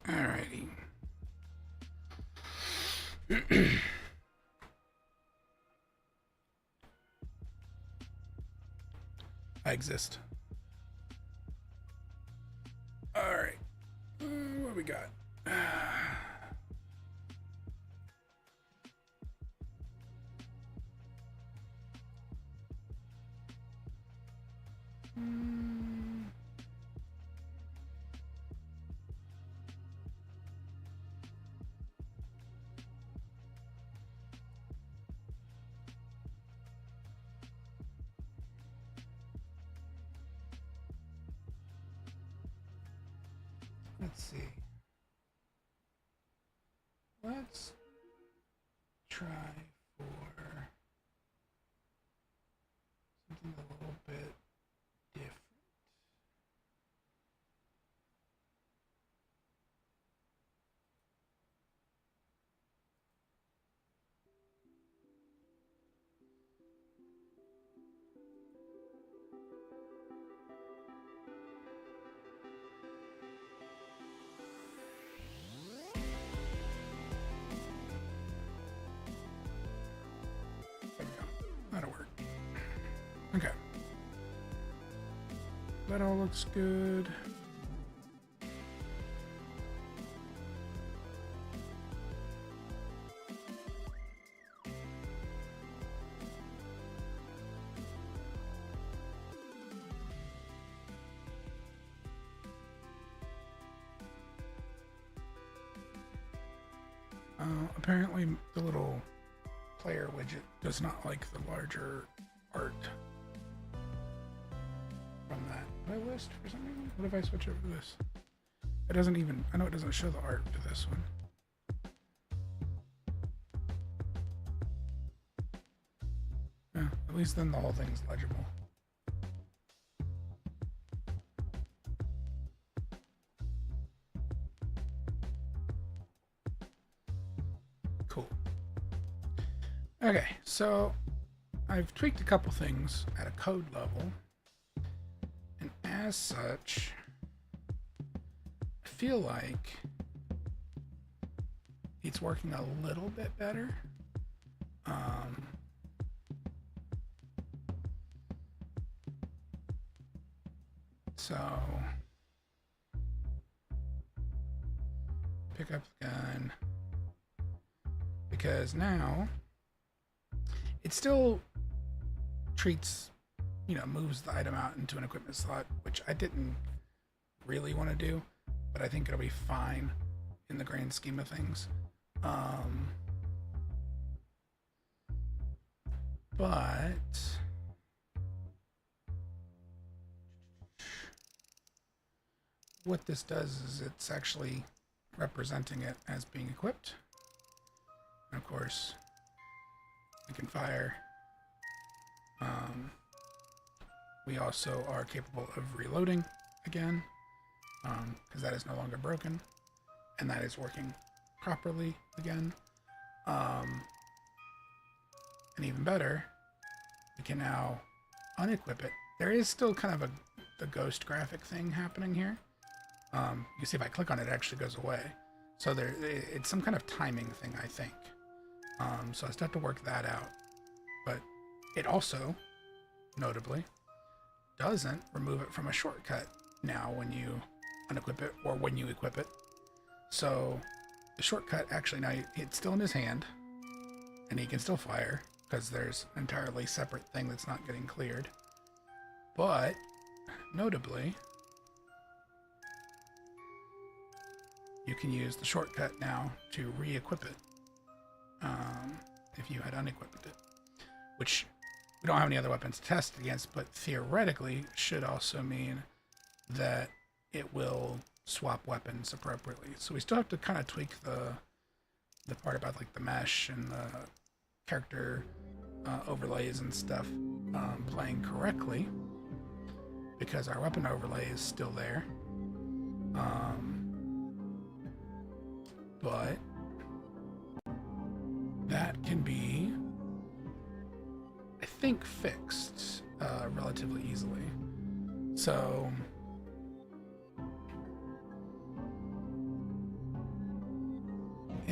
Alrighty. I exist. Alright. What we got? Let's see. Let's try for something a little bit different. There we go. That'll work. Okay. That all looks good. Apparently the little player widget does not like the larger art from that. Did I list for some reason? What if I switch over to this? It doesn't even, I know it doesn't show the art for this one. Yeah, at least then the whole thing's legible. Cool. Okay, so I've tweaked a couple things at a code level, and as such, I feel like it's working a little bit better. So pick up the gun, because now it still treats, moves the item out into an equipment slot, which I didn't really want to do, but I think it'll be fine in the grand scheme of things. But what this does is it's actually representing it as being equipped. And of course, we can fire. We also are capable of reloading again, because that is no longer broken, and that is working properly again. And even better, we can now unequip it. There is still kind of the ghost graphic thing happening here. You see if I click on it, it actually goes away. So it's some kind of timing thing, I think. So I still have to work that out. But it also, notably, doesn't remove it from a shortcut now when you unequip it or when you equip it. So the shortcut, actually, now it's still in his hand, and he can still fire, because there's an entirely separate thing that's not getting cleared. But, notably, you can use the shortcut now to re-equip it, if you had unequipped it, which we don't have any other weapons to test against, but theoretically should also mean that it will swap weapons appropriately. So we still have to kind of tweak the part about like the mesh and the character overlays and stuff playing correctly, because our weapon overlay is still there. But that can be, I think, fixed relatively easily. So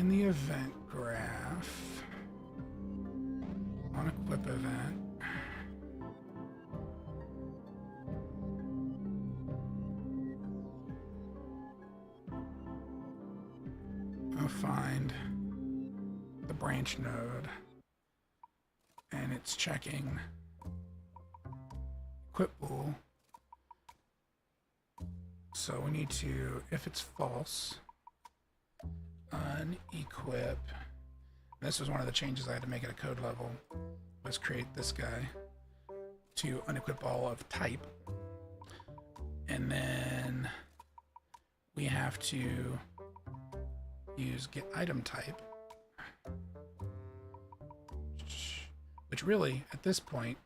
in the event graph, on equip event, I'll find the branch node, and it's checking equip bool. So we need to, if it's false, unequip. This was one of the changes I had to make at a code level, was create this guy to unequip all of type. And then we have to use get item type, which really at this point,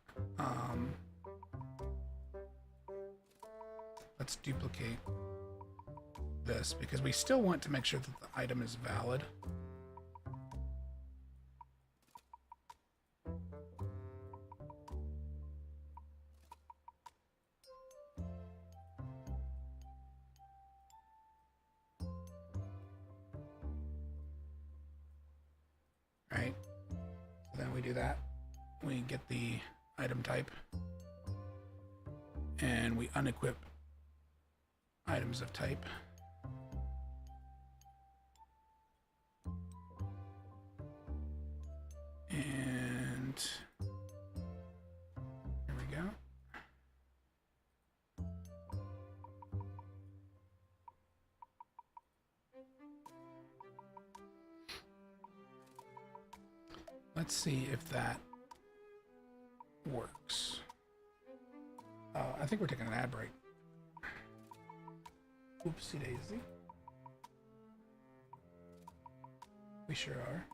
let's duplicate this because we still want to make sure that the item is valid. Right? So then we do that. We get the item type and we unequip items of type. And here we go. Let's see if that works. I think we're taking an ad break. Oopsie daisy. We sure are.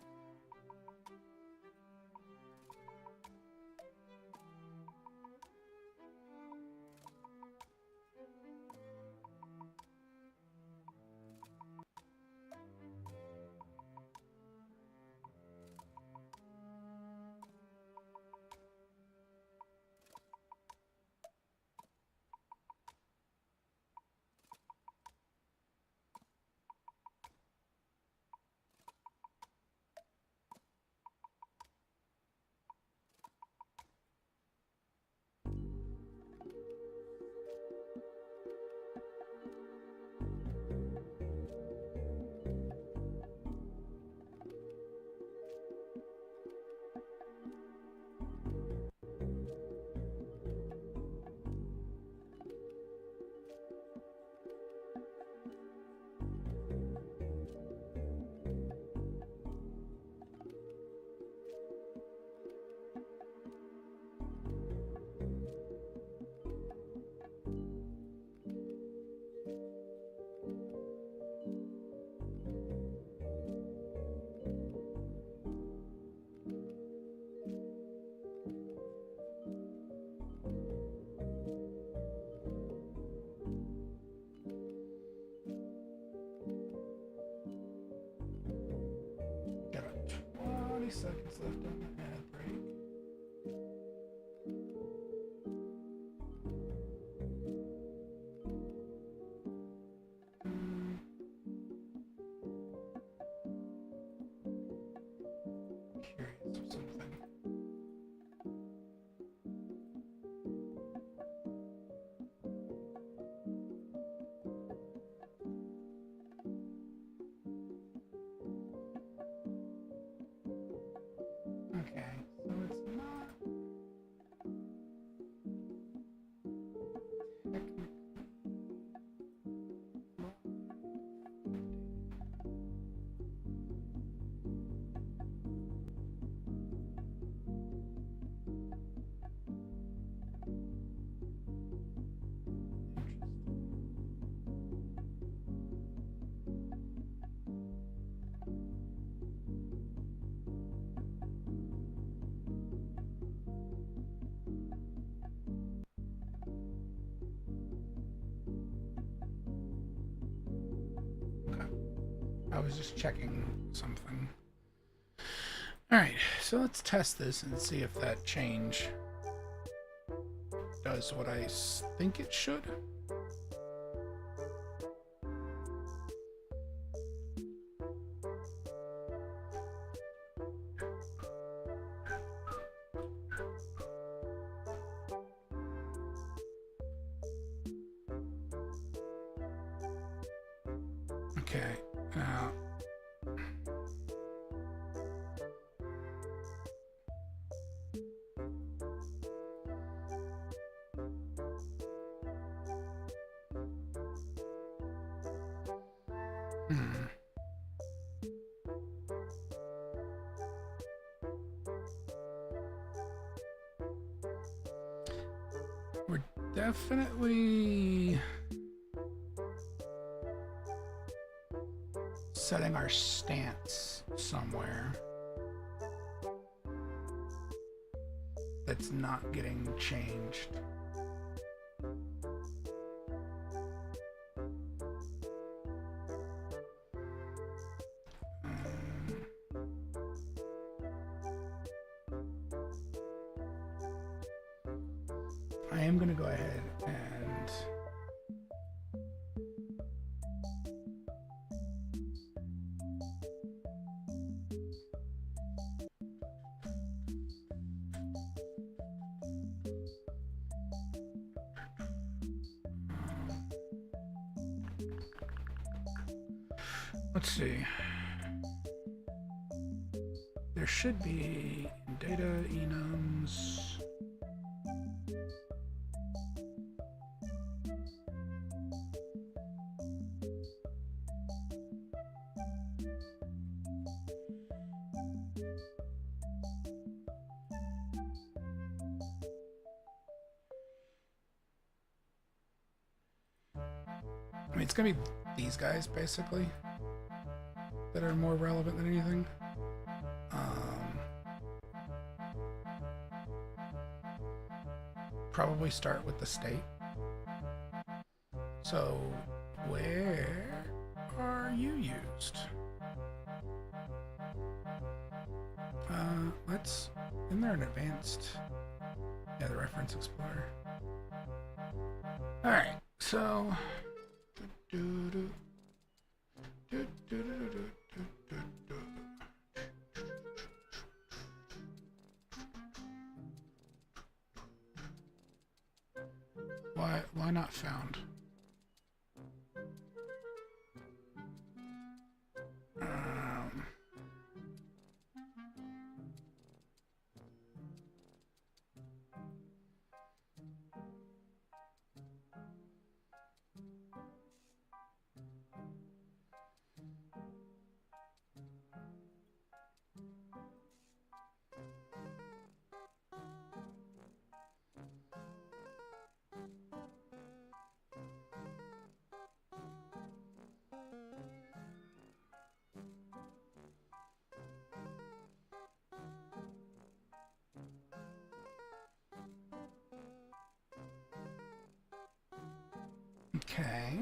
Got 20 seconds left on the ad break. Curious of something. Okay, so it's not technically. Okay. I was just checking something. Alright, so let's test this and see if that change does what I think it should. Okay, now we're definitely setting our stance somewhere that's not getting changed. I am going to go ahead and let's see. There should be data enums. I mean, it's gonna be these guys basically that are more relevant than anything. Probably start with the state. So, where are you used? Let's. Isn't there an advanced? Yeah, the reference explorer. All right, so. Why not found? Okay.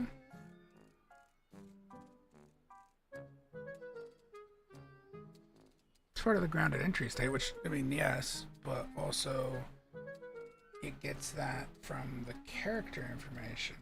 It's part of the grounded entry state, which, I mean, yes, but also it gets that from the character information.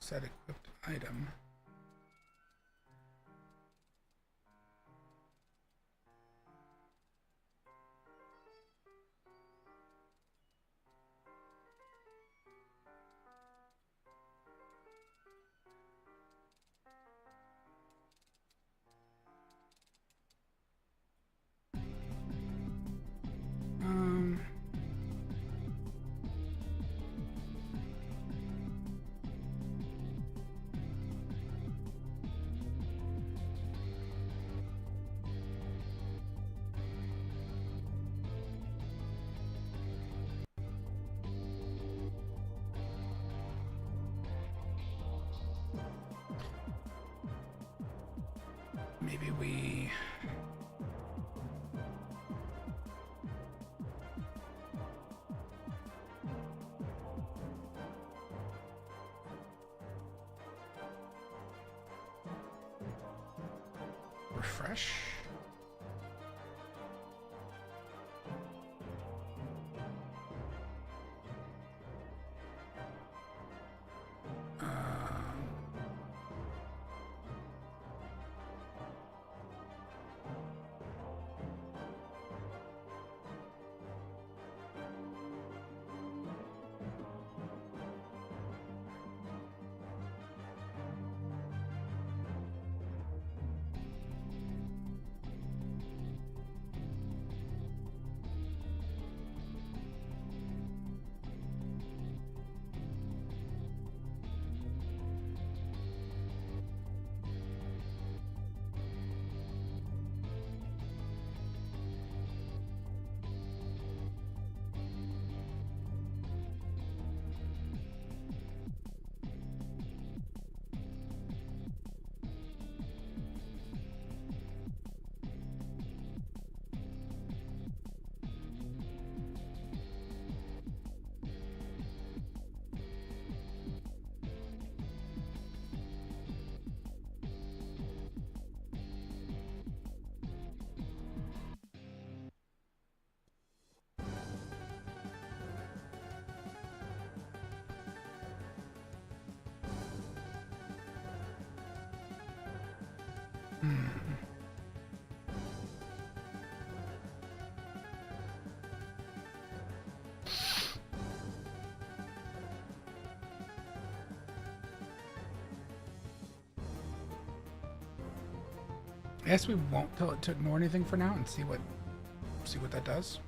Set equipped item. Maybe we refresh. I guess we won't tell it to ignore anything for now and see what that does.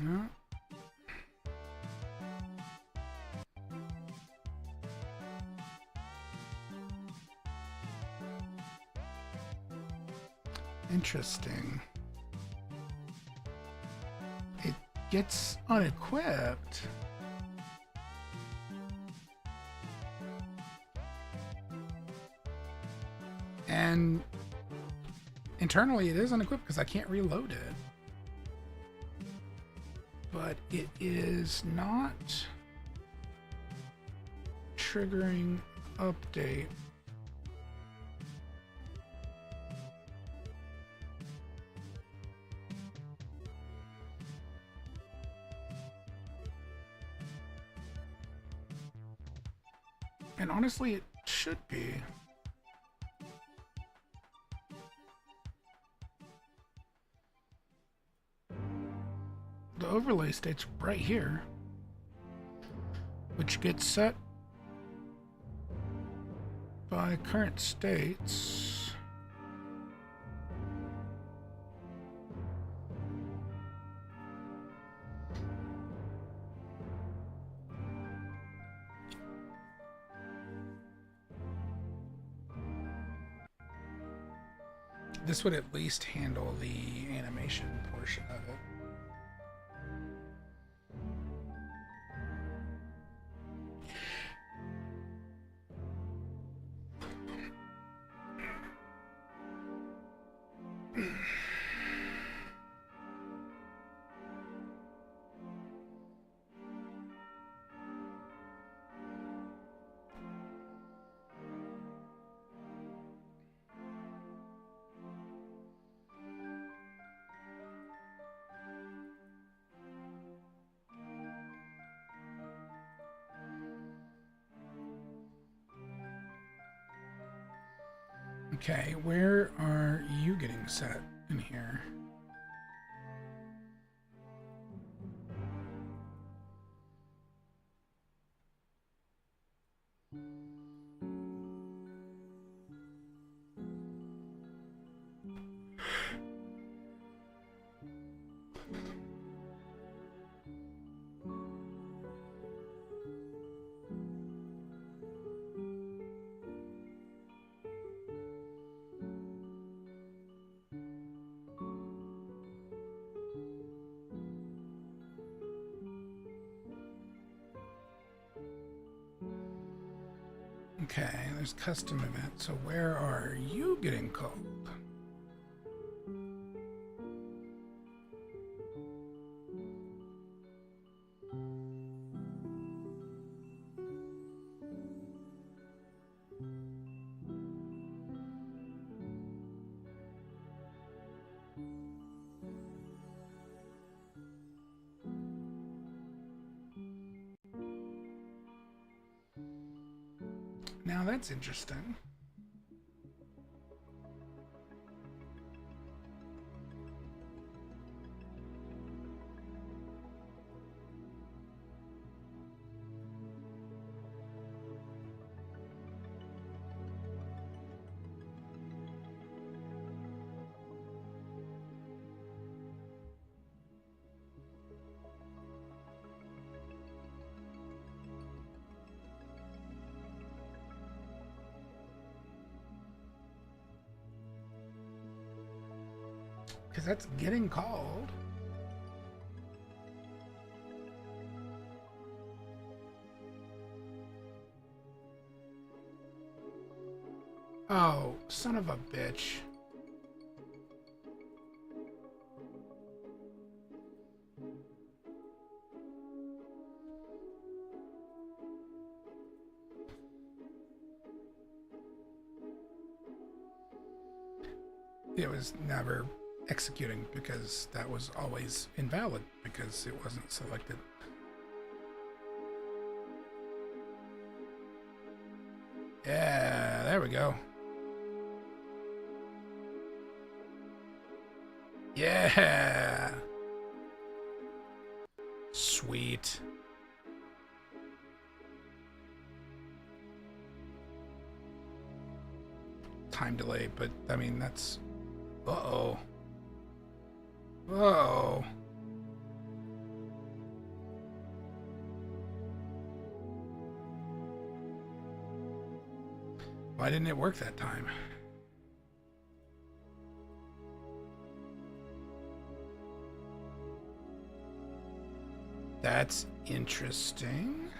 No. Interesting. It gets unequipped. And internally it is unequipped because I can't reload it. But it is not triggering update. And honestly, it should be. The overlay state's right here, which gets set by current states. This would at least handle the animation portion of it. Okay, where are you getting set in here? Okay, there's custom event. So where are you getting called? Now that's interesting. Because that's getting called. Oh, son of a bitch. It was never executing because that was always invalid because it wasn't selected. Yeah, there we go. Yeah. Sweet. Time delay, but I mean, that's... Uh-oh. Uh-oh. Why didn't it work that time? That's interesting.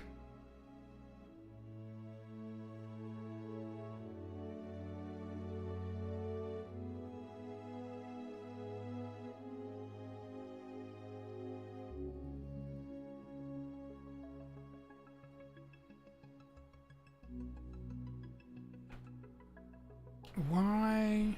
Why?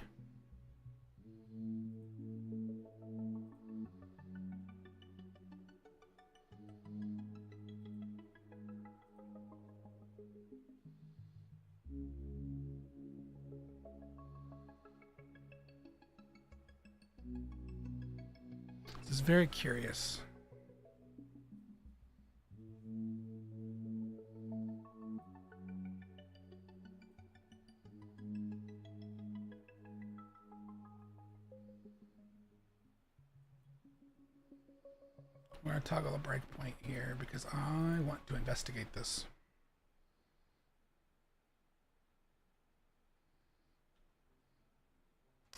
This is very curious. I'm going to toggle a breakpoint here because I want to investigate this.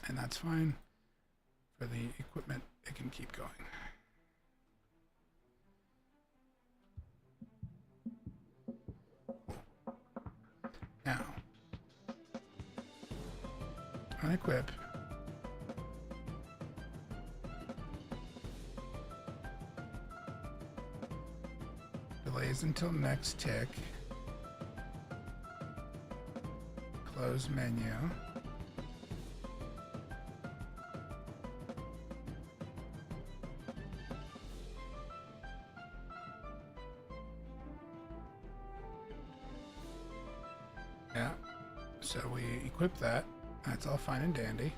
And that's fine. For the equipment, it can keep going. Now, unequip. Delays until next tick. Close menu. Yeah, so we equip that. That's all fine and dandy.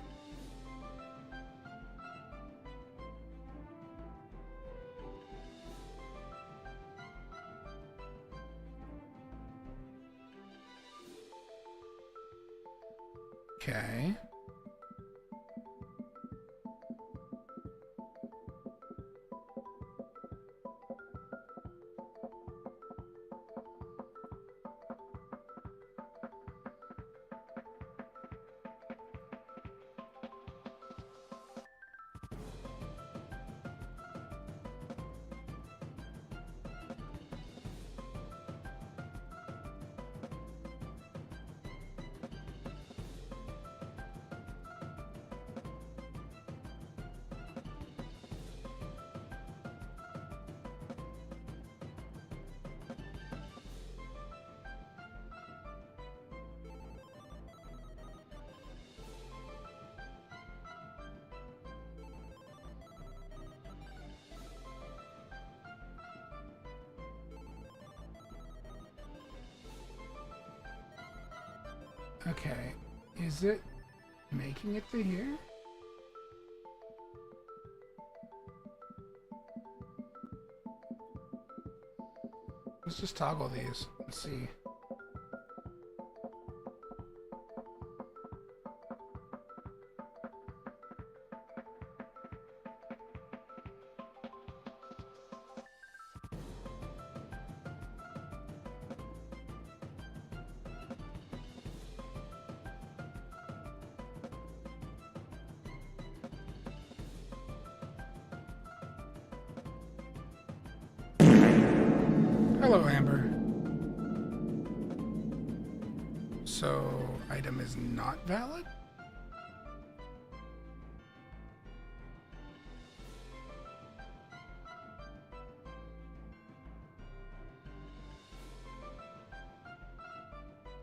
Okay. Okay, is it making it to here? Let's just toggle these and see. Hello, Amber. So, I item is not valid?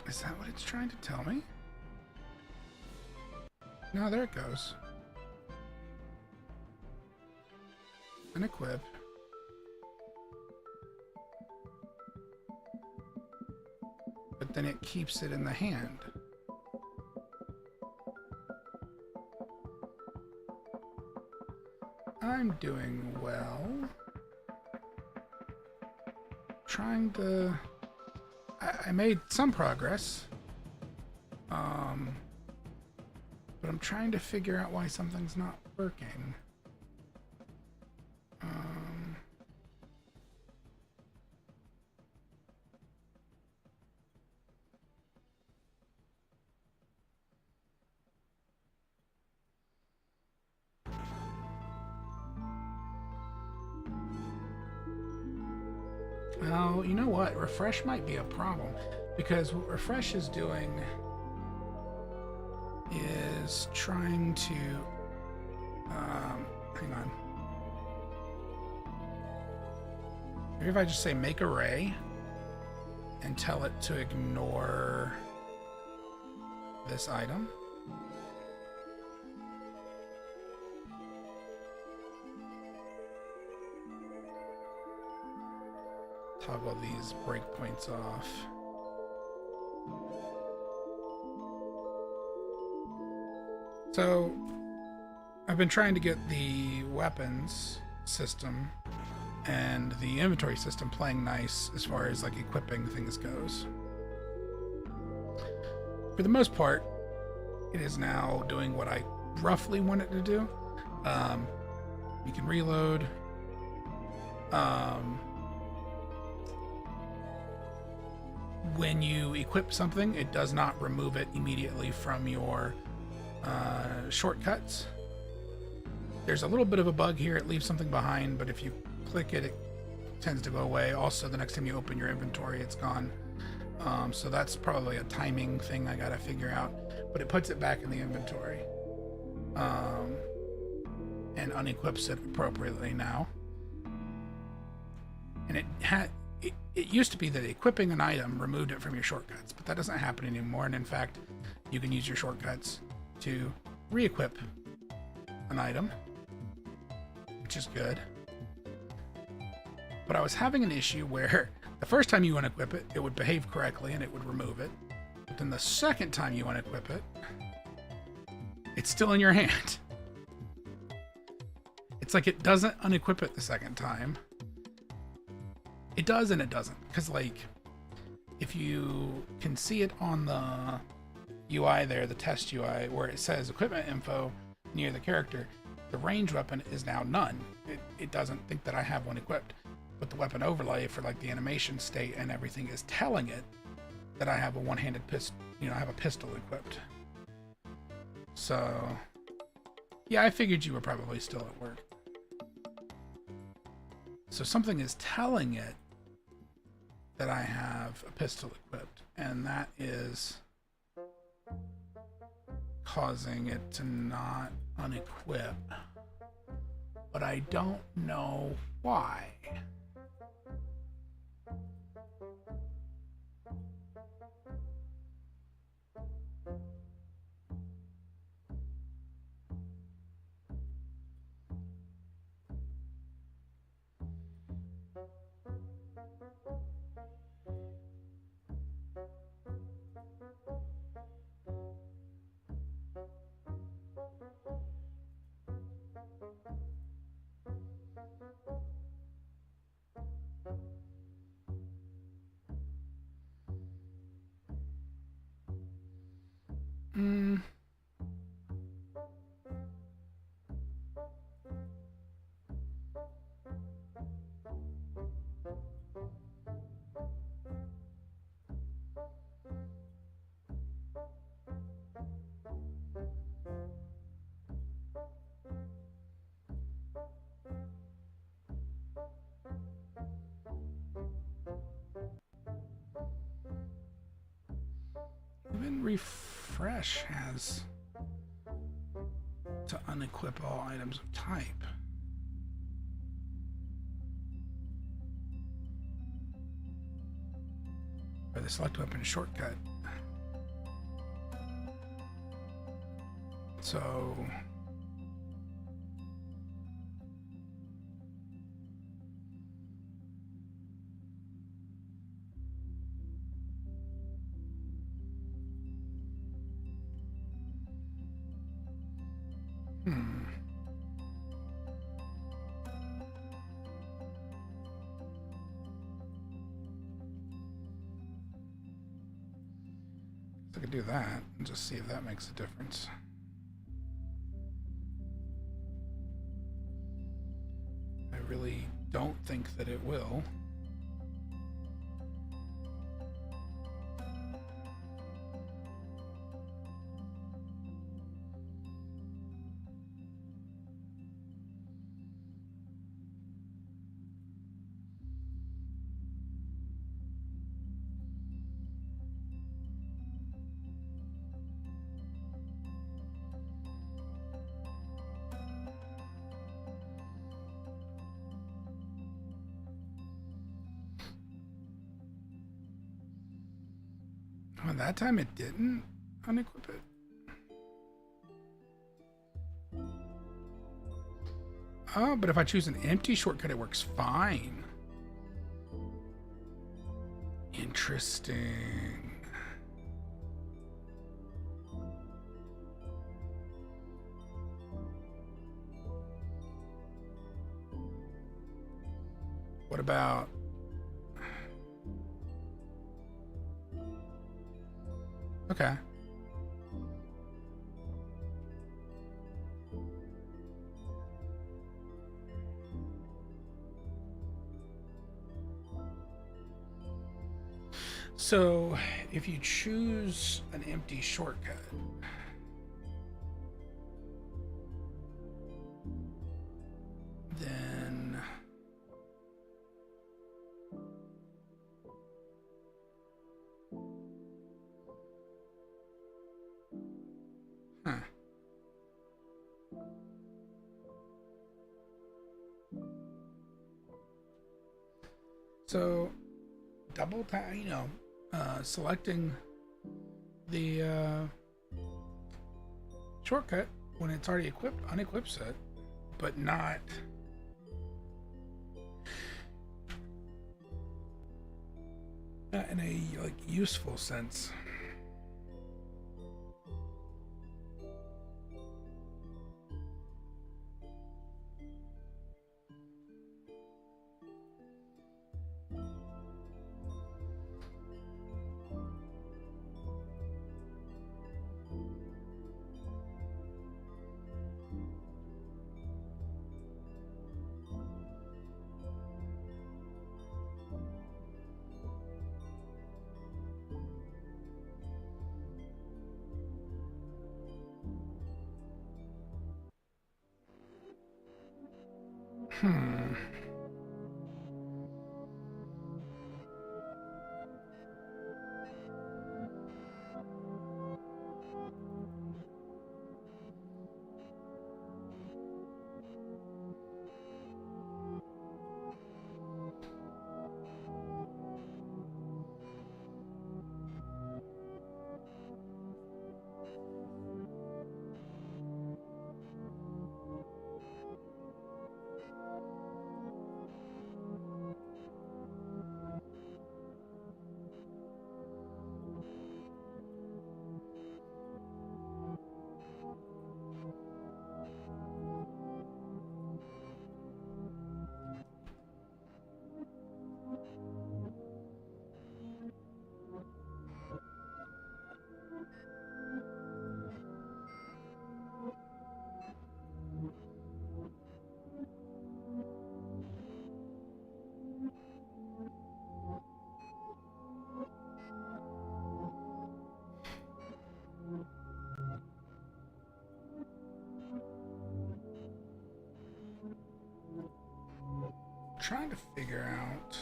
Is that what it's trying to tell me? No, there it goes. Unequip. But then it keeps it in the hand. I'm doing well. Trying to... I made some progress. But I'm trying to figure out why something's not working. Well, you know what? Refresh might be a problem, because what refresh is doing is trying to hang on. Maybe if I just say make array and tell it to ignore this item. Toggle these breakpoints off. So I've been trying to get the weapons system and the inventory system playing nice as far as like equipping things goes. For the most part, it is now doing what I roughly want it to do. You can reload. When you equip something, it does not remove it immediately from your shortcuts. There's a little bit of a bug here. It leaves something behind, but if you click it, it tends to go away. Also, the next time you open your inventory, it's gone. So that's probably a timing thing I gotta figure out. But it puts it back in the inventory. And unequips it appropriately now. And it used to be that equipping an item removed it from your shortcuts, but that doesn't happen anymore. And in fact, you can use your shortcuts to re-equip an item, which is good. But I was having an issue where the first time you unequip it, it would behave correctly and it would remove it. But then the second time you unequip it, it's still in your hand. It's like it doesn't unequip it the second time. It does and it doesn't. Because, like, if you can see it on the UI there, the test UI, where it says equipment info near the character, the range weapon is now none. It doesn't think that I have one equipped. But the weapon overlay for, like, the animation state and everything is telling it that I have a one-handed pistol, I have a pistol equipped. So, yeah, I figured you were probably still at work. So something is telling it that I have a pistol equipped, and that is causing it to not unequip. But I don't know why. Been refresh has to unequip all items of type. Or the select weapon shortcut. So I could do that and just see if that makes a difference. I really don't think that it will. Oh, that time it didn't unequip it. Oh, but if I choose an empty shortcut, it works fine. Interesting. What about... Okay. So, if you choose an empty shortcut, then so double tap, selecting the shortcut when it's already equipped unequips it, but not in a useful sense. Trying to figure out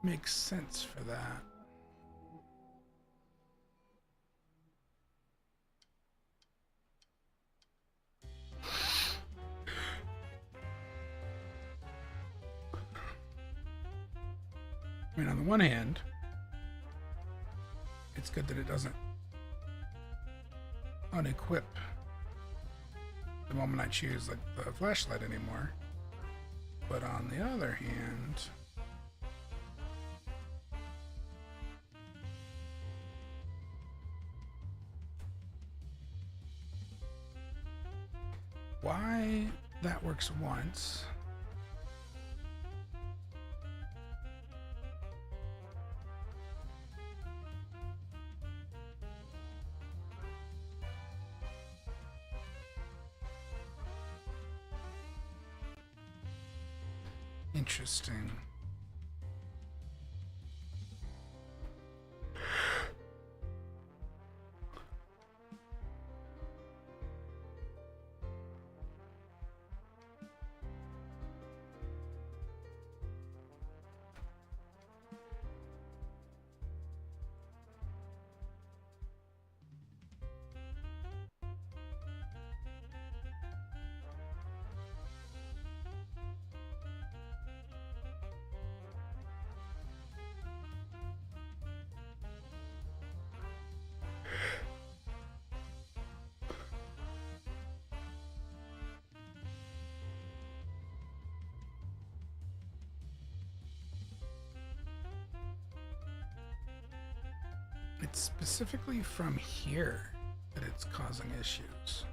makes sense for that. I mean, on the one hand, it's good that it doesn't unequip the moment I choose like the flashlight anymore. But on the other hand, why that works once interesting. It's specifically from here that it's causing issues.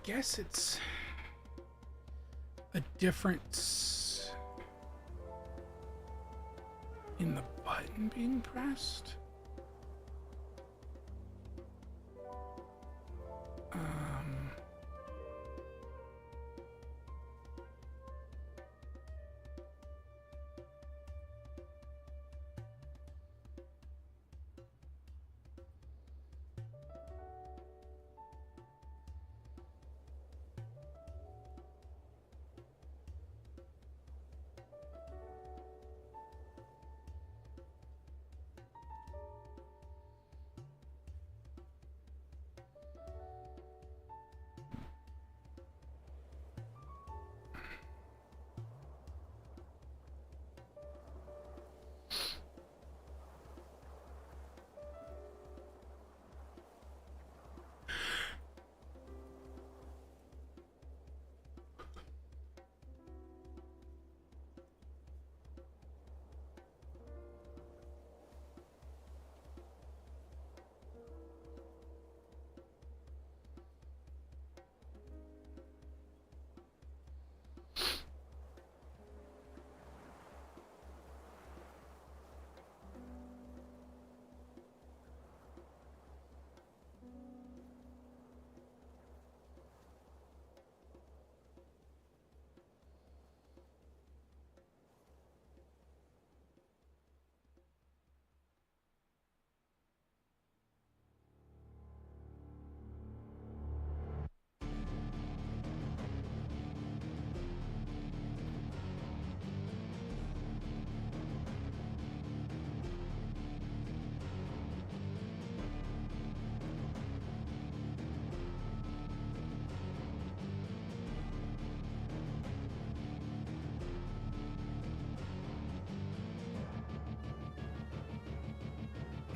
guess it's a difference in the button being pressed.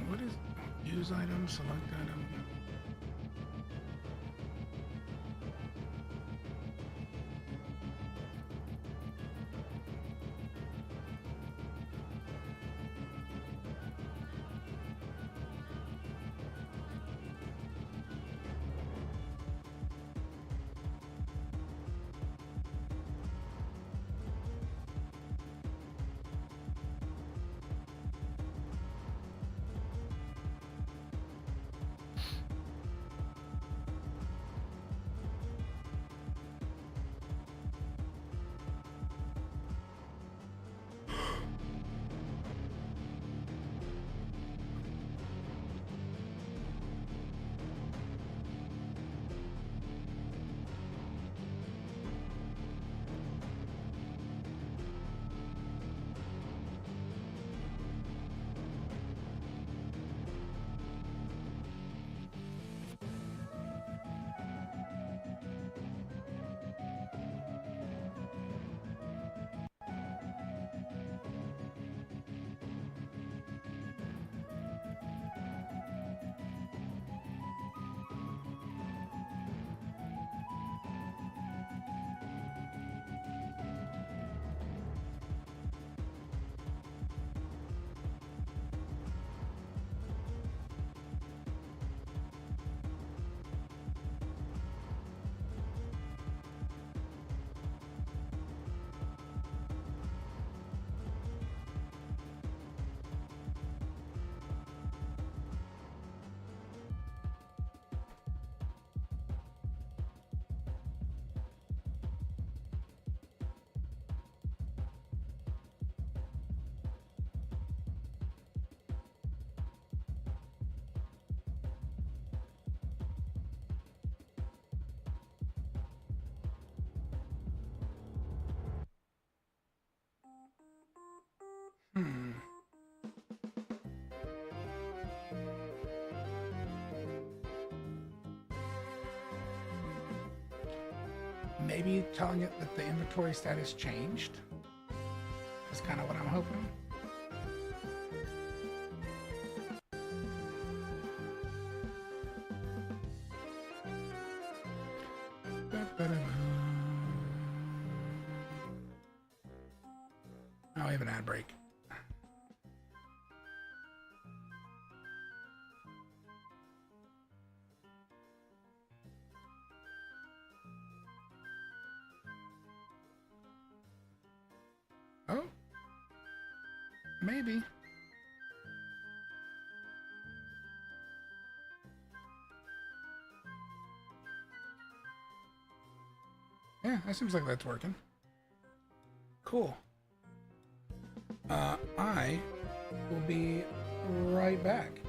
What is use item, select item? Maybe telling it that the inventory status changed is kind of what I'm hoping. Oh, we have an ad break. Maybe. Yeah, that seems like that's working. Cool. I will be right back.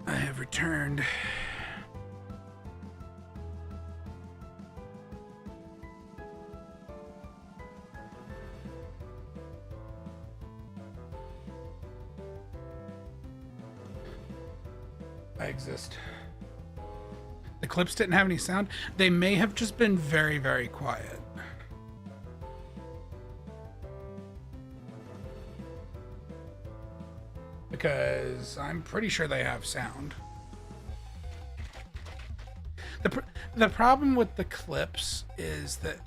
I have returned. I exist. The clips didn't have any sound. They may have just been very, very quiet. Because I'm pretty sure they have sound. The problem with the clips is that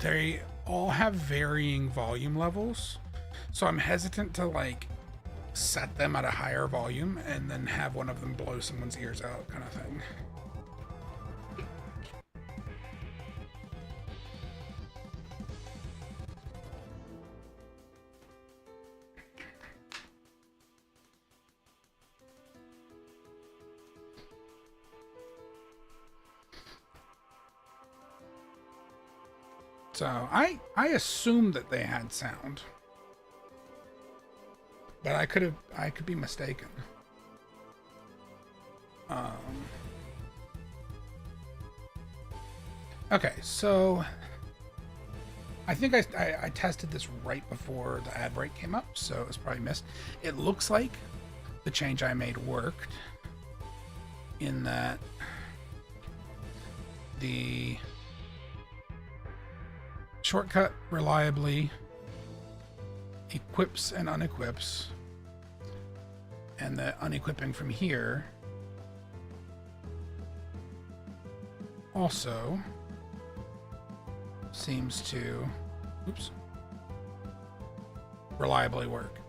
they all have varying volume levels, so I'm hesitant to like set them at a higher volume and then have one of them blow someone's ears out, kind of thing. So I assumed that they had sound, but I could be mistaken. Okay, so I think I tested this right before the ad break came up, so it was probably missed. It looks like the change I made worked in that the shortcut reliably equips and unequips, and the unequipping from here also seems to reliably work.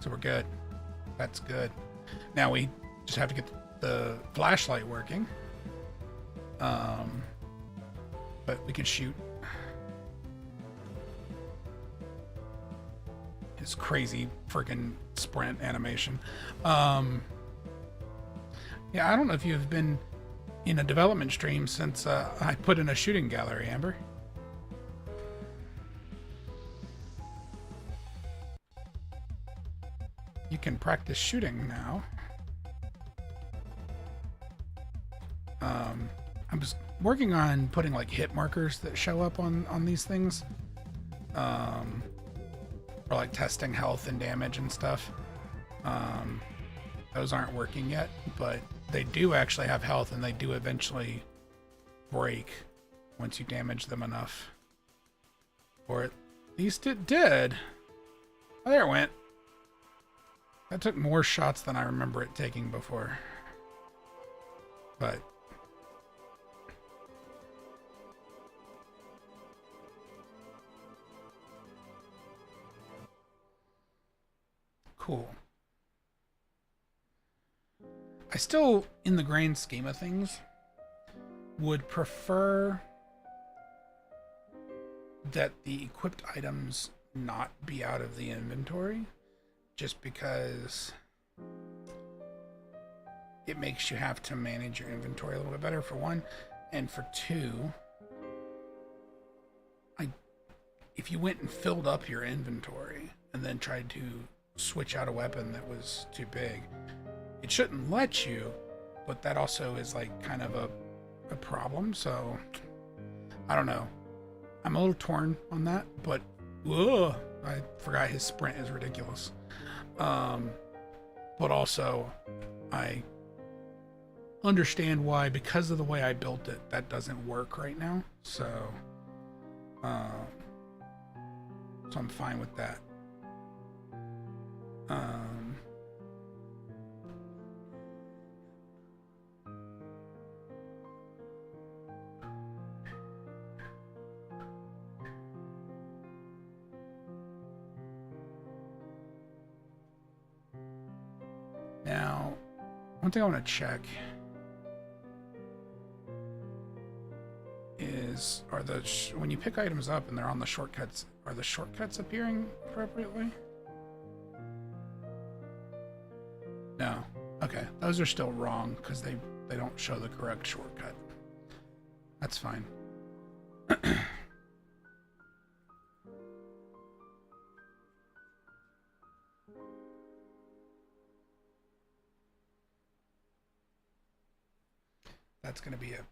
So we're good. That's good. Now we just have to get the flashlight working. But we can shoot his crazy freaking sprint animation. Yeah, I don't know if you've been in a development stream since I put in a shooting gallery, Amber. You can practice shooting now. I was working on putting like hit markers that show up on these things, or like testing health and damage and stuff. Those aren't working yet, but they do actually have health, and they do eventually break once you damage them enough. Or at least it did. Oh, there it went. That took more shots than I remember it taking before. But cool. I still, in the grand scheme of things, would prefer that the equipped items not be out of the inventory, just because it makes you have to manage your inventory a little bit better, for one, and for two, if you went and filled up your inventory and then tried to switch out a weapon that was too big, it shouldn't let you, but that also is like kind of a problem. So I don't know. I'm a little torn on that, but I forgot his sprint is ridiculous. But also I understand why, because of the way I built it, that doesn't work right now. So I'm fine with that. Now, one thing I want to check is, when you pick items up and they're on the shortcuts, are the shortcuts appearing appropriately? No. Okay, those are still wrong because they don't show the correct shortcut. That's fine. That's going to be a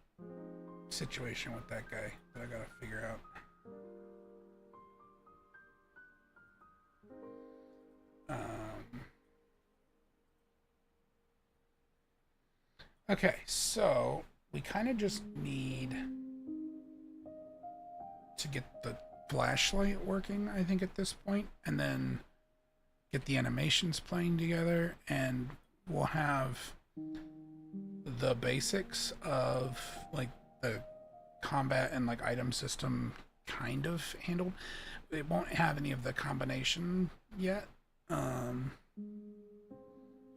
situation with that guy that I got to figure out. Okay, so we kind of just need to get the flashlight working, I think, at this point, and then get the animations playing together, and we'll have the basics of like the combat and like item system kind of handled. It won't have any of the combination yet for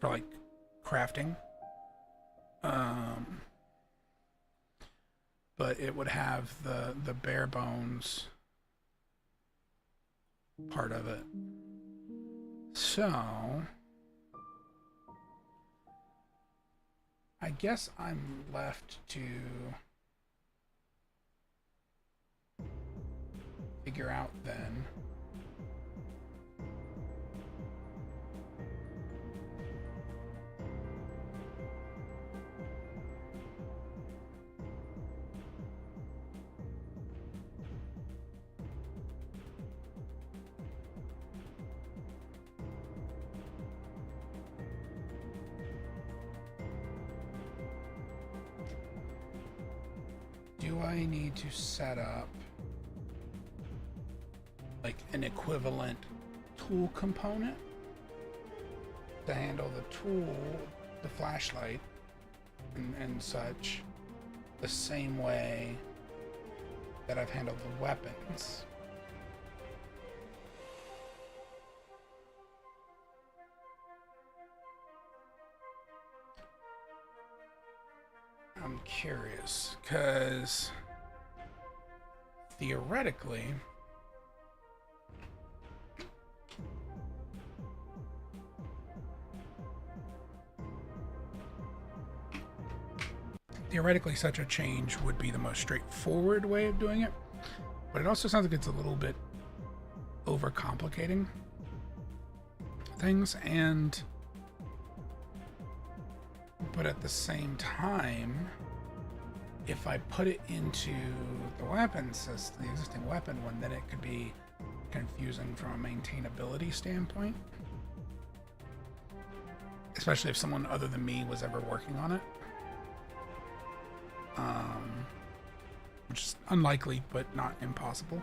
like crafting, but it would have the bare bones part of it. So I guess I'm left to figure out then do I need to set up like an equivalent tool component to handle the tool, the flashlight, and such, the same way that I've handled the weapons? I'm curious, because theoretically, such a change would be the most straightforward way of doing it, but it also sounds like it's a little bit overcomplicating things, but at the same time, if I put it into the weapon system, the existing weapon one, then it could be confusing from a maintainability standpoint, especially if someone other than me was ever working on it. Which is unlikely, but not impossible.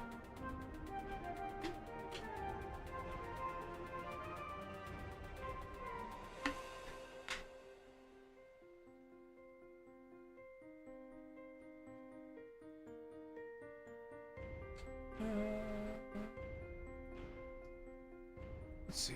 Let's see.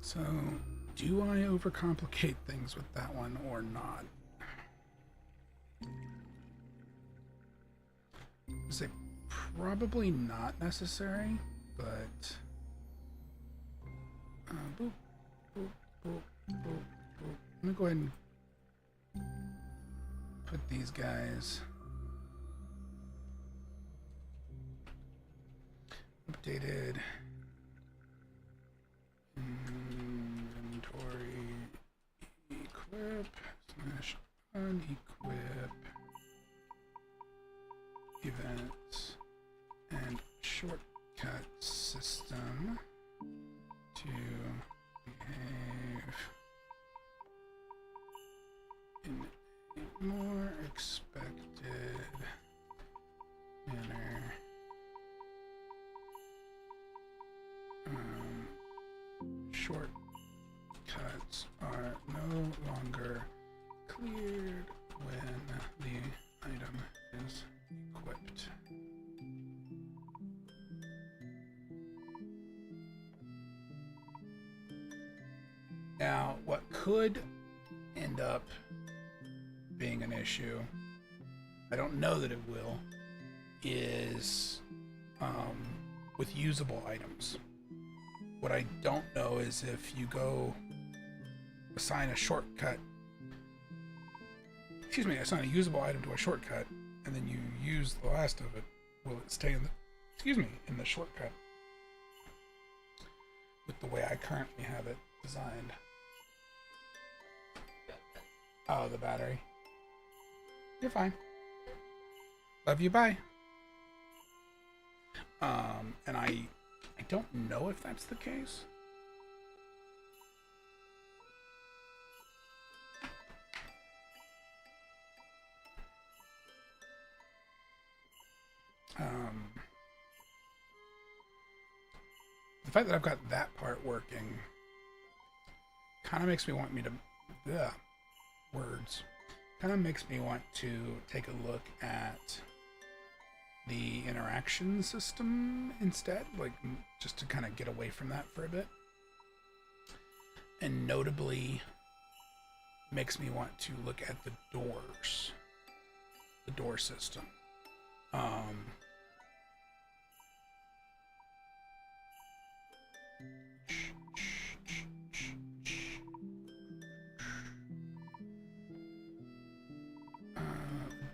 So, do I overcomplicate things with that one or not? I say probably not necessary, but boop, boop, boop, boop, boop. Let me go ahead and put these guys updated. Inventory, equip, slash unequip, events, and shortcut system to behave in a more expected manner. Shortcuts are no longer cleared when Now, what could end up being an issue, I don't know that it will, is with usable items. What I don't know is if you go assign a shortcut, assign a usable item to a shortcut, and then you use the last of it, will it stay in the shortcut with the way I currently have it designed? Oh, the battery. You're fine. Love you, bye. And I don't know if that's the case. The fact that I've got that part working kind of makes me want makes me want to take a look at the interaction system instead, like just to kind of get away from that for a bit. And notably makes me want to look at the doors, the door system.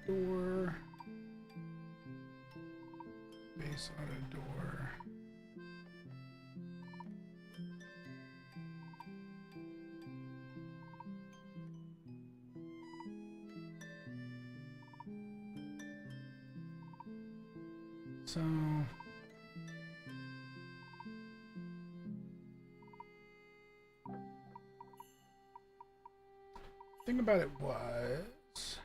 Door, base auto door. So thing about it was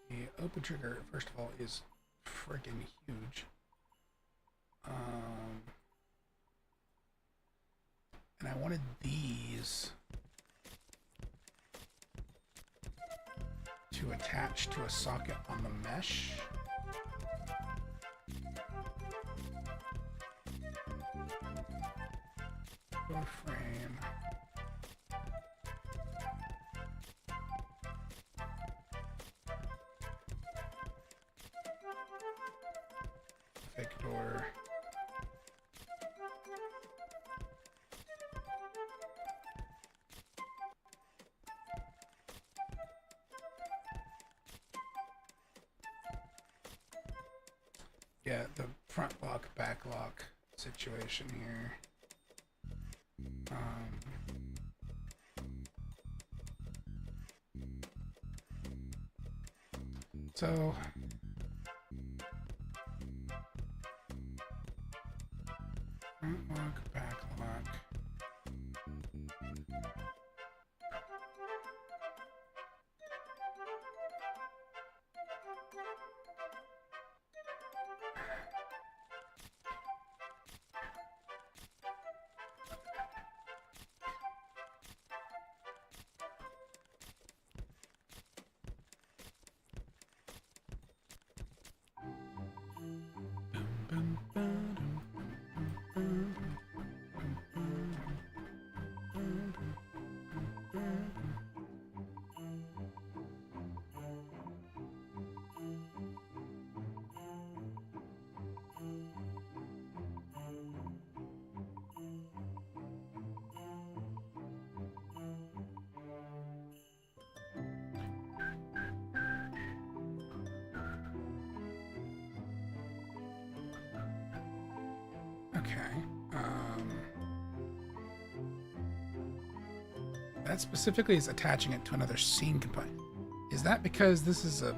the open trigger, first of all, is freaking huge. And I wanted these to attach to a socket on the mesh. Door frame. Fake door. Yeah, the front lock, back lock situation here. So front lock, back lock. Okay. That specifically is attaching it to another scene component. Is that because this is a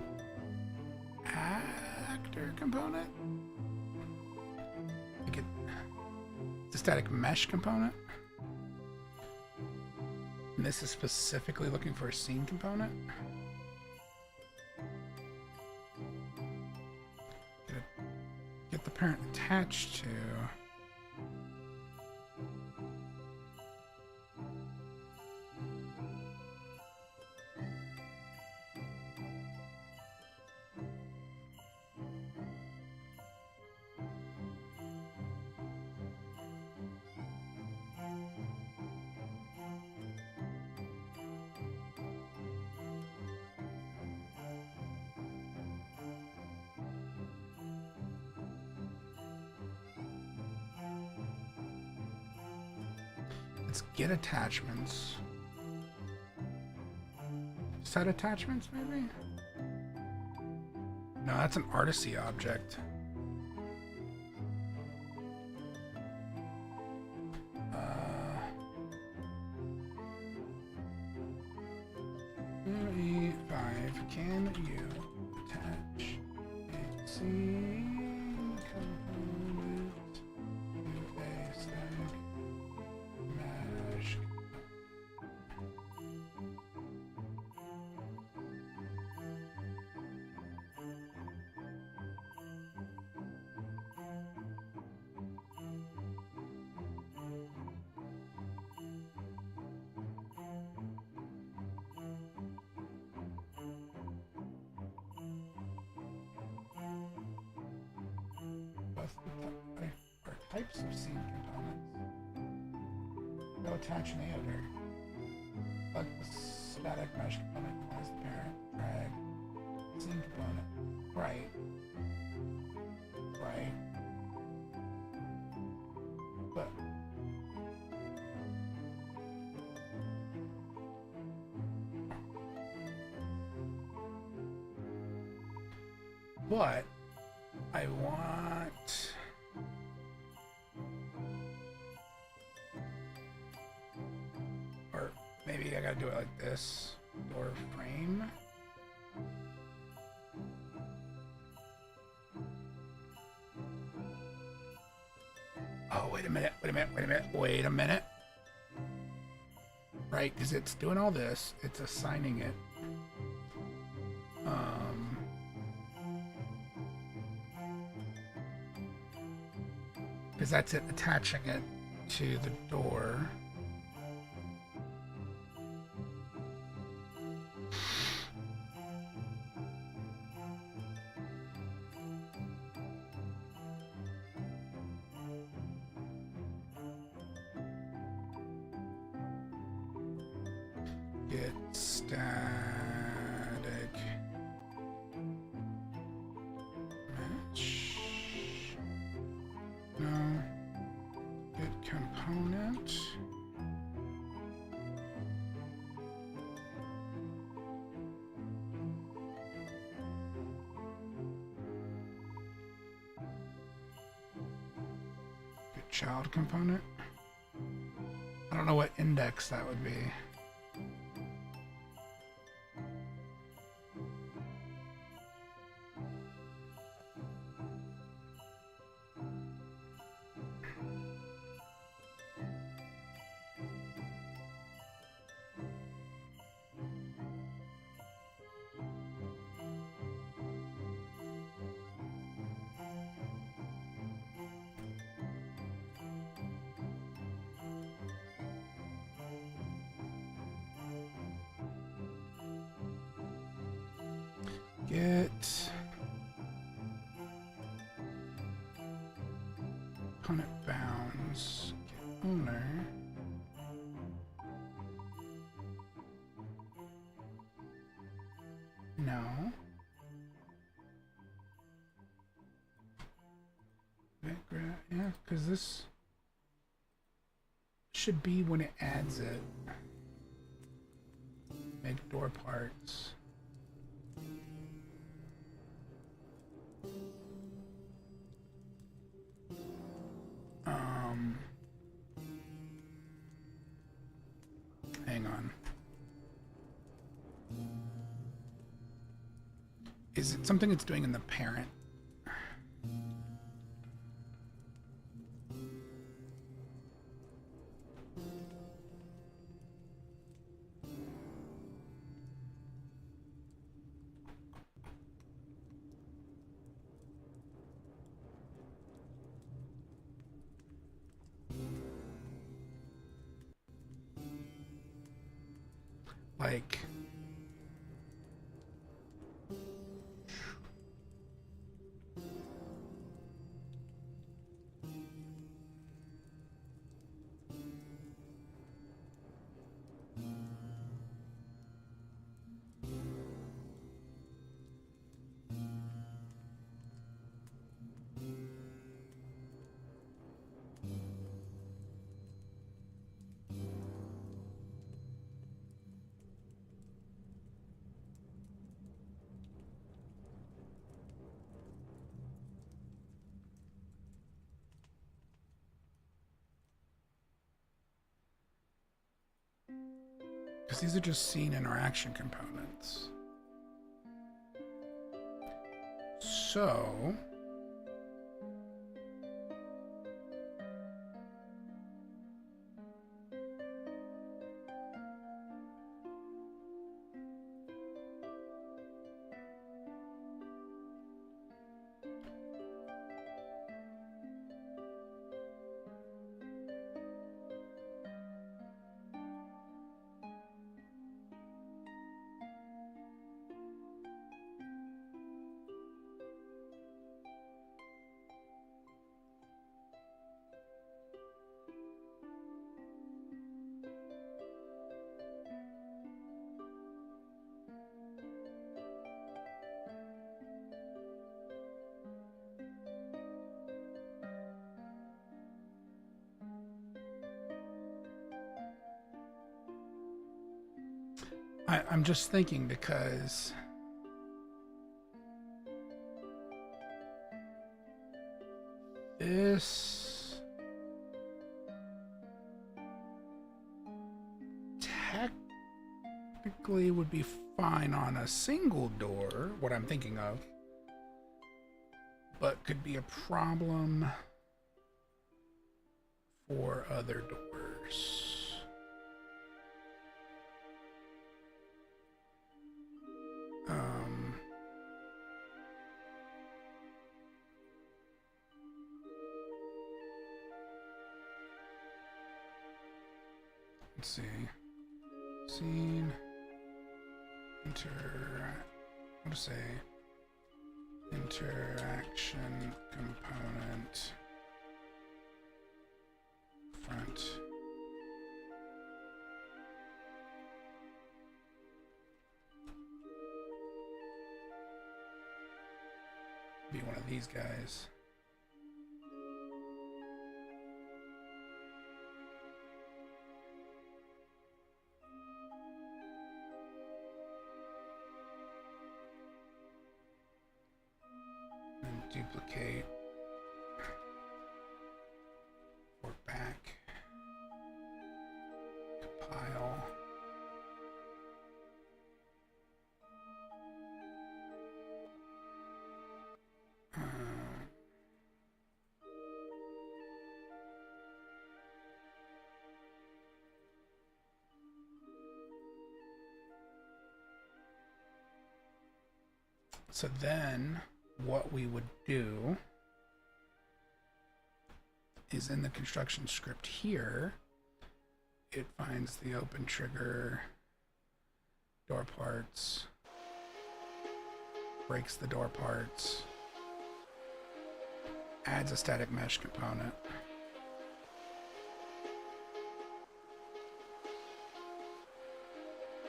actor component? Like it's a static mesh component? And this is specifically looking for a scene component? Get the parent attached to. Let's get attachments. Set attachments, maybe? No, that's an artisy object. E5, can you attach a scene component to a static mesh? Or types of scene components. No attach an editor. Select the static mesh component as the parent. Drag scene component. Right. Right. But I want or maybe I gotta do it like this. Door frame. Oh, wait a minute. Right, because it's doing all this. It's assigning it. Because that's it attaching it to the door. Get static match. No. Get component. Get child component. I don't know what index that would be. Get component bounds. Get owner. No. Yeah, because this should be when it adds it. Make door parts. Hang on. Is it something it's doing in the parent? Like, because these are just scene interaction components. So I'm just thinking because this technically would be fine on a single door, what I'm thinking of, but could be a problem for other doors. Let's see. Scene. What to say? Interaction component. Front. Be one of these guys. And duplicate. Or back. Compile. So then what we would do is in the construction script here, it finds the open trigger, door parts, breaks the door parts, adds a static mesh component,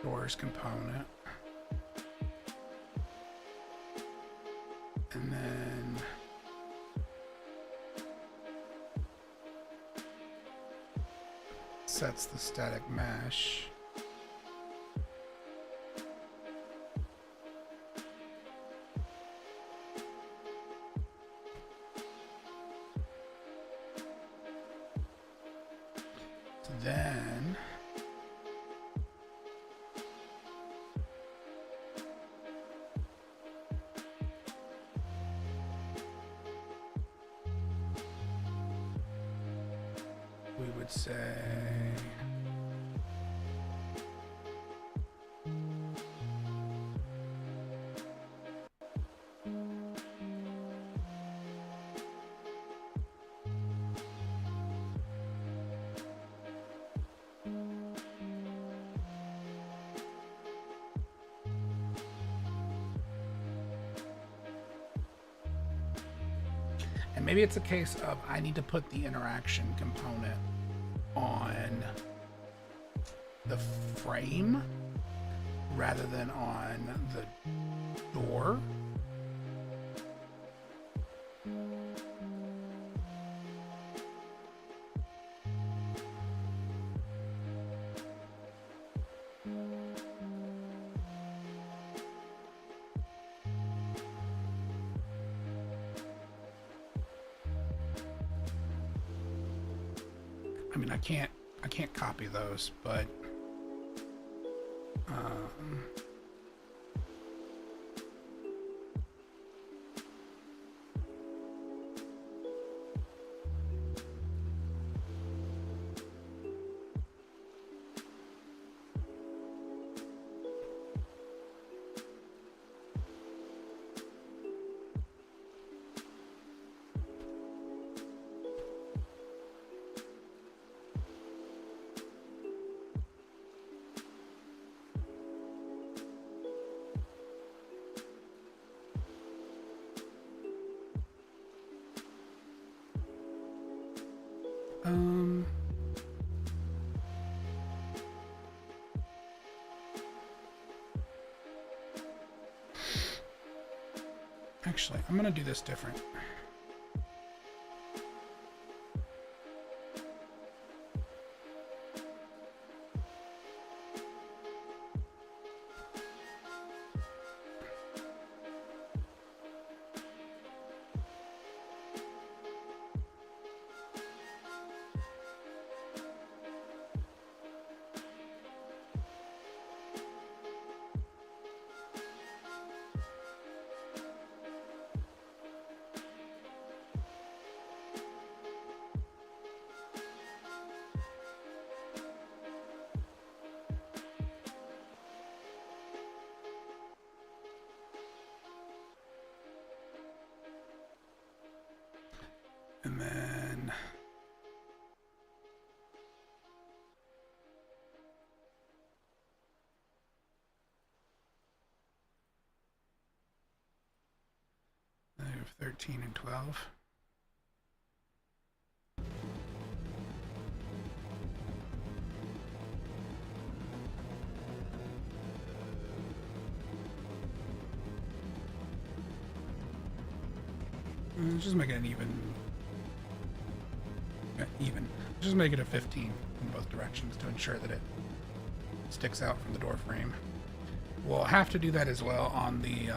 doors component, and then sets the static mesh. So then we would say and maybe it's a case of I need to put the interaction component on the frame rather than on the door. I mean, I can't copy those, but Um, um, actually, I'm gonna do this different. And then I have 13 and 12. Just make it an even. Just make it a 15 in both directions to ensure that it sticks out from the door frame. We'll have to do that as well on the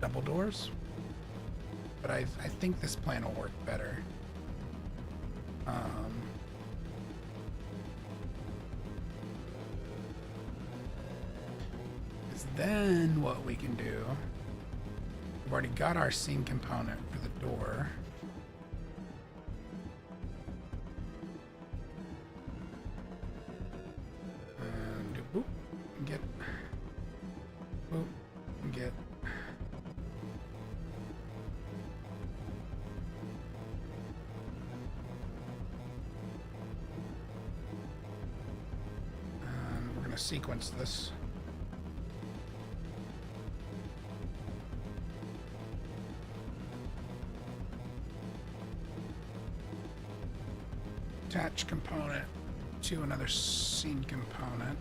double doors, but I think this plan will work better. Then what we can do, we've already got our scene component for the door. And do boop, and get, boop, and get. And we're gonna sequence this. Attach component to another scene component.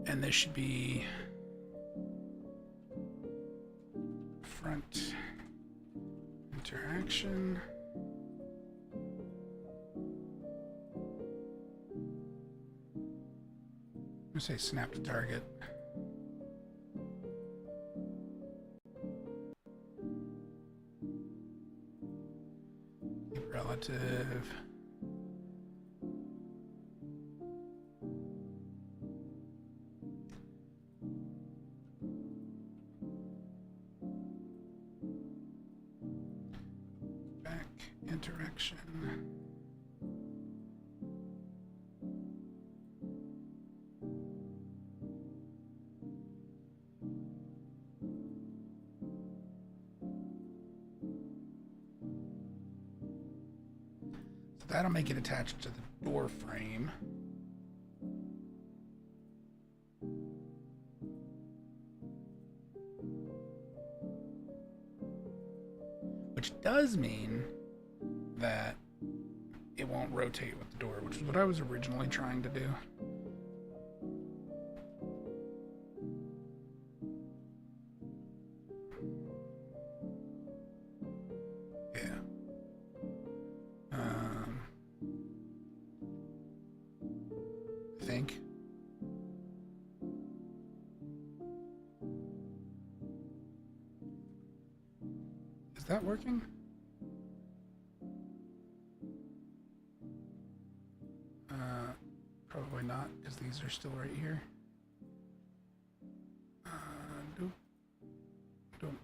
And this should be front interaction. I'm gonna say snap to target. Keep relative. Back interaction. That'll make it attached to the door frame. Which does mean that it won't rotate with the door, which is what I was originally trying to do. that working? Probably not, because these are still right here. Doop. Doop.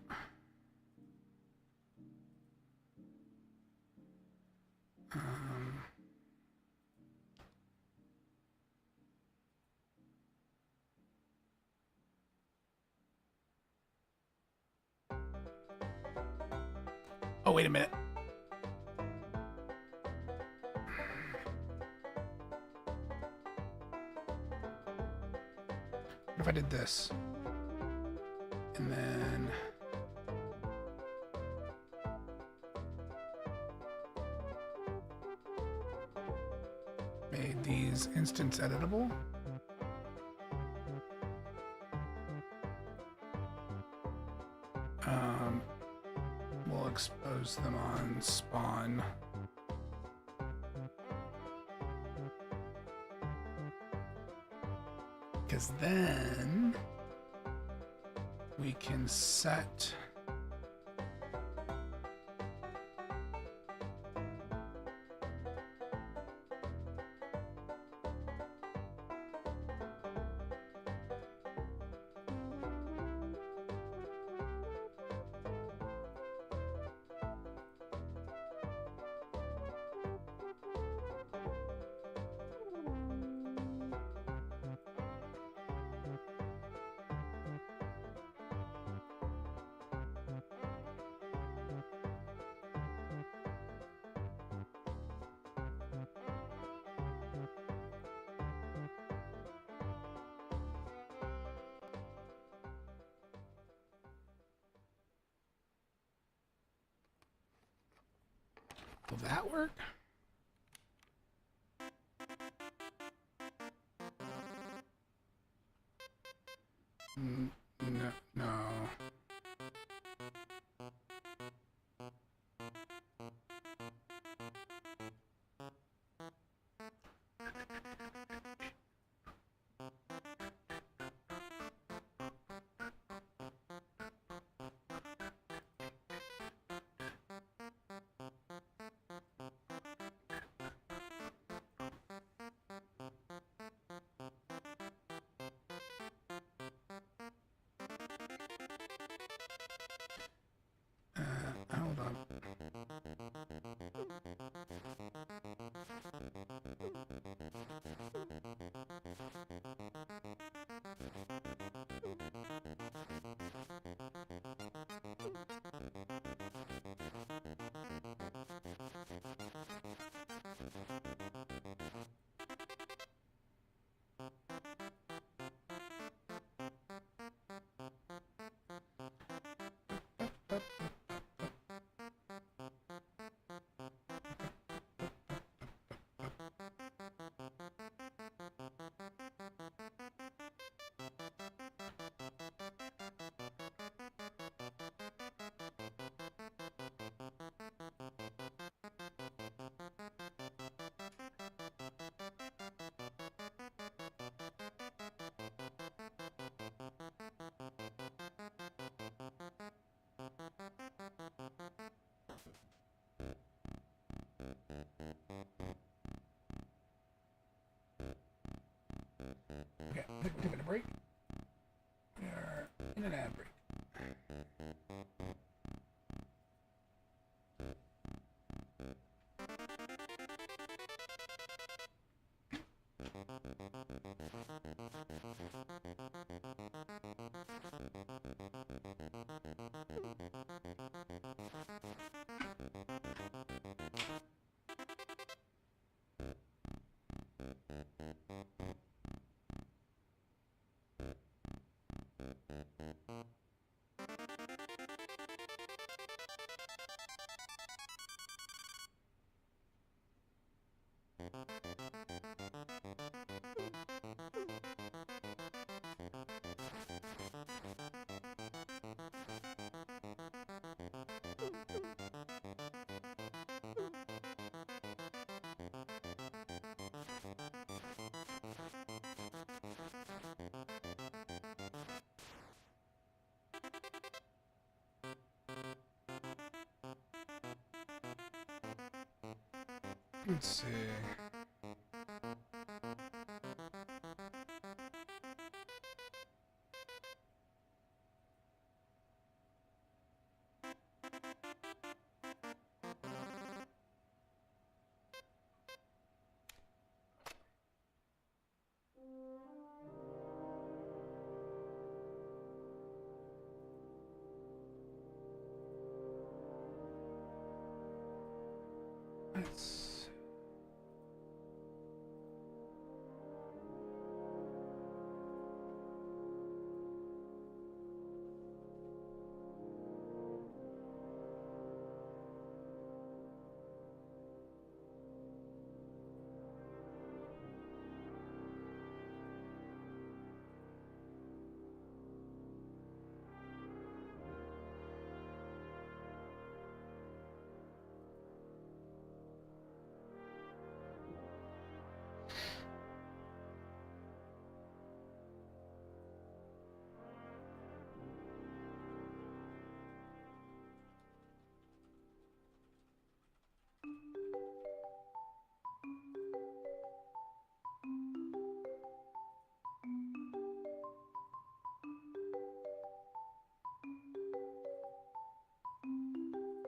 Oh, wait a minute. What if I did this? And then... made these instance editable? We'll expose them on spawn. Because then we can set will that work? No, no. Hold on. Okay, taking a break. We are in an ad break. Let's see. Nice.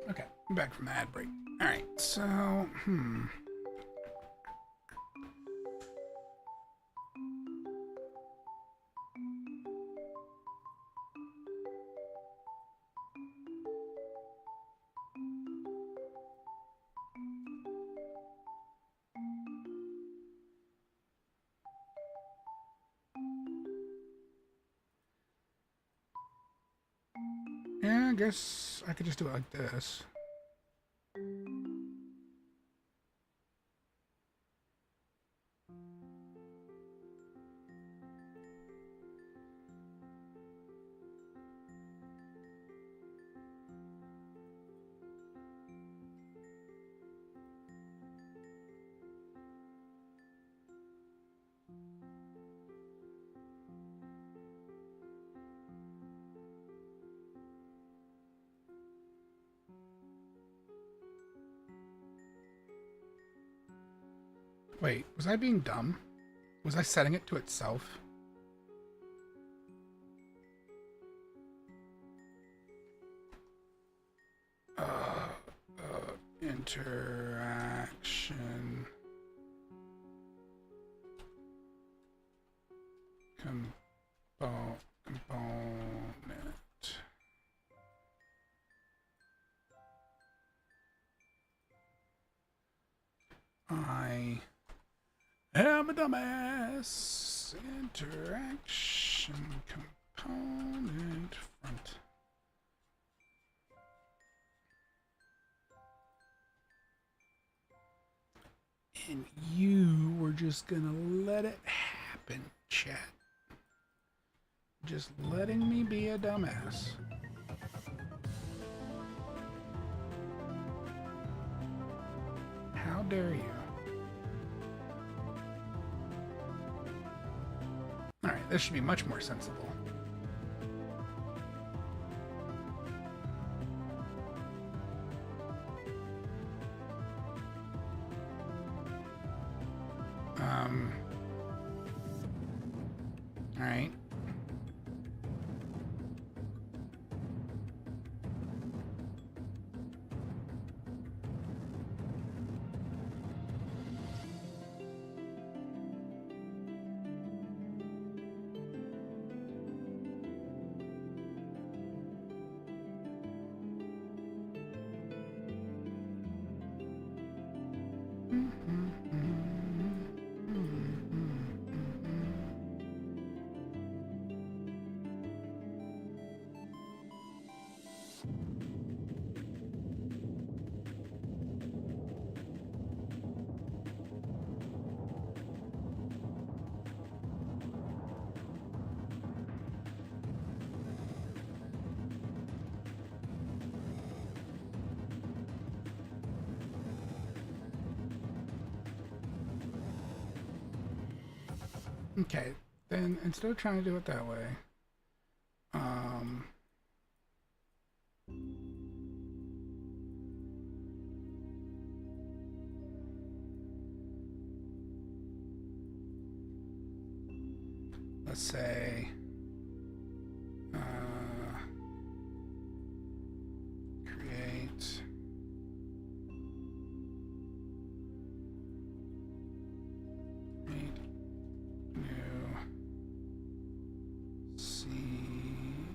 Okay, I'm back from the ad break. All right, so yeah, I guess I could just do it like this. Wait, was I being dumb? Was I setting it to itself? Interaction component. I am a dumbass. Interaction component front. And you were just gonna let it happen, chat. Just letting me be a dumbass. How dare you? Alright, this should be much more sensible. Alright. Okay, then instead of trying to do it that way, let's say create new scene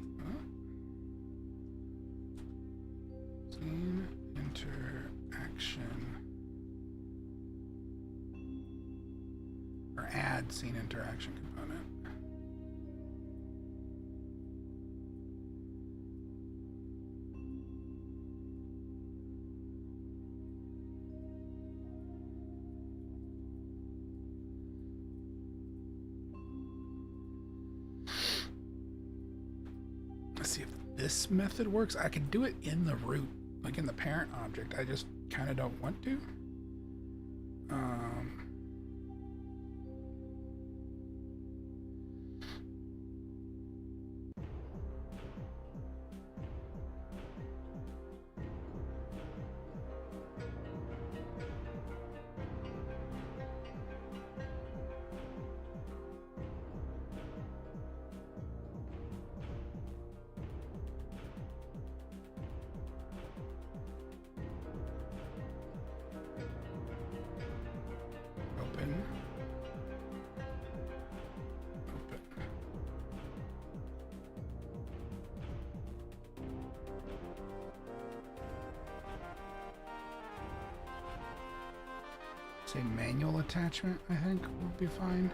interaction, or add scene interaction component. Let's see if this method works. I could do it in the root, like in the parent object. I just kind of don't want to. Say manual attachment, I think would be fine.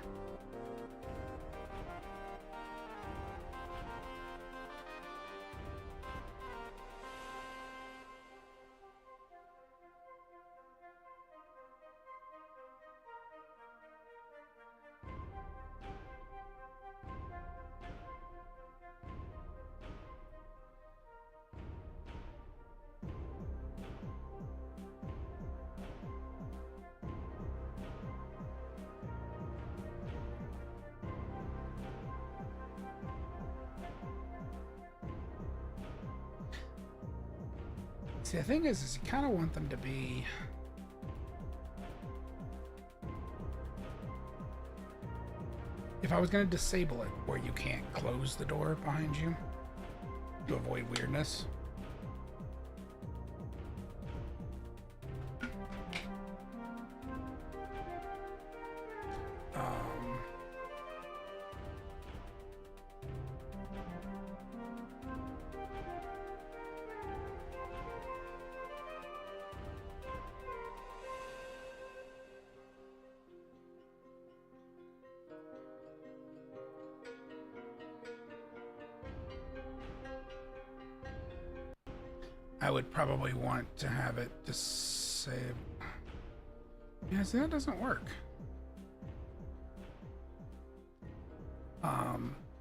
See, the thing is you kind of want them to be... If I was going to disable it where you can't close the door behind you to avoid weirdness. I would probably want to have it disable. Yeah, see, that doesn't work.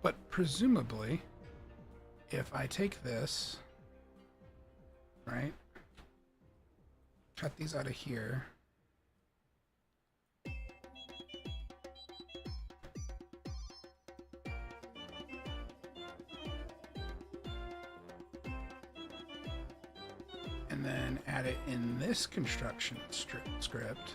But presumably, if I take this, right, cut these out of here, and then add it in this construction script.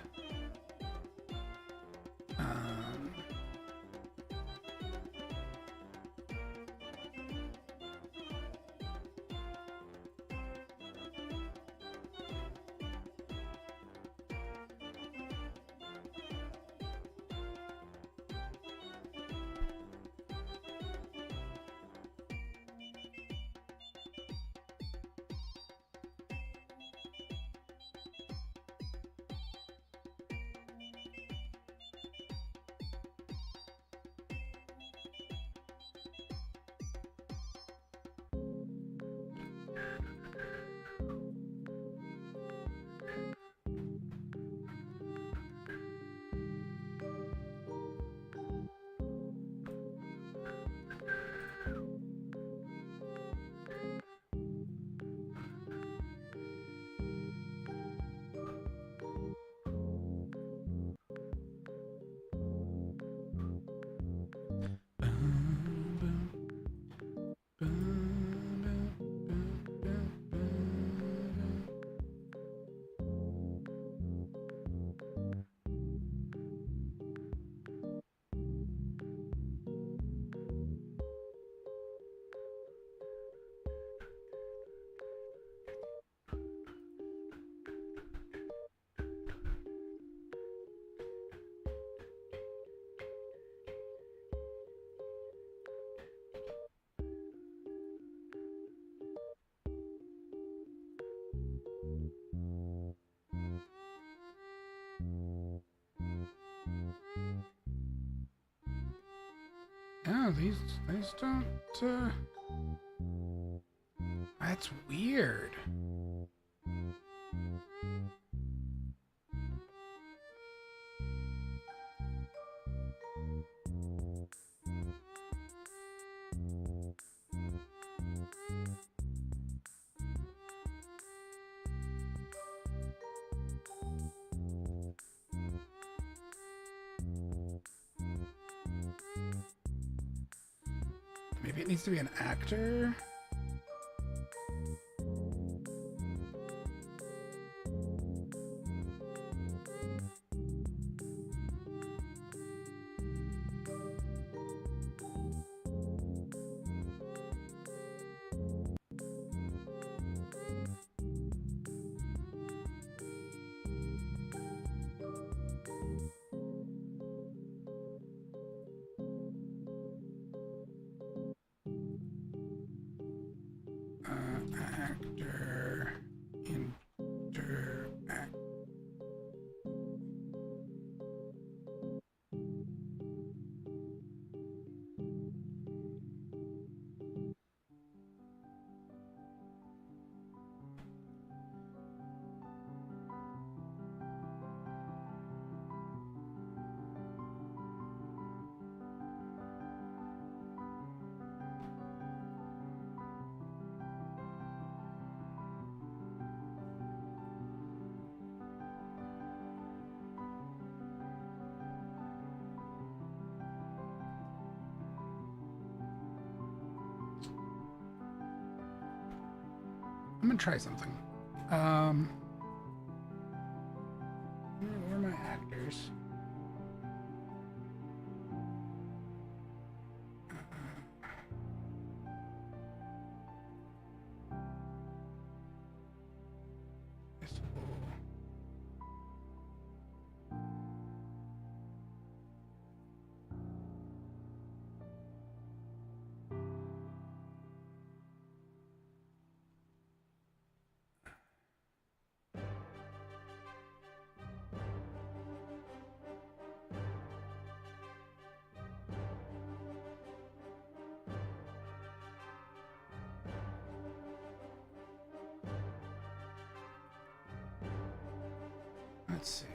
No, these don't, that's weird. Maybe it needs to be an actor? Actor interact. I'm gonna try something. Where are my actors? Let's see.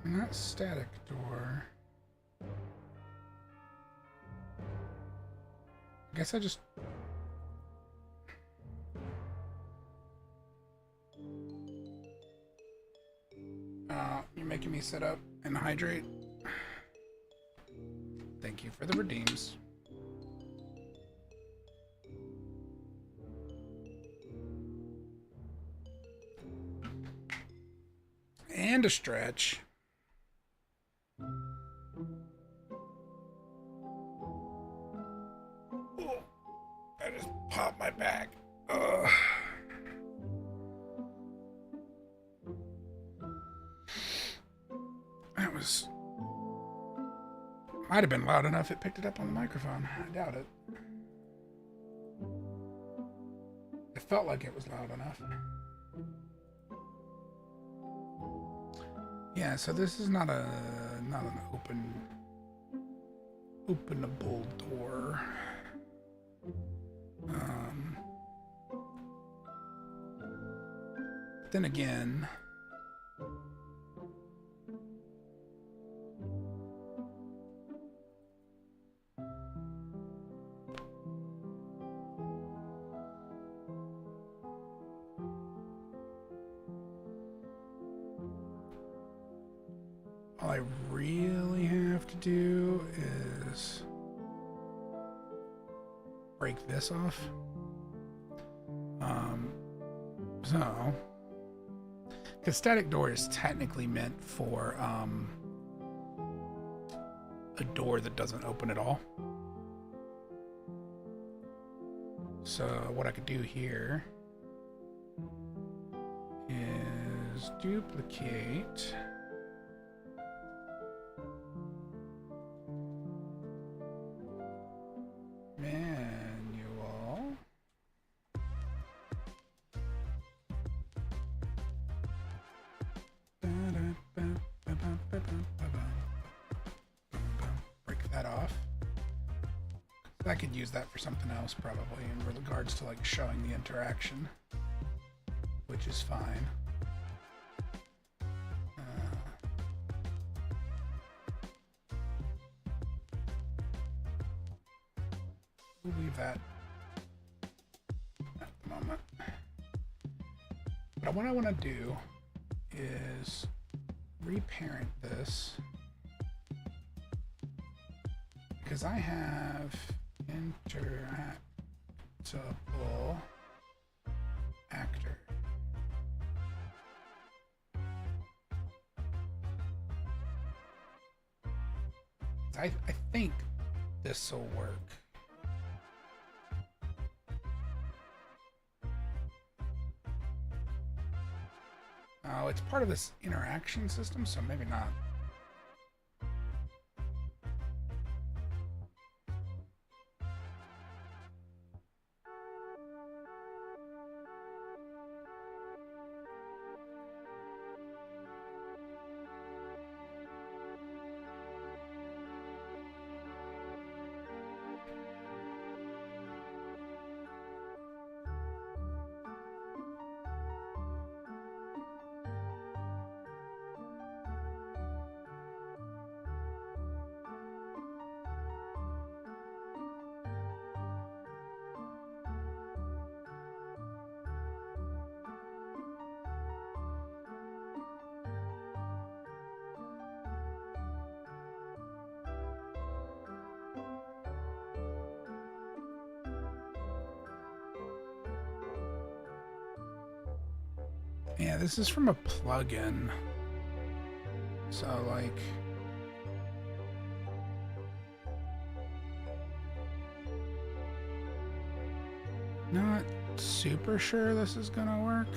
Not static door. I guess I just... You're making me sit up and hydrate. Thank you for the redeems. And a stretch. I just popped my back. Ugh. That was... Might have been loud enough it picked it up on the microphone. I doubt it. It felt like it was loud enough. Yeah, so this is not an openable door. Then again, all I really have to do is break this off. So, because static door is technically meant for a door that doesn't open at all. So what I could do here is duplicate. Manual. Break that off. I could use that for something else probably in regards to like showing the interaction, which is fine. We'll leave that at the moment. But what I want to do is reparent this because I have interactable actor. I think this will work. Oh, it's part of this interaction system, so maybe not. Yeah, this is from a plugin. So, like... not super sure this is gonna work.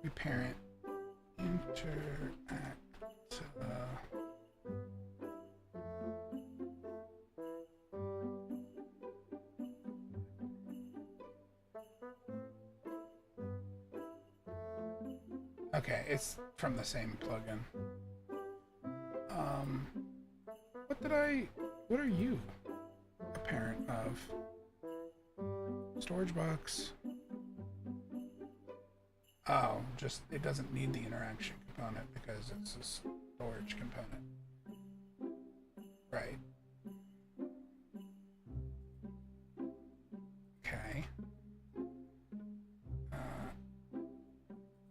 Reparent interact. Okay, it's from the same plugin. What are you a parent of? Storage box. Oh, just, it doesn't need the interaction component because it's a storage component. Right. Okay.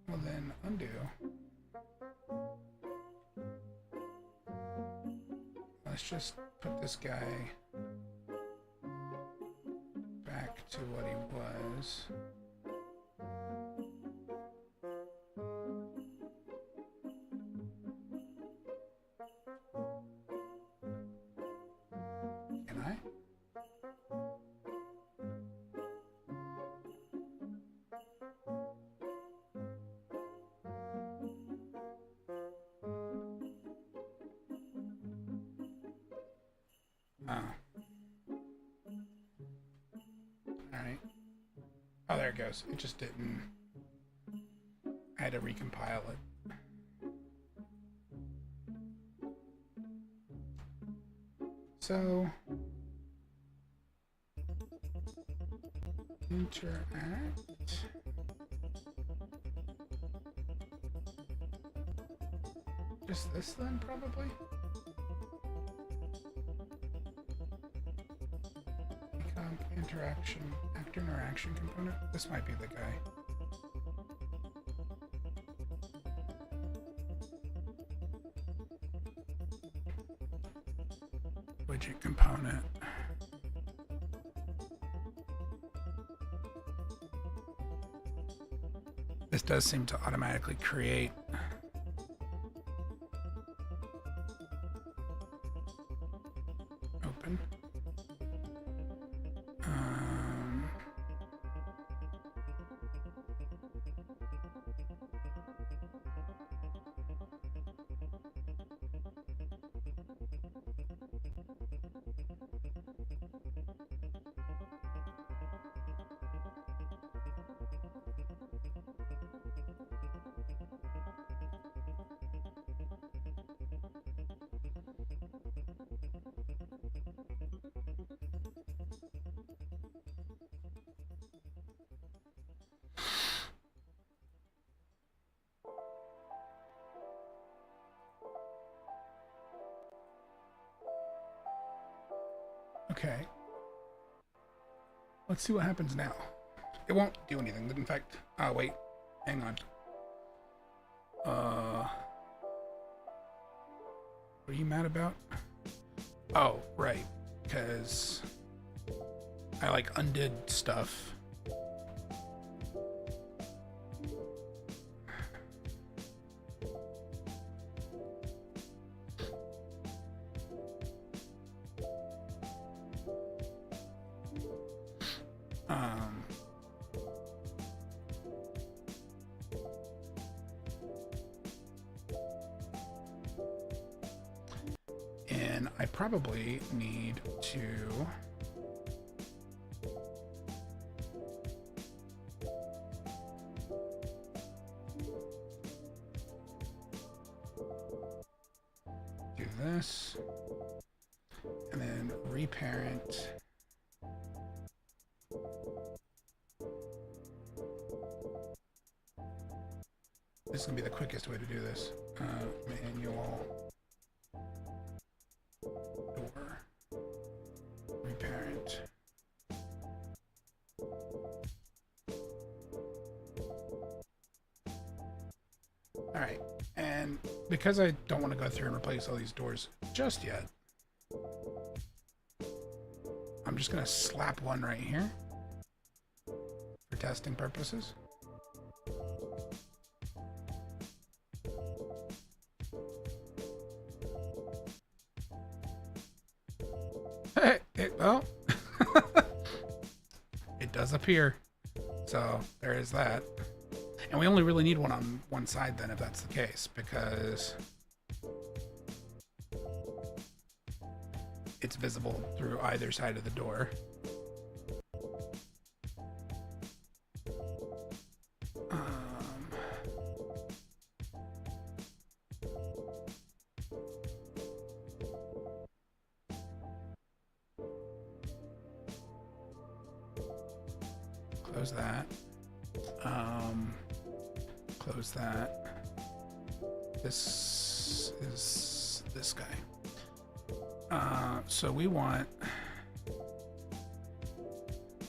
Well then, undo. Let's just put this guy back to what he was. Can I? Alright. Oh, there it goes. It just didn't... I had to recompile it. So... interact... just this then, probably? Interaction, actor interaction component. This might be the guy. Widget component. This does seem to automatically create open. Okay. Let's see what happens now. It won't do anything. In fact, oh wait, hang on. What are you mad about? Oh, right, because I like undid stuff. And I probably need to do this and then reparent. This is going to be the quickest way to do this. Manual door reparent. All right, and because I don't want to go through and replace all these doors just yet, I'm just going to slap one right here for testing purposes. Well, it does appear. So there is that. And we only really need one on one side then, if that's the case, because it's visible through either side of the door. Close that. Close that. This is this guy. So we want... I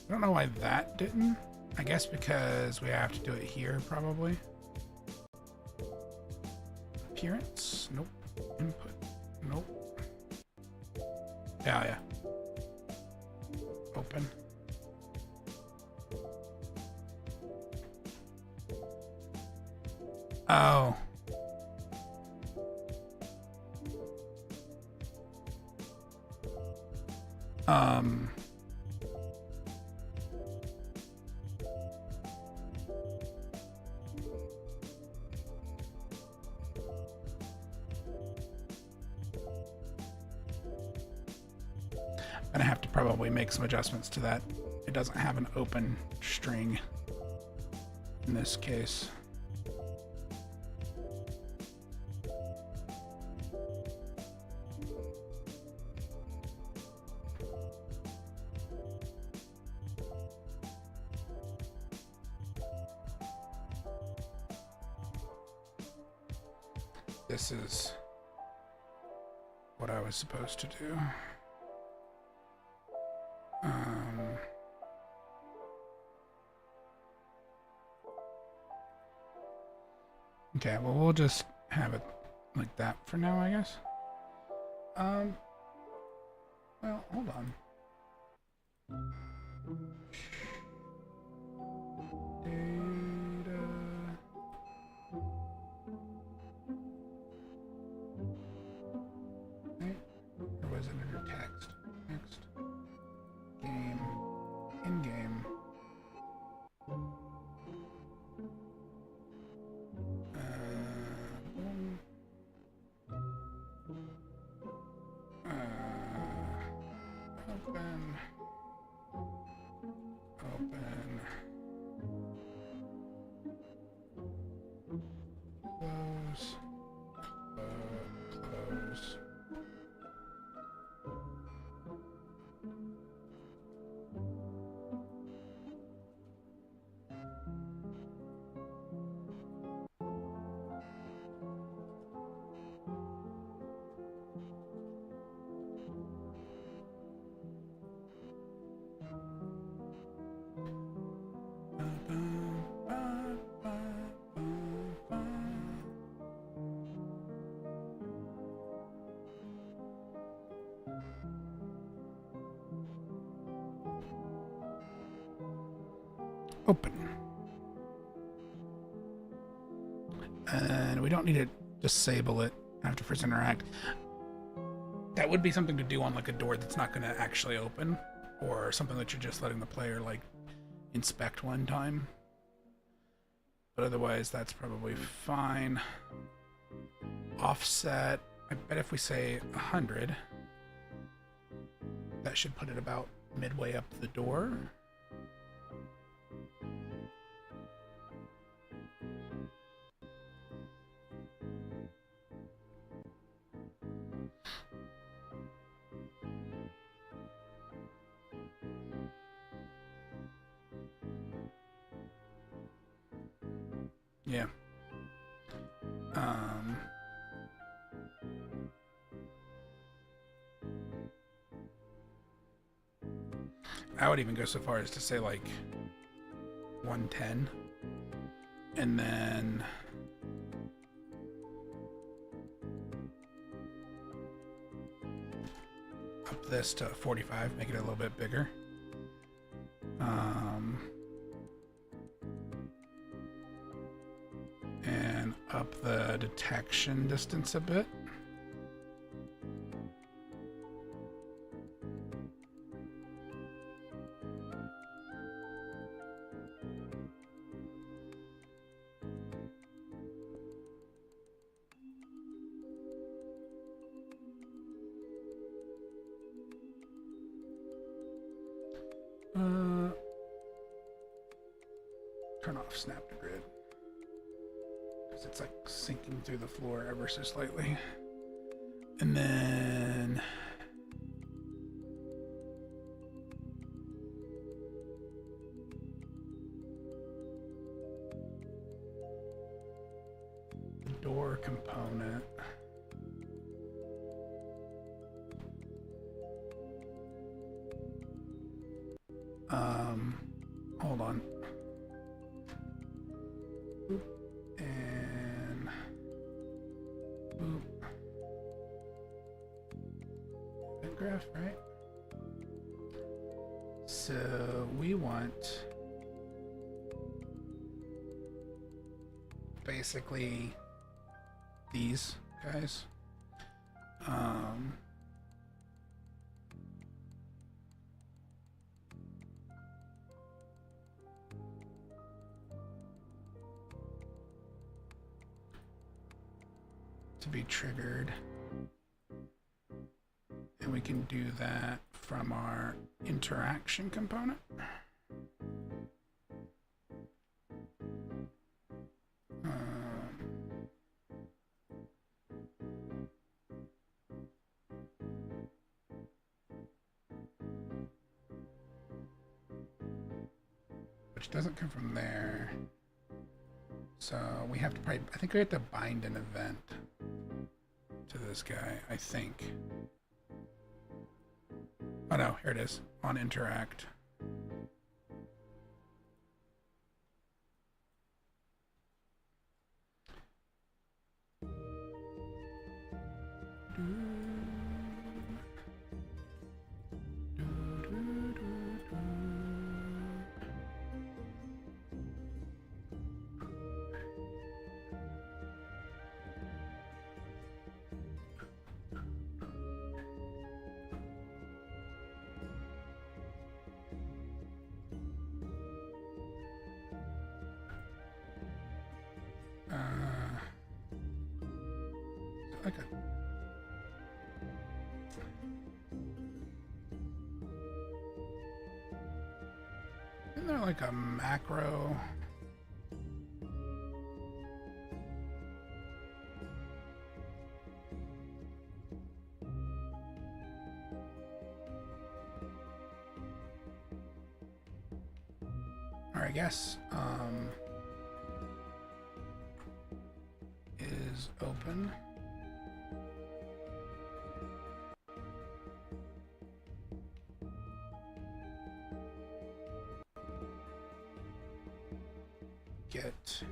don't know why that didn't. I guess because we have to do it here, probably. Appearance? Nope. Input? Nope. Yeah. Open. Oh. I'm gonna have to probably make some adjustments to that. It doesn't have an open string in this case. This is what I was supposed to do. Okay, well, we'll just have it like that for now, I guess. Well, hold on. Data. Open. Open. Close. Close. Open. And we don't need to disable it after first interact. That would be something to do on like a door that's not going to actually open, or something that you're just letting the player like inspect one time. But otherwise, that's probably fine. Offset, I bet if we say 100, that should put it about midway up the door. Yeah. I would even go so far as to say like 110, and then up this to 45, make it a little bit bigger. And up the detection distance a bit. Turn off snap to grid, because it's like sinking through the floor ever so slightly. And then the door component. Hold on. Boop. And boop. That graph, right? So we want basically these guys. To be triggered, and we can do that from our interaction component. Which doesn't come from there. So we have to probably, I think we have to bind an event to this guy, I think. Oh no, here it is, on interact. Okay. Isn't there like a macro? Or I guess is open. Get,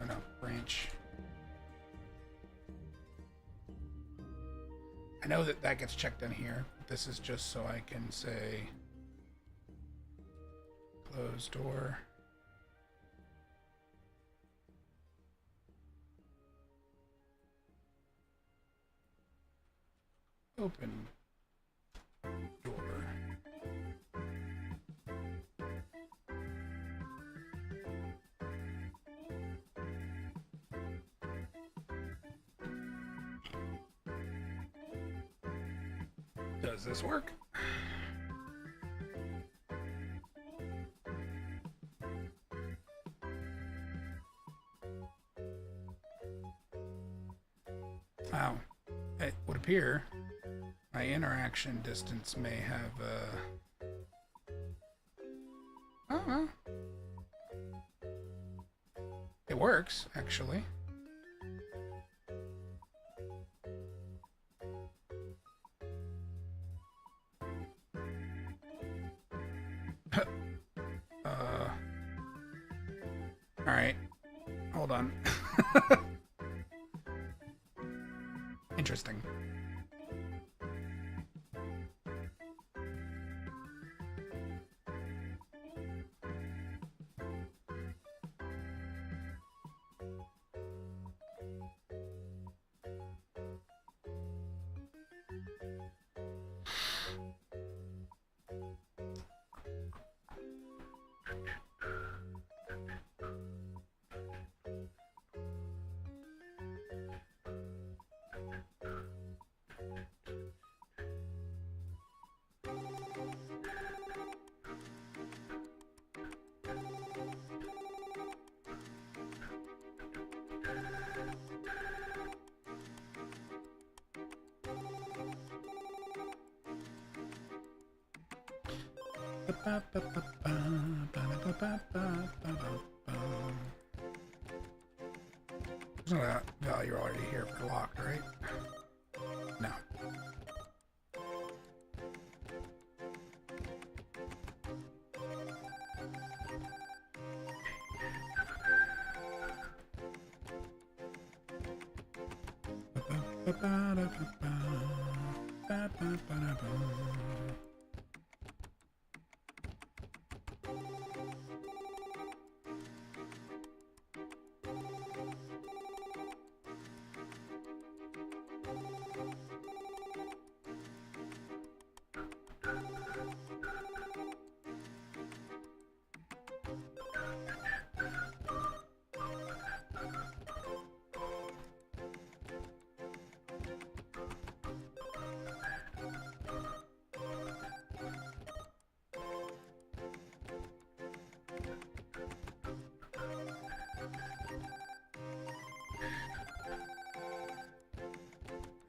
oh no, branch. I know that that gets checked in here. This is just so I can say close door. Open door. Does this work? Wow. It would appear my interaction distance may have, oh, well. It works, actually. Alright. Hold on. Interesting. There's no value already here for locked, right? No.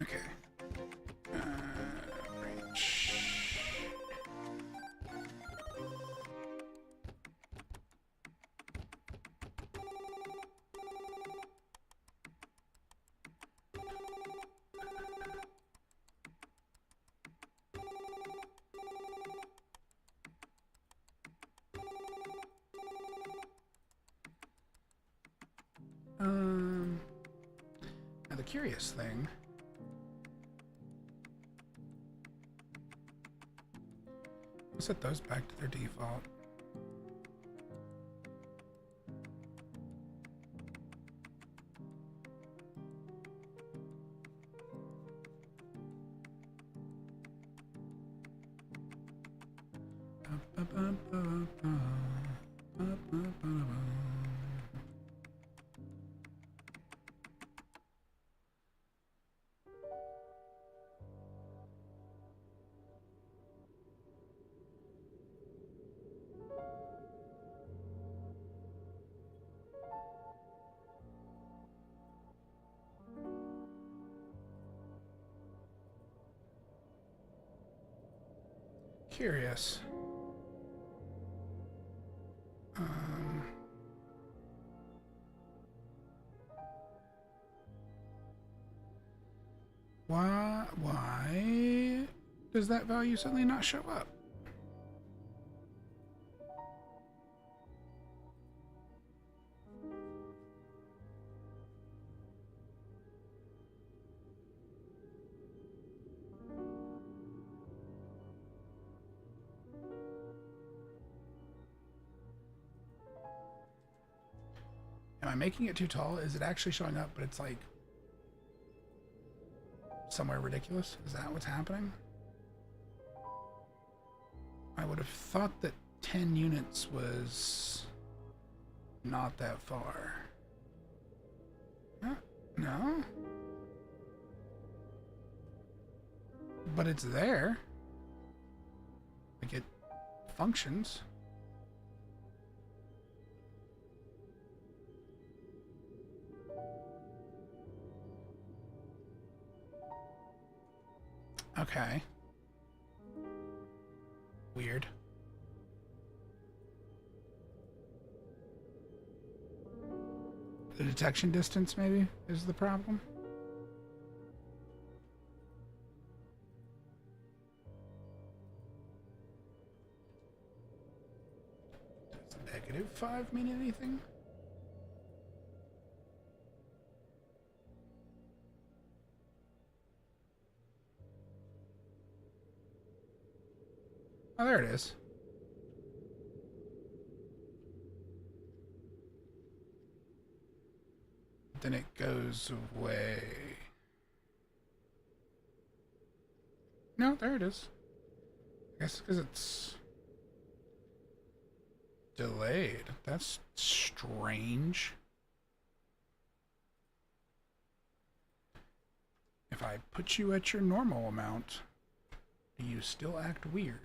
Okay. Branch. Now the curious thing. I'll set those back to their default. curious. Why does that value suddenly not show up? Am I making it too tall? Is it actually showing up, but it's like somewhere ridiculous? Is that what's happening? I would have thought that 10 units was not that far. No? But it's there. Like it functions. Okay. Weird. The detection distance, maybe, is the problem? Does -5 mean anything? Oh, there it is. Then it goes away. No, there it is. I guess because it's delayed. That's strange. If I put you at your normal amount, do you still act weird?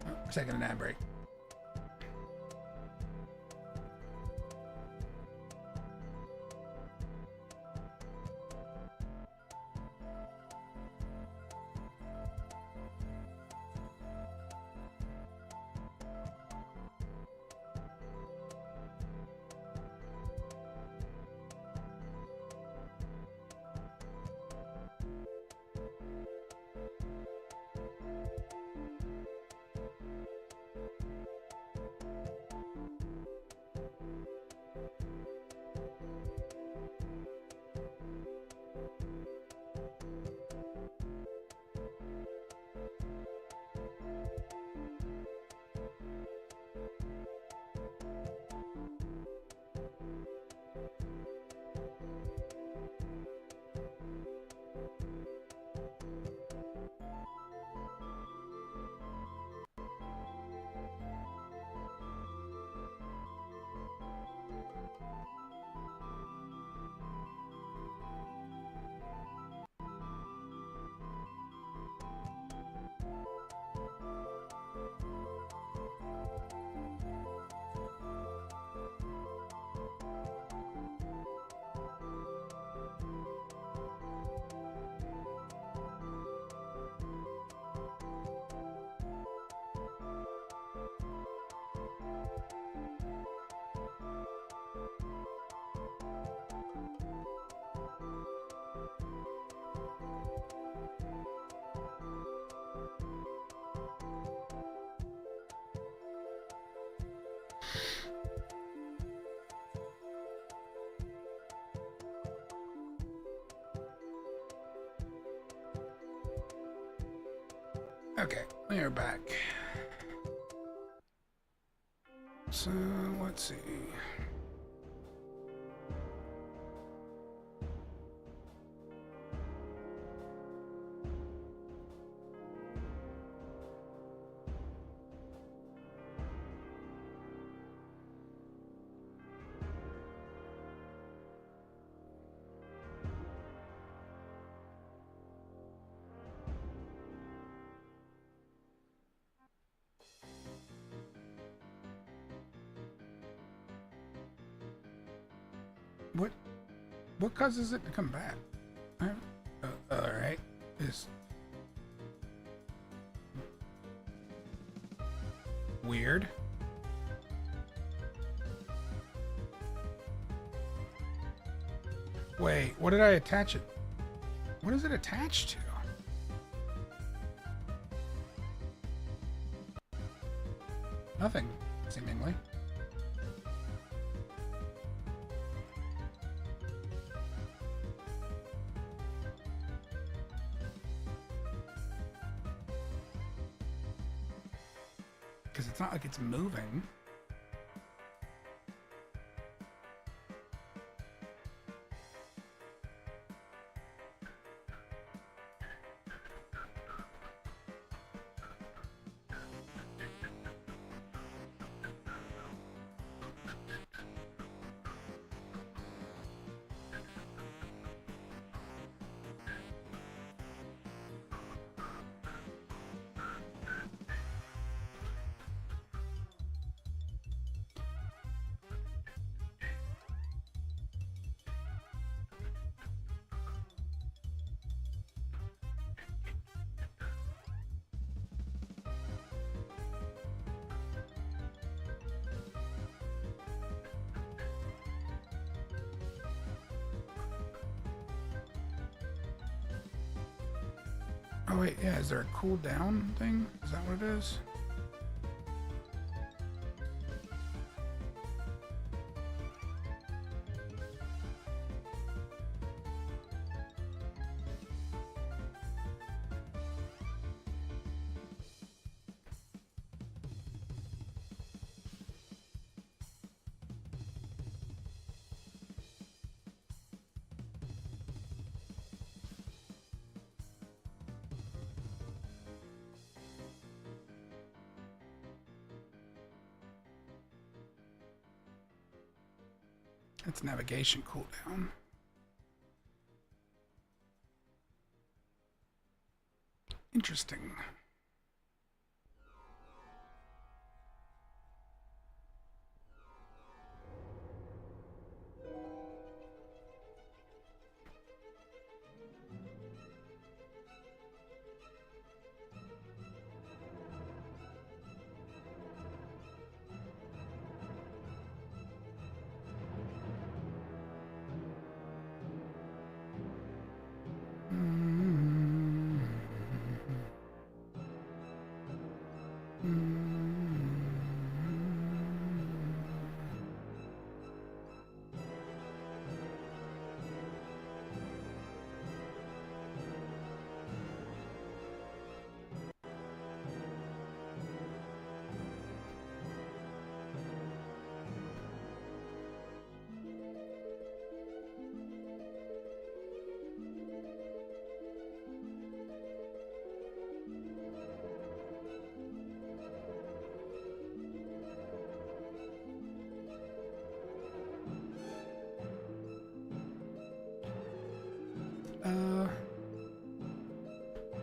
Oh, we're taking an ad break. Okay, we are back. So, let's see. What? What causes it to come back? Alright. Is weird. Wait, what did I attach it? What is it attached to? Nothing, seemingly. Because it's not like it's moving. Oh wait, yeah, is there a cooldown thing? Is that what it is? It's navigation cooldown. Interesting.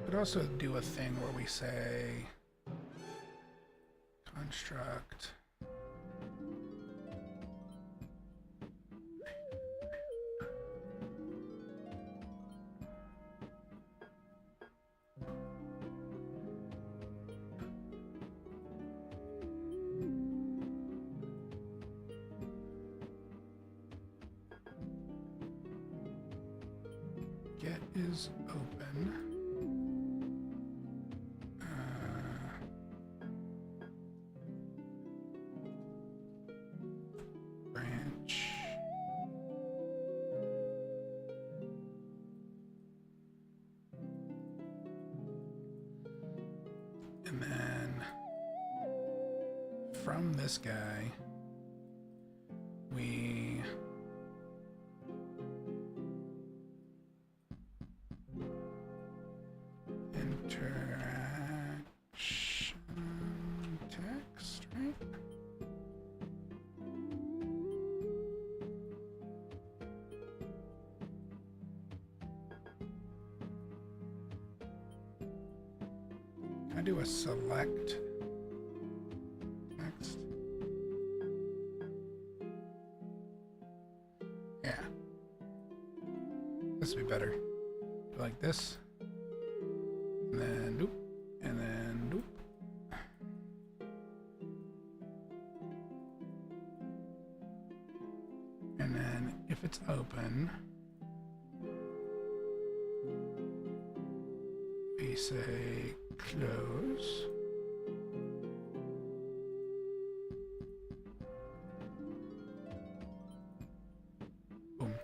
Could also do a thing where we say construct get is open. Branch. And then from this guy, we interaction text, right? Can I do a select text? Yeah. This would be better. Like this. And then doop. And then doop. And then if it's open, we say close. Boom.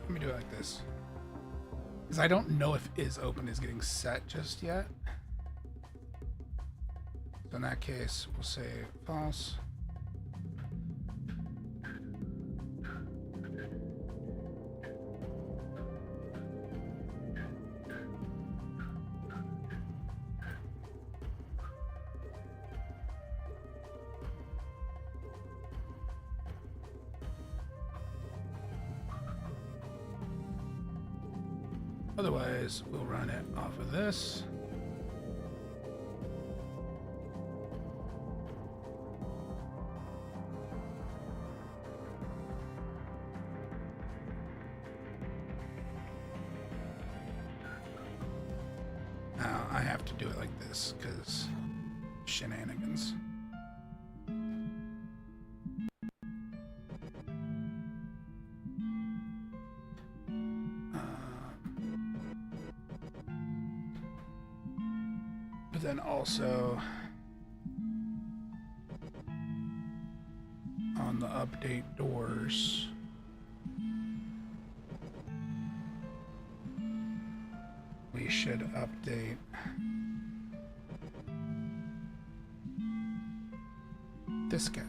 Let me do it like this. Because I don't know if is open is getting set just yet. So in that case, we'll say false. Otherwise, we'll run it off of this. Now, I have to do it like this, because shenanigans. But then also on the update doors, we should update this guy.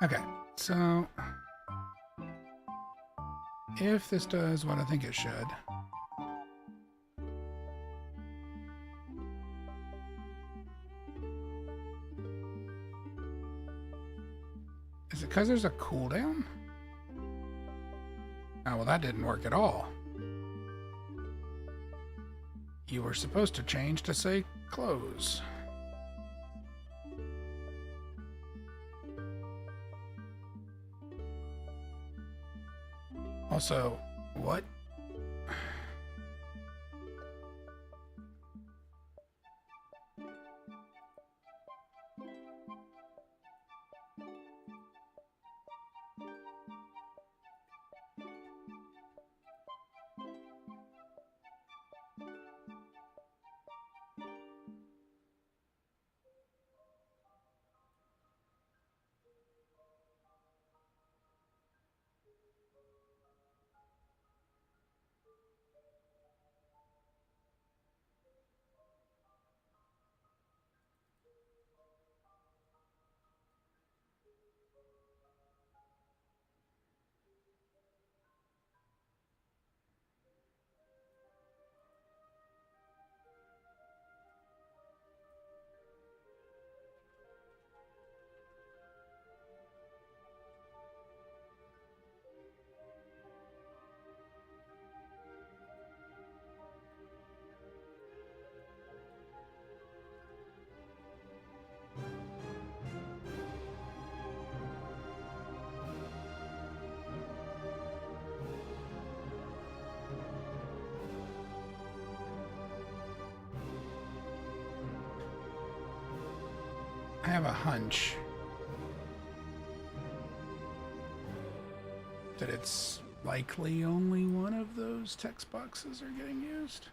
Okay, so if this does what I think it should, is it because there's a cooldown? Oh, well, that didn't work at all. You were supposed to change to say close. Also, what? I have a hunch that it's likely only one of those text boxes are getting used.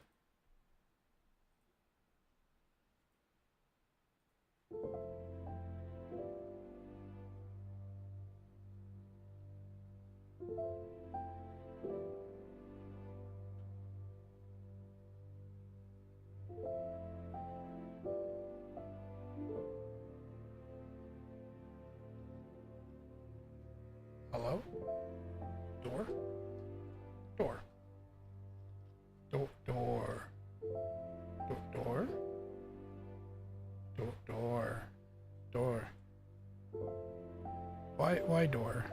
Hello? Door? Door. Door. Door. Door. Door. Door. Why door?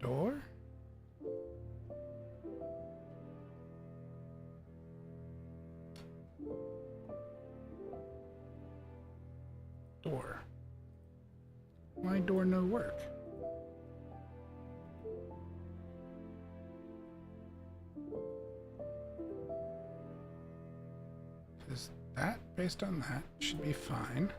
Door? Door. Why door no work? Is that based on that should be fine.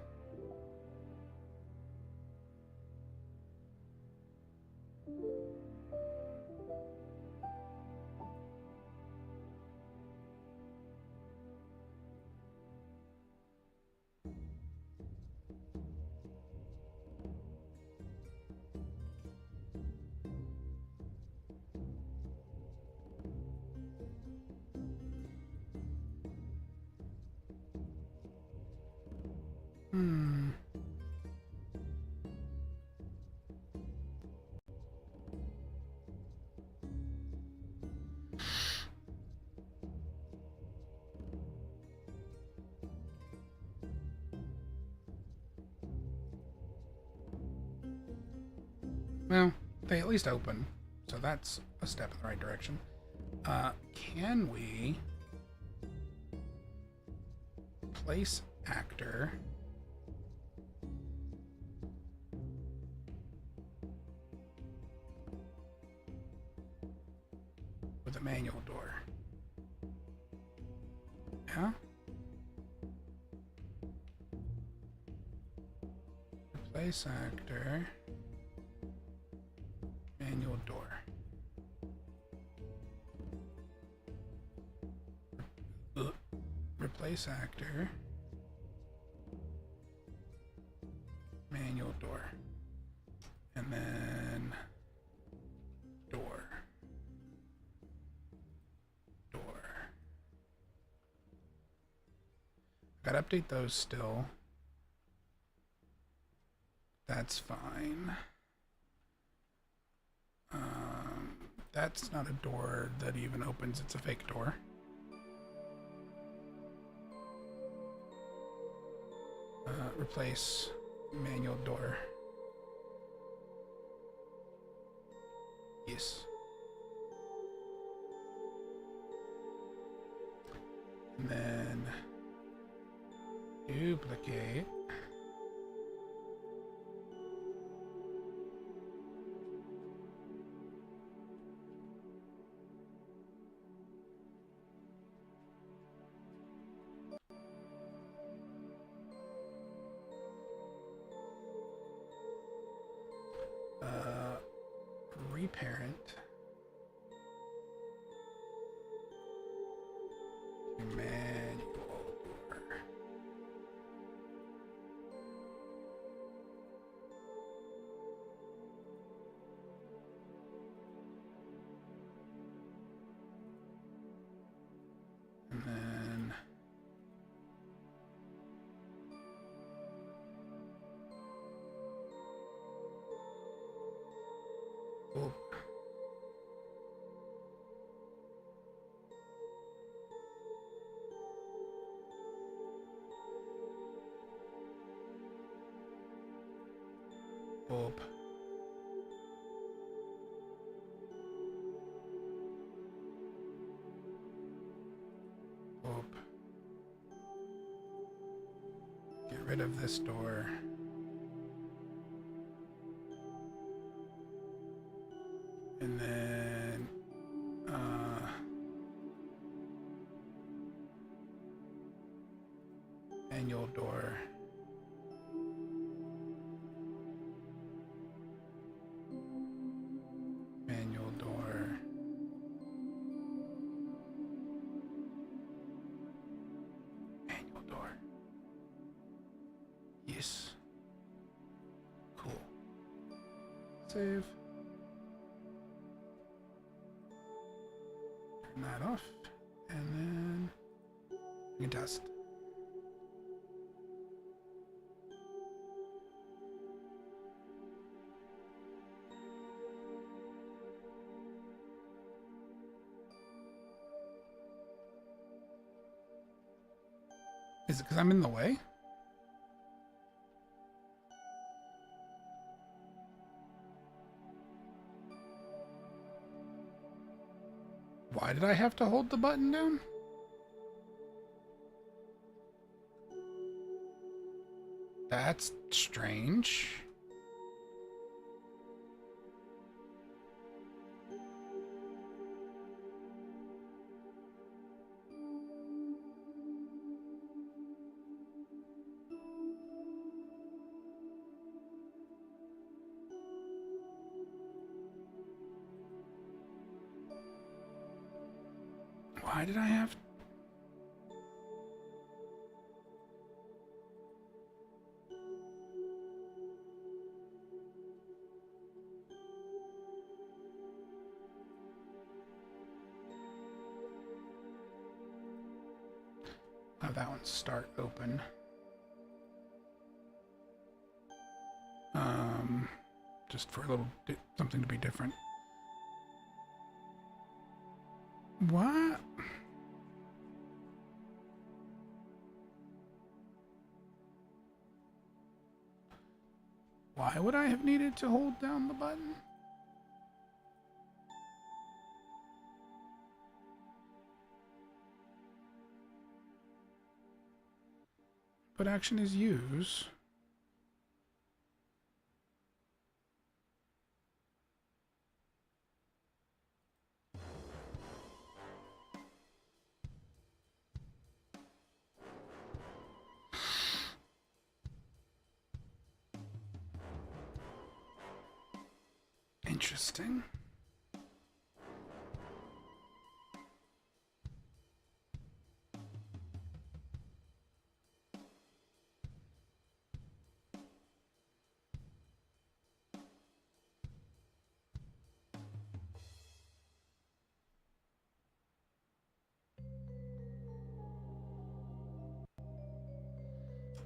Well, they at least open, so that's a step in the right direction. Can we place actor with a manual door? Yeah? Replace actor. Manual door. Replace actor. Manual door. And then door. Door. Gotta update those still. That's fine. That's not a door that even opens, it's a fake door. Replace manual door. Yes. And then duplicate. Oop. Oop. Get rid of this door. And then, manual door. Manual door. Manual door. Yes. Cool. Save. Turn that off. And then we can test. Is it because I'm in the way? Why did I have to hold the button down? That's strange. Why did I have... Oh, that one's start open. Just for a little something to be different. What? Why would I have needed to hold down the button? But action is use. Interesting.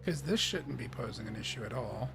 Because this shouldn't be posing an issue at all.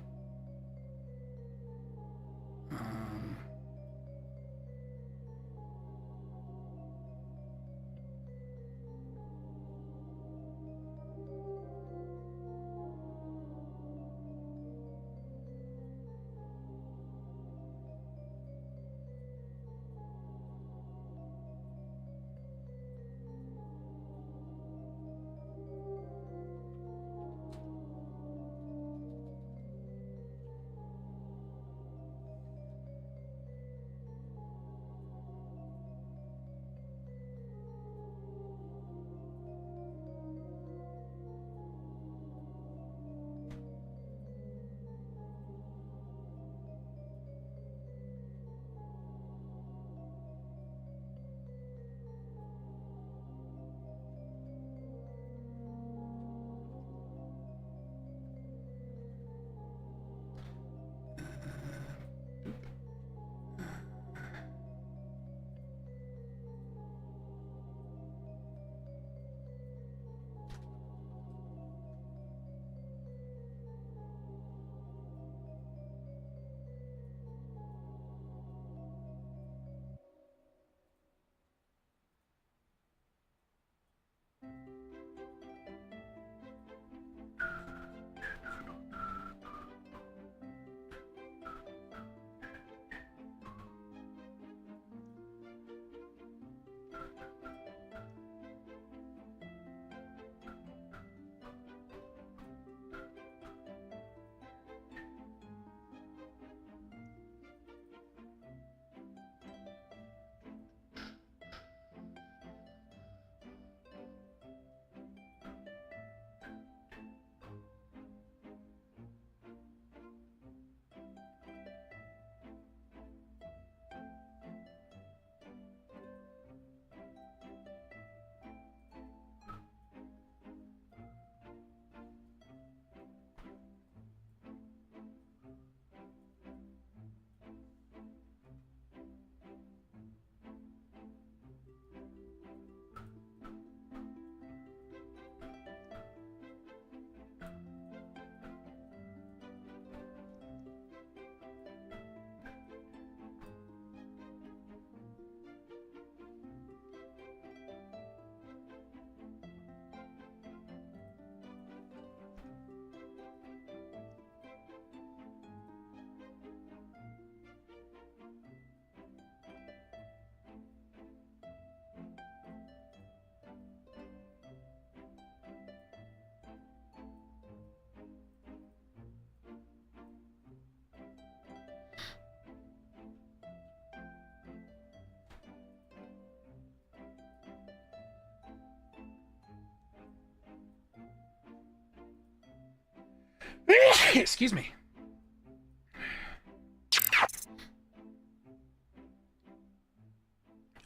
Excuse me.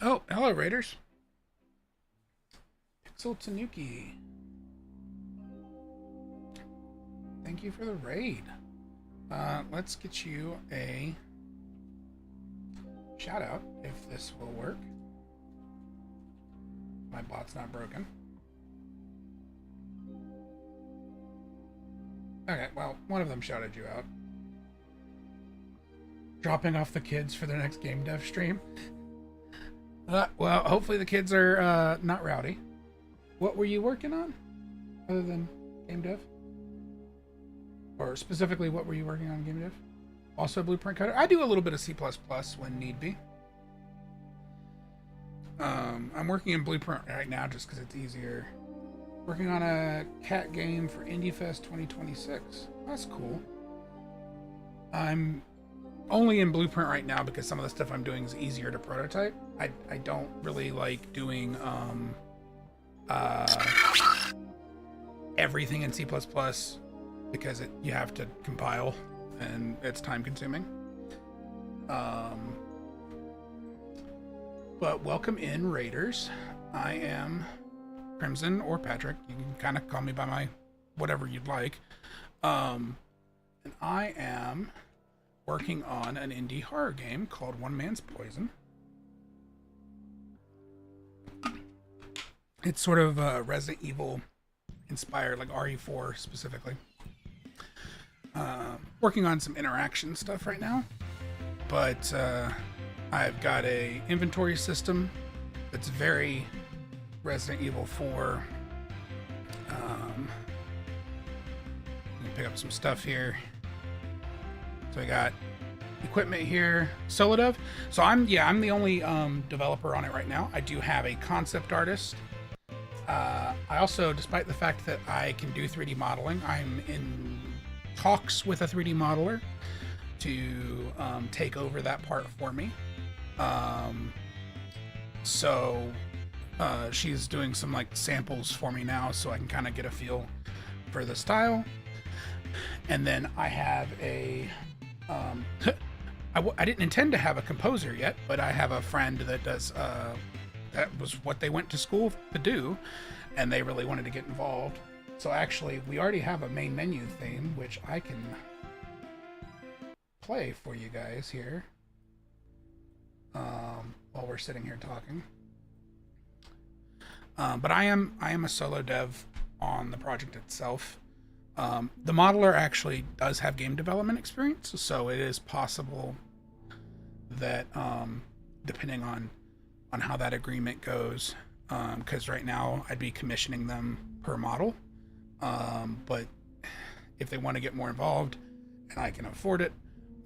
Oh, hello, Raiders. Pixel Tanuki. Thank you for the raid. Let's get you a shout out if this will work. My bot's not broken. Okay, well, one of them shouted you out. Dropping off the kids for their next game dev stream. Well, hopefully the kids are not rowdy. What were you working on other than game dev? Or specifically, what were you working on in game dev? Also Blueprint Cutter? I do a little bit of C++ when need be. I'm working in Blueprint right now just because it's easier. Working on a cat game for IndieFest 2026. That's cool. I'm only in Blueprint right now because some of the stuff I'm doing is easier to prototype. I don't really like doing everything in C++ because you have to compile and it's time consuming. But welcome in, Raiders. I am Crimson or Patrick. You can kind of call me by my whatever you'd like. And I am working on an indie horror game called onemanspoison. It's sort of Resident Evil inspired, like RE4 specifically. Working on some interaction stuff right now, but I've got a inventory system that's very Resident Evil 4. You can pick up some stuff here. So I got equipment here, solo dev. So I'm the only developer on it right now. I do have a concept artist. I also, despite the fact that I can do 3D modeling, I'm in talks with a 3D modeler to take over that part for me. She's doing some like samples for me now so I can kind of get a feel for the style. And then I have a I didn't intend to have a composer yet, but I have a friend that does that was what they went to school to do, and they really wanted to get involved. So actually we already have a main menu theme which I can play for you guys here while we're sitting here talking. But I am a solo dev on the project itself. The modeler actually does have game development experience, so it is possible that depending on how that agreement goes, because right now I'd be commissioning them per model, but if they want to get more involved and I can afford it,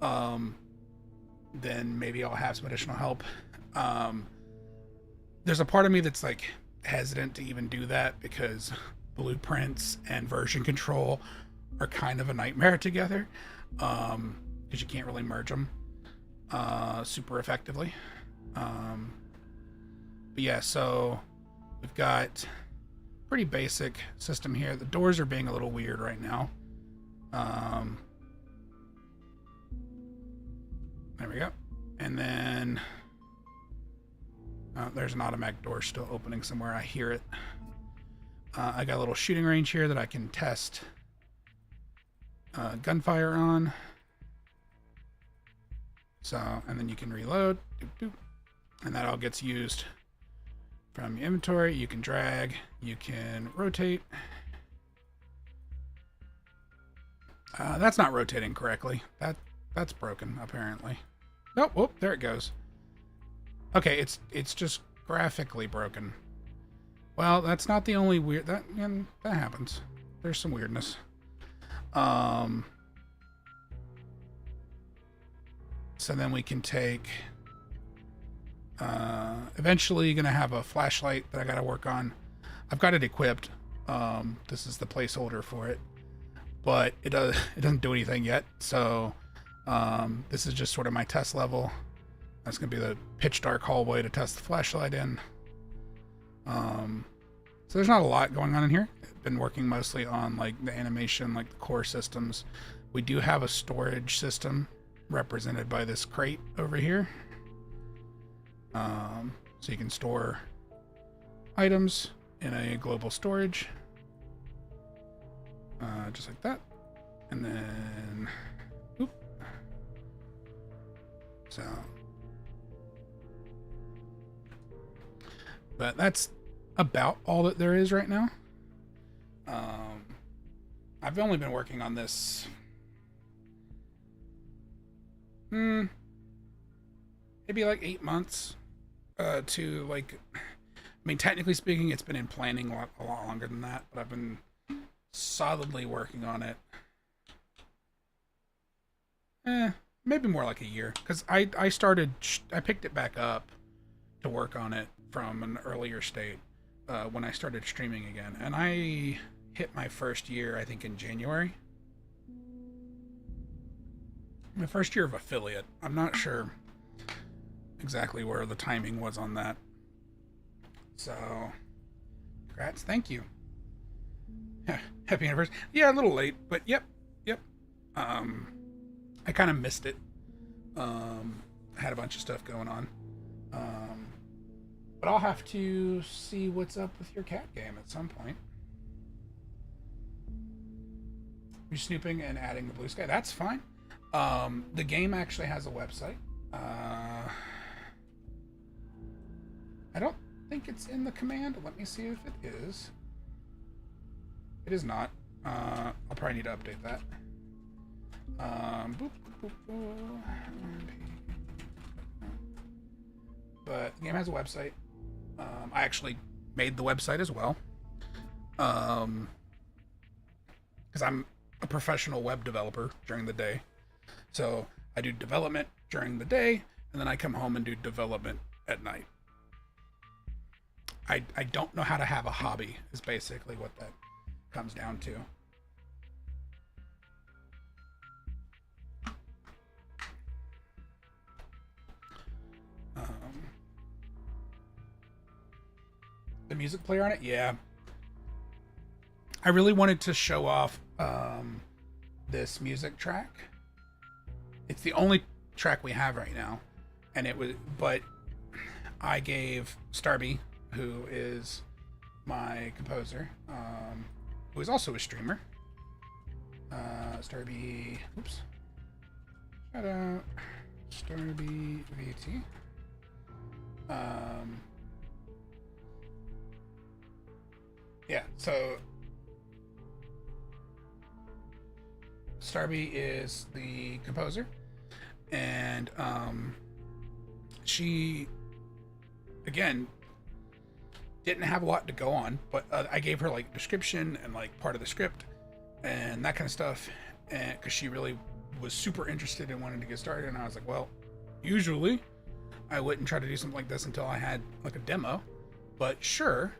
then maybe I'll have some additional help. There's a part of me that's like hesitant to even do that because blueprints and version control are kind of a nightmare together, because you can't really merge them super effectively. But yeah, so we've got pretty basic system here. The doors are being a little weird right now. There we go. And then there's an automatic door still opening somewhere. I hear it. I got a little shooting range here that I can test gunfire on. So, and then you can reload. Doop, doop. And that all gets used from your inventory. You can drag. You can rotate. That's not rotating correctly. That's broken, apparently. Nope, whoop, there it goes. Okay, it's just graphically broken. Well, that's not the only weird... That happens. There's some weirdness. So then we can take... eventually going to have a flashlight that I got to work on. I've got it equipped. This is the placeholder for it. But it doesn't do anything yet. So this is just sort of my test level. That's going to be the pitch dark hallway to test the flashlight in. So there's not a lot going on in here. I've been working mostly on like the animation, like the core systems We do have a storage system represented by this crate over here. So you can store items in a global storage. Just like that. And then... Oop. So... But that's about all that there is right now. I've only been working on this... maybe like 8 months. To like... I mean, technically speaking, it's been in planning a lot longer than that. But I've been solidly working on it. Maybe more like a year. Because I picked it back up to work on it from an earlier state when I started streaming again. And I hit my first year, I think, in January. My first year of affiliate. I'm not sure exactly where the timing was on that. So, congrats. Thank you. Happy anniversary. Yeah, a little late, but yep. I kind of missed it. I had a bunch of stuff going on. But I'll have to see what's up with your cat game at some point. You're snooping and adding the blue sky. That's fine. The game actually has a website. I don't think it's in the command. Let me see if it is. It is not. I'll probably need to update that. But the game has a website. I actually made the website as well. Because I'm a professional web developer during the day. So I do development during the day, and then I come home and do development at night. I don't know how to have a hobby, is basically what that comes down to. The music player on it? Yeah. I really wanted to show off this music track. It's the only track we have right now. And it was, but I gave Starby, who is my composer, who is also a streamer. Starby, oops. Shout out Starby VT. Yeah, so Starby is the composer, and she, again, didn't have a lot to go on, but I gave her like description and like part of the script and that kind of stuff, and because she really was super interested and wanted to get started, and I was like, well, usually I wouldn't try to do something like this until I had like a demo, but sure,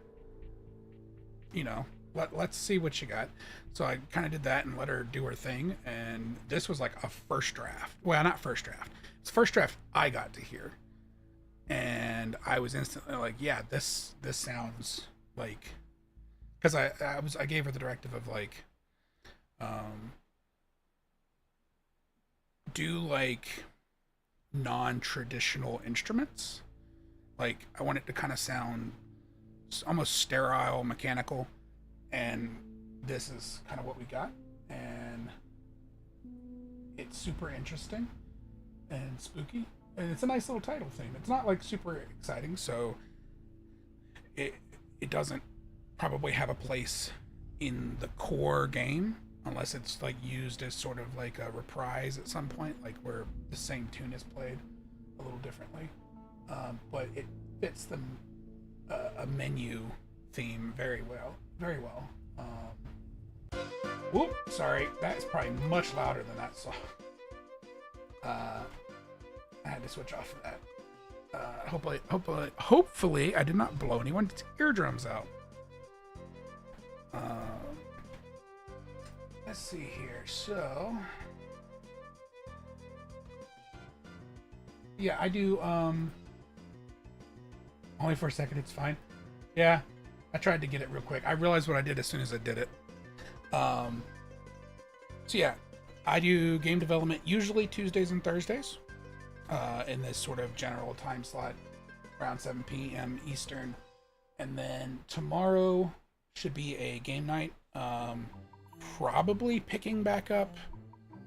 you know, let's see what you got. So I kind of did that and let her do her thing, and this was like a first draft. Well, not first draft. It's the first draft I got to hear, and I was instantly like, yeah, this sounds like, because I gave her the directive of like, do like non-traditional instruments. Like I want it to kind of sound almost sterile, mechanical, and this is kind of what we got, and it's super interesting and spooky, and it's a nice little title theme. It's not like super exciting, so it doesn't probably have a place in the core game unless it's like used as sort of like a reprise at some point, like where the same tune is played a little differently, but it fits the a menu theme very well. Whoop, sorry, that's probably much louder than that song. I had to switch off of that. Hopefully I did not blow anyone's eardrums out. Let's see here. So yeah, I do only for a second, it's fine. Yeah, I tried to get it real quick. I realized what I did as soon as I did it. So yeah, I do game development usually Tuesdays and Thursdays in this sort of general time slot around 7 p.m. Eastern. And then tomorrow should be a game night. Probably picking back up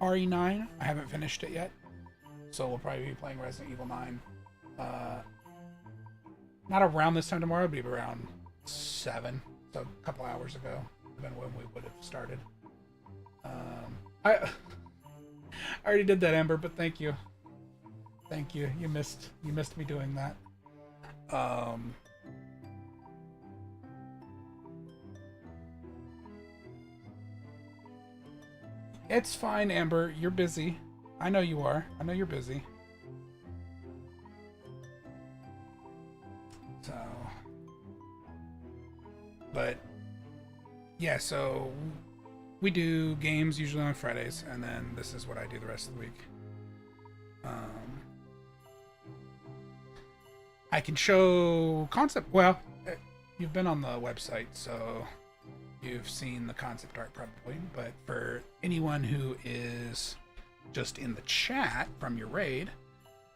RE9. I haven't finished it yet. So we'll probably be playing Resident Evil 9. Not around this time tomorrow, but around 7. So a couple hours ago than when we would have started. I already did that, Amber, but thank you. Thank you. You missed me doing that. It's fine, Amber. You're busy. I know you are. I know you're busy. So, but yeah, so we do games usually on Fridays, and then this is what I do the rest of the week. I can show concept. Well, you've been on the website, so you've seen the concept art probably. But for anyone who is just in the chat from your raid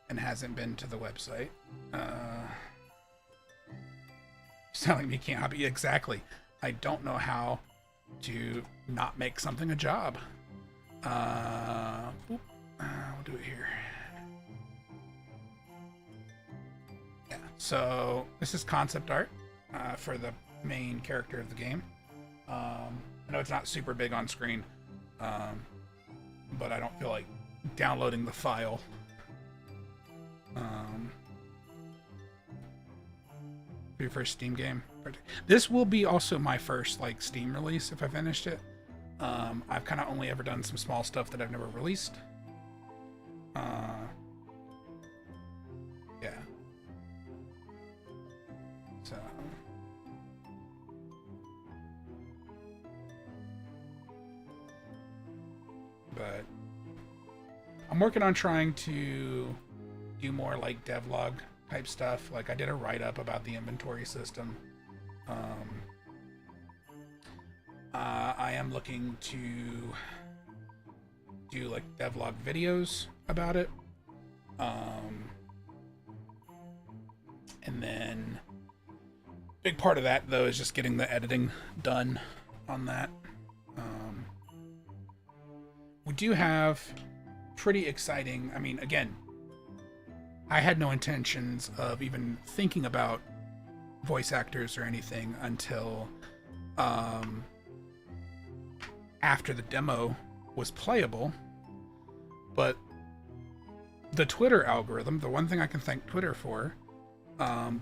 and hasn't been to the website, telling me can't hobby exactly. I don't know how to not make something a job. We'll do it here. Yeah. So this is concept art for the main character of the game. I know it's not super big on screen, but I don't feel like downloading the file. Your first Steam game. This will be also my first like Steam release if I finished it. I've kind of only ever done some small stuff that I've never released. Yeah. So. But I'm working on trying to do more like devlog type stuff. Like I did a write-up about the inventory system. I am looking to do like devlog videos about it. And then big part of that though is just getting the editing done on that. We do have pretty exciting, I mean, again, I had no intentions of even thinking about voice actors or anything until after the demo was playable. But the Twitter algorithm, the one thing I can thank Twitter for,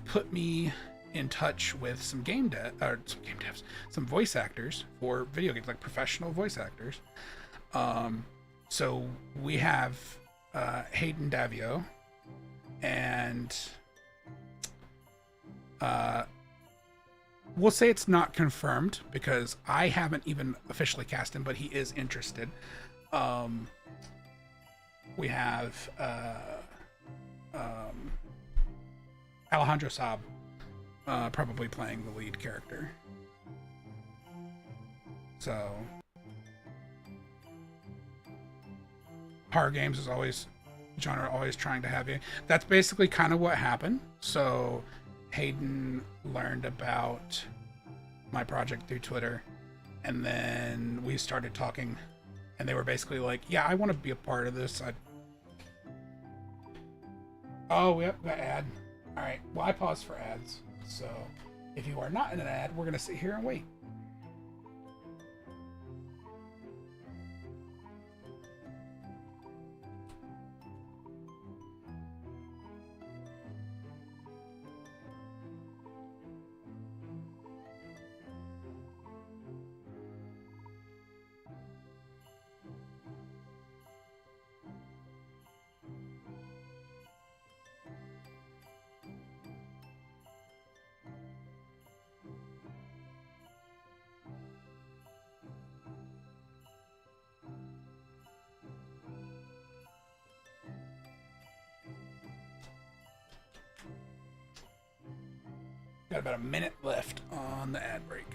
put me in touch with some some voice actors for video games, like professional voice actors. So we have Hayden Davio, and we'll say it's not confirmed because I haven't even officially cast him, but he is interested. We have Alejandro Saab probably playing the lead character. So horror games is always trying to have you. That's basically kind of what happened. So Hayden learned about my project through Twitter, and then we started talking, and they were basically like, yeah, I want to be a part of this. Oh, we have an ad. All right, well, I paused for ads. So if you are not in an ad, we're going to sit here and wait. Got about a minute left on the ad break.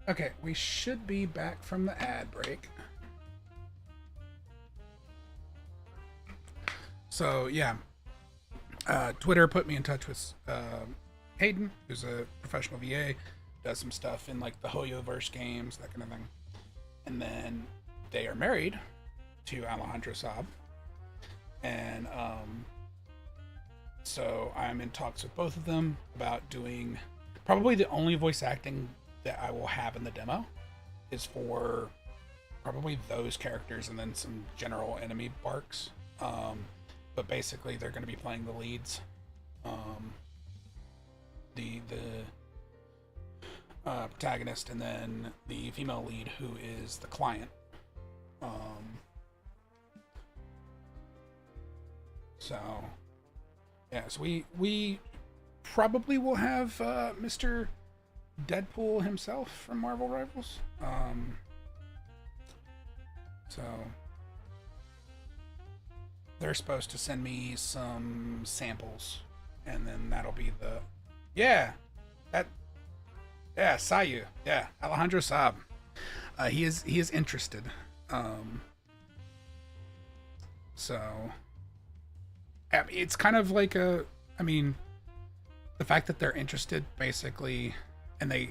Okay, we should be back from the ad break. So, yeah. Twitter put me in touch with Hayden, who's a professional VA, does some stuff in like the Hoyoverse games, that kind of thing. And then they are married to Alejandro Saab. And so I'm in talks with both of them about doing probably the only voice acting that I will have in the demo is for probably those characters and then some general enemy barks. But basically they're going to be playing the leads. The protagonist and then the female lead who is the client. So yeah, so we probably will have Mr. Deadpool himself from Marvel Rivals. So they're supposed to send me some samples, and then that'll be the Sayu, Alejandro Saab. He is interested. So it's kind of like the fact that they're interested, basically, and I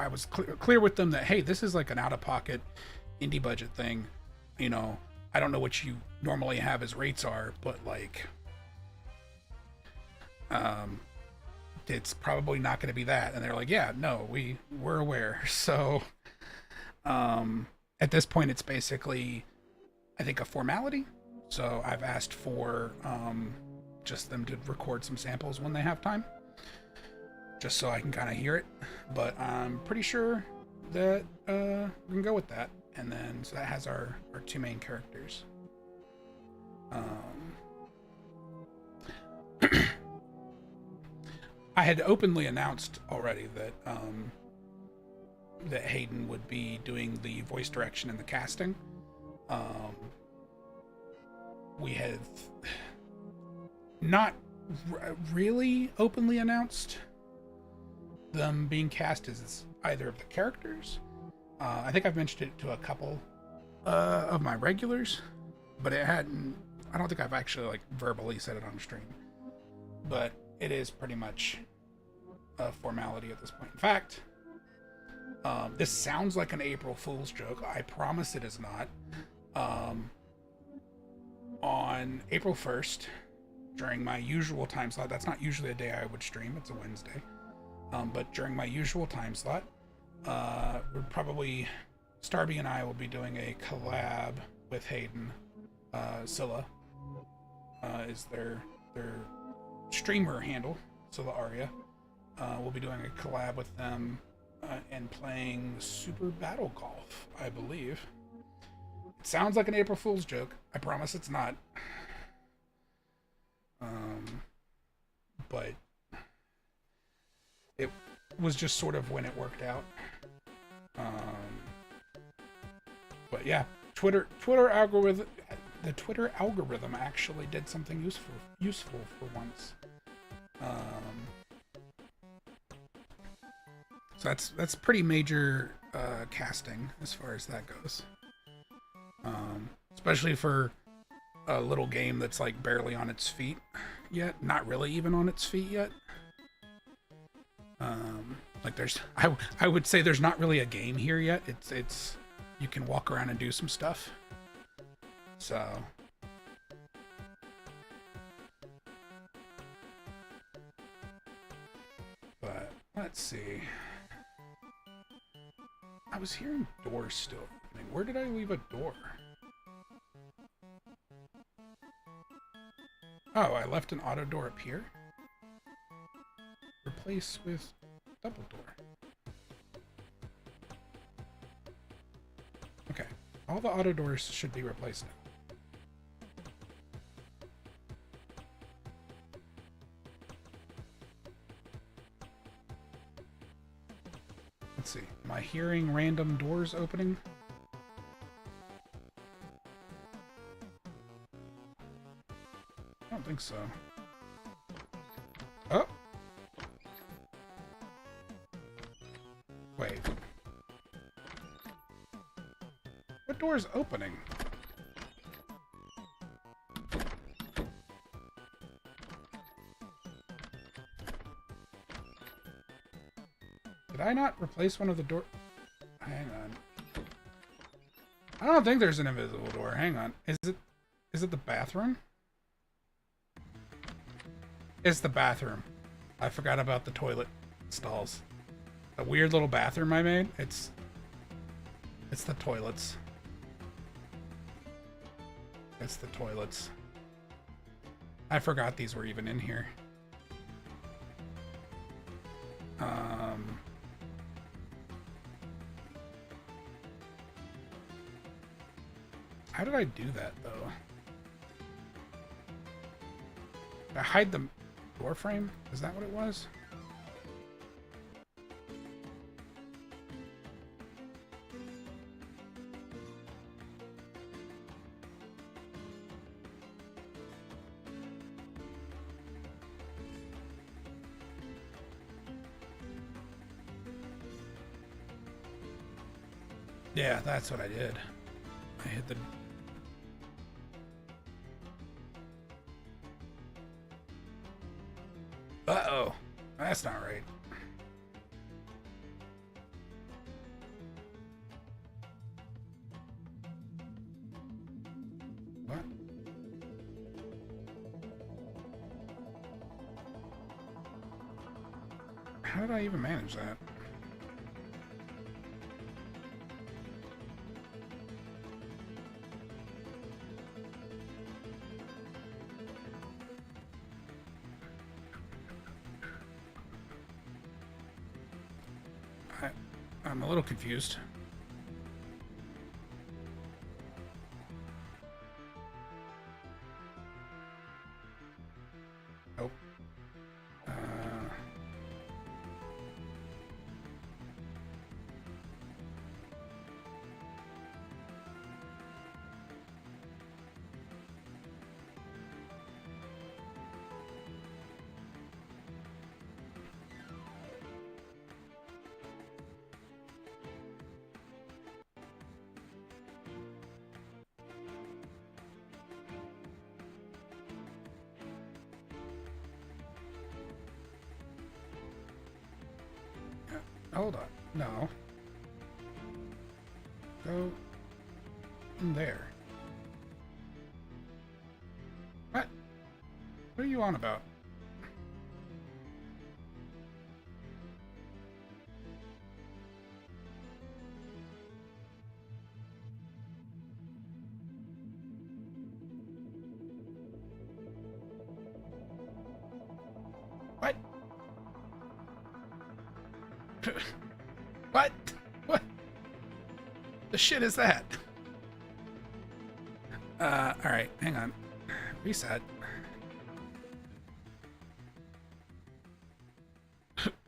was clear with them that, hey, this is like an out of pocket indie budget thing. You know, I don't know what you normally have as rates are, but like, it's probably not going to be that. And they're like, yeah, no, we're aware. So, at this point, it's basically, I think, a formality. So I've asked for just them to record some samples when they have time, just so I can kind of hear it. But I'm pretty sure that we can go with that. And then, so that has our two main characters. I had openly announced already that that Hayden would be doing the voice direction and the casting. We have not really openly announced them being cast as either of the characters. I think I've mentioned it to a couple of my regulars, but I don't think I've actually like verbally said it on stream. But it is pretty much a formality at this point. In fact, this sounds like an April Fool's joke. I promise it is not. On April 1st, during my usual time slot, that's not usually a day I would stream, it's a Wednesday. But during my usual time slot, we're probably, Starby and I will be doing a collab with Hayden. Scylla is their streamer handle, Scylla Aria. We'll be doing a collab with them and playing Super Battle Golf, I believe. It sounds like an April Fool's joke. I promise it's not. But it was just sort of when it worked out. But yeah, Twitter algorithm. The Twitter algorithm actually did something useful for once. So that's pretty major casting as far as that goes. Especially for a little game that's like barely on its feet yet, not really even on its feet yet. Like I would say there's not really a game here yet. It's you can walk around and do some stuff. So but let's see. I was hearing doors still opening. Where did I leave a door? Oh, I left an auto door up here. Replace with double door. Okay, all the auto doors should be replaced now. Let's see. Am I hearing random doors opening? I don't think so. Oh! Wait. That door is opening. Did I not replace one of the door? Hang on. I don't think there's an invisible door. Hang on. Is it the bathroom? It's the bathroom. I forgot about the toilet stalls. The weird little bathroom I made. It's the toilets. It's the toilets. I forgot these were even in here. How did I do that, though? Did I hide the door frame? Is that what it was? Yeah, that's what I did. I hit the... Uh-oh. That's not right. What? How did I even manage that? I'm a little confused. Nope. Hold on. No. Go in there. What? What are you on about? What? What? What? The shit is that? Alright, hang on. Reset.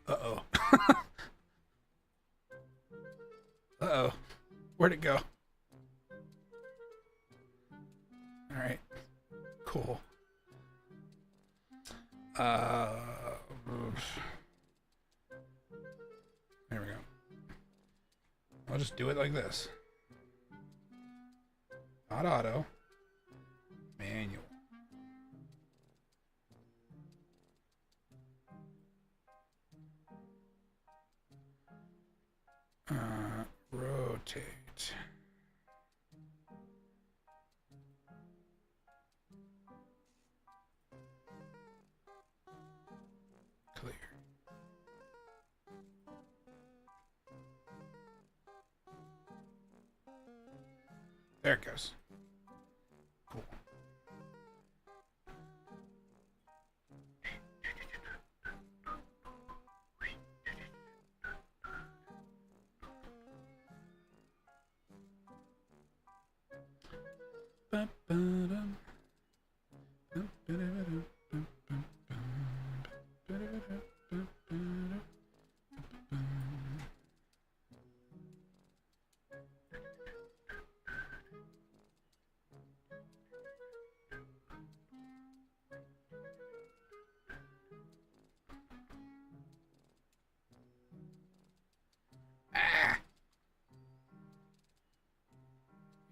Uh-oh. Uh-oh. Where'd it go? Alright. Cool. There we go. I'll just do it like this. Not auto. Manual. Rotate. Clear. There it goes. Cool.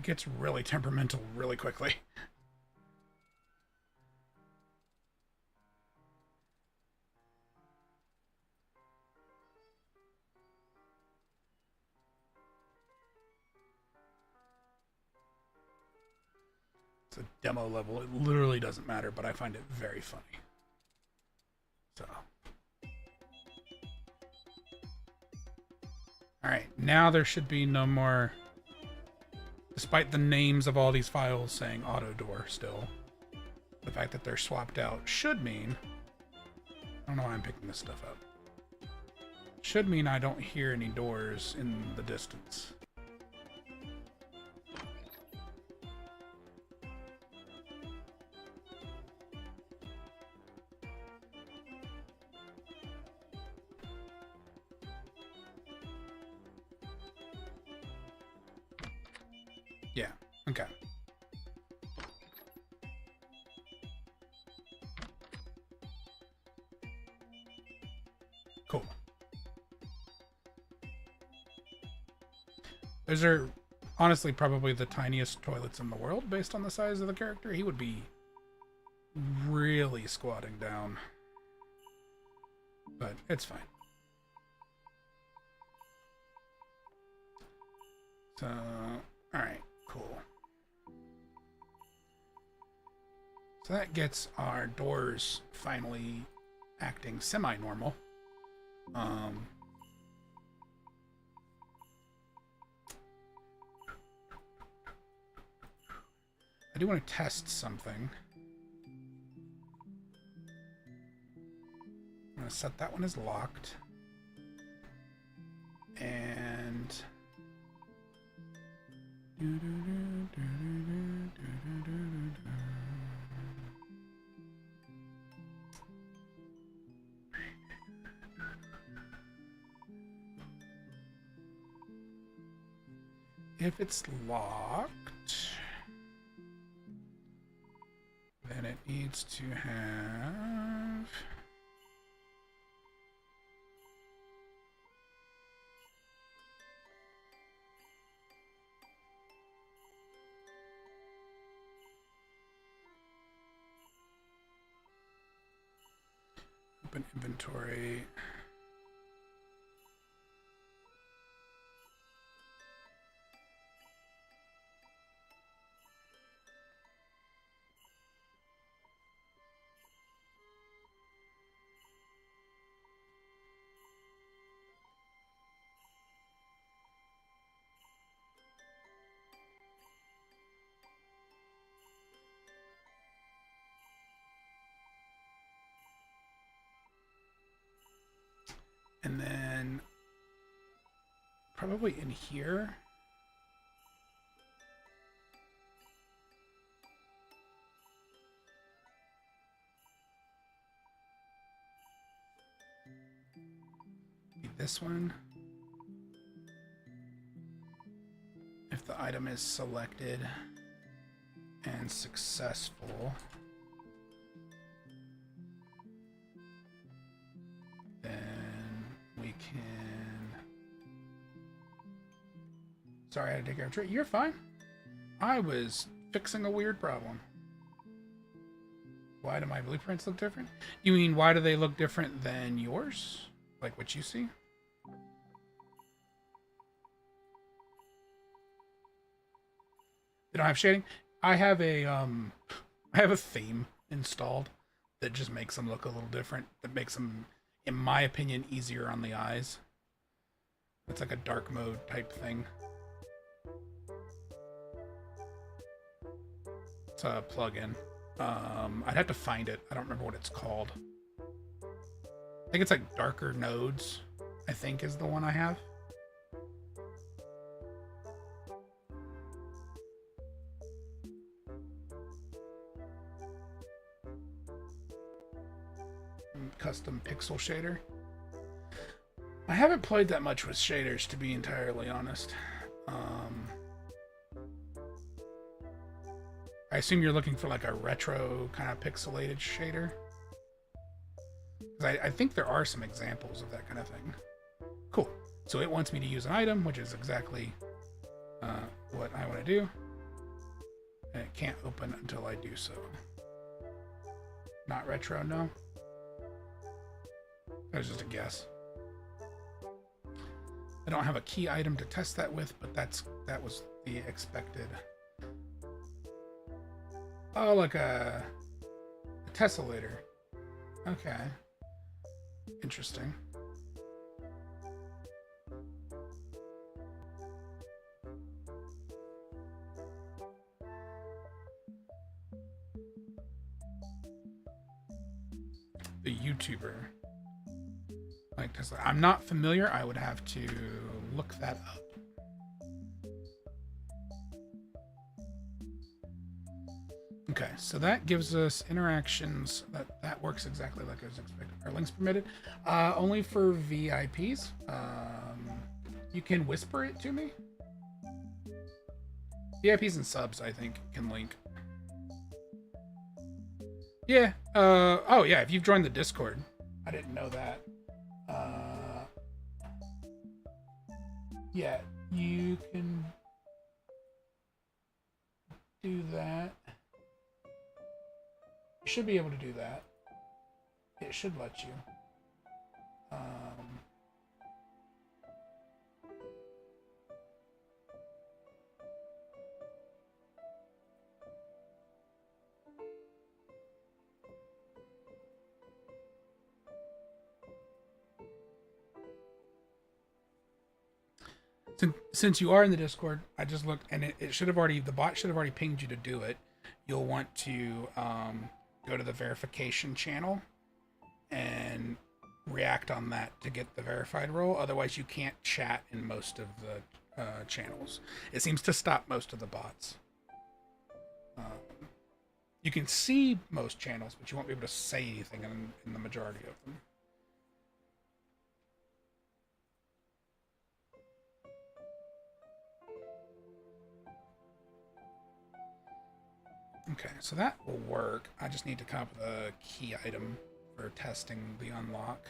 gets really temperamental really quickly. It's a demo level. It literally doesn't matter, but I find it very funny. So. Alright, now there should be no more... Despite the names of all these files saying auto door still, the fact that they're swapped out should mean... I don't know why I'm picking this stuff up. Should mean I don't hear any doors in the distance. Yeah, okay. Cool. Those are honestly probably the tiniest toilets in the world based on the size of the character. He would be really squatting down. But it's fine. So, alright, cool. So that gets our doors finally acting semi-normal. I do want to test something. I'm going to set that one as locked. And... if it's locked, then it needs to have... open inventory. And then probably in here. Be this one. If the item is selected and successful, then we can... Sorry, I had to take care of a tree. You're fine. I was fixing a weird problem. Why do my blueprints look different? You mean, why do they look different than yours? Like what you see? They don't have shading? I have a theme installed that just makes them look a little different. That makes them, in my opinion, easier on the eyes. It's like a dark mode type thing. It's a plugin. I'd have to find it. I don't remember what it's called. I think it's like Darker Nodes, I think is the one I have. Custom pixel shader. I haven't played that much with shaders, to be entirely honest. I assume you're looking for like a retro kind of pixelated shader. I think there are some examples of that kind of thing. Cool. So it wants me to use an item, which is exactly what I want to do. and it can't open until I do so. Not retro, no. That was just a guess. I don't have a key item to test that with, but that was the expected. Oh, like a tessellator. Okay. Interesting. The YouTuber. Like Tesla. I'm not familiar. I would have to look that up. Okay, so that gives us interactions. That works exactly like I was expecting. Are links permitted? Only for VIPs. You can whisper it to me. VIPs and subs, I think, can link. Yeah. Oh, yeah. If you've joined the Discord, I didn't know that. Yeah, you can do that. You should be able to do that. It should let you. Since you are in the Discord, I just looked and it should have already, the bot should have already pinged you to do it. You'll want to go to the verification channel and react on that to get the verified role. Otherwise, you can't chat in most of the channels. It seems to stop most of the bots. You can see most channels, but you won't be able to say anything in the majority of them. Okay, so that will work. I just need to come up with a key item for testing the unlock.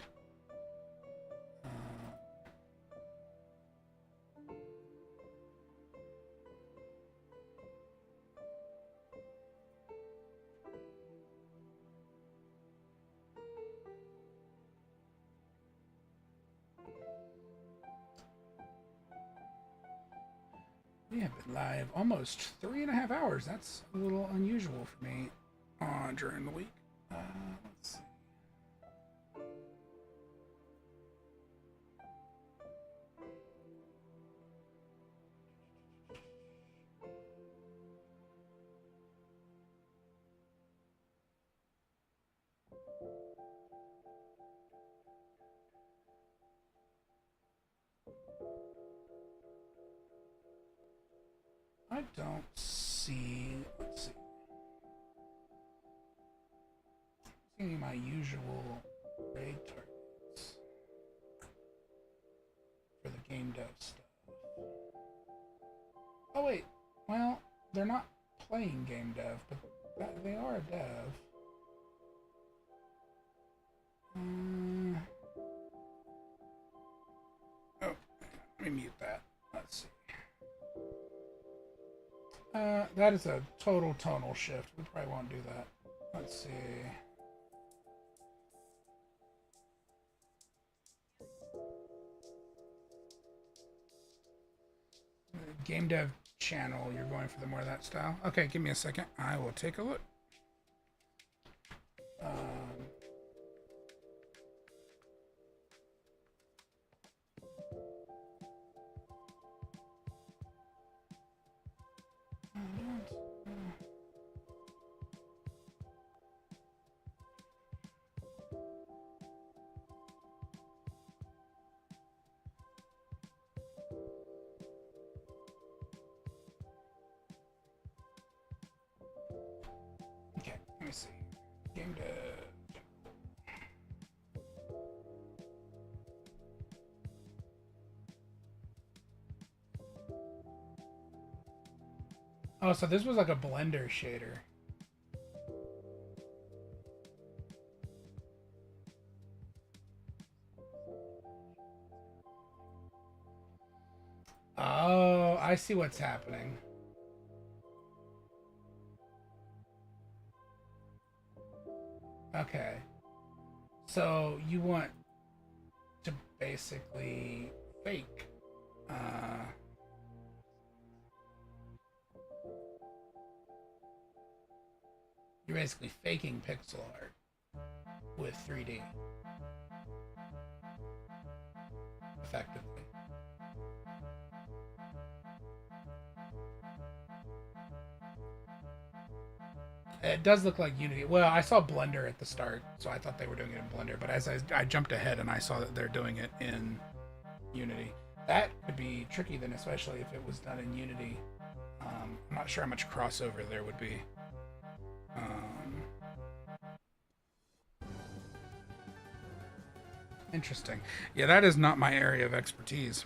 We have been live almost 3.5 hours. That's a little unusual for me during the week. Let's see. I don't see. Let's see. Any of my usual raid targets for the game dev stuff. Oh wait, well they're not playing game dev, but they are a dev. Oh, let me mute that. Let's see. That is a total tonal shift. We probably won't do that. Let's see. Game dev channel, you're going for the more of that style? Okay, give me a second. I will take a look. Okay, let me see. Game dev. Oh, so this was like a Blender shader. Oh, I see what's happening. So you want to basically fake. You're basically faking pixel art with 3D effectively. It does look like Unity. Well, I saw Blender at the start, so I thought they were doing it in Blender. But as I jumped ahead and I saw that they're doing it in Unity, that could be tricky then, especially if it was done in Unity. I'm not sure how much crossover there would be. Interesting. Yeah, that is not my area of expertise.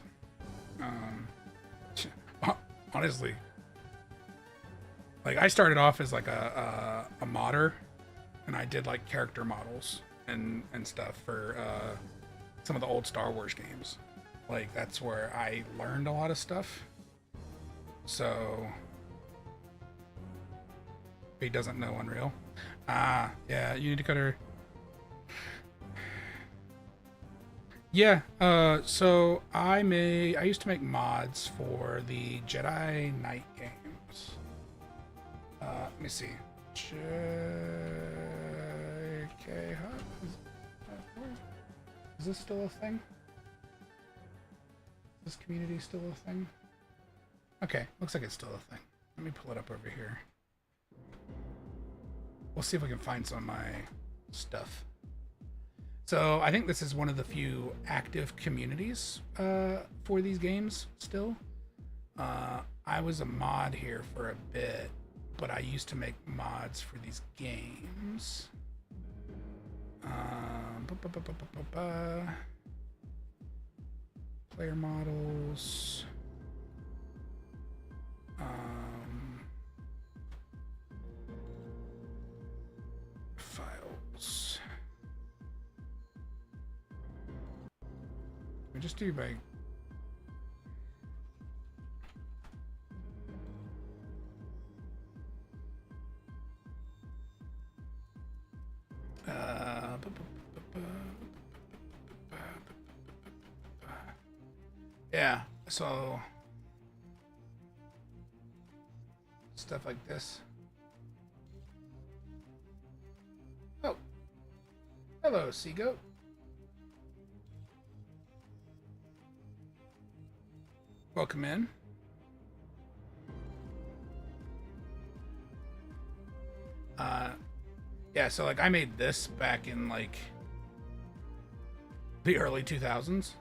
Um, honestly, like I started off as like a modder, and I did like character models and stuff for some of the old Star Wars games. Like that's where I learned a lot of stuff. So he doesn't know Unreal. Yeah, Unity Cutter. Yeah, so I used to make mods for the Jedi Knight games. Let me see. JK Hub? Is this still a thing? Is this community still a thing? Okay, looks like it's still a thing. Let me pull it up over here. We'll see if we can find some of my stuff. So I think this is one of the few active communities for these games still. I was a mod here for a bit, but I used to make mods for these games. Player models. Files. We just do by yeah, so stuff like this. Oh, hello, Seagoat. Welcome in. Yeah, so like I made this back in like the early 2000s.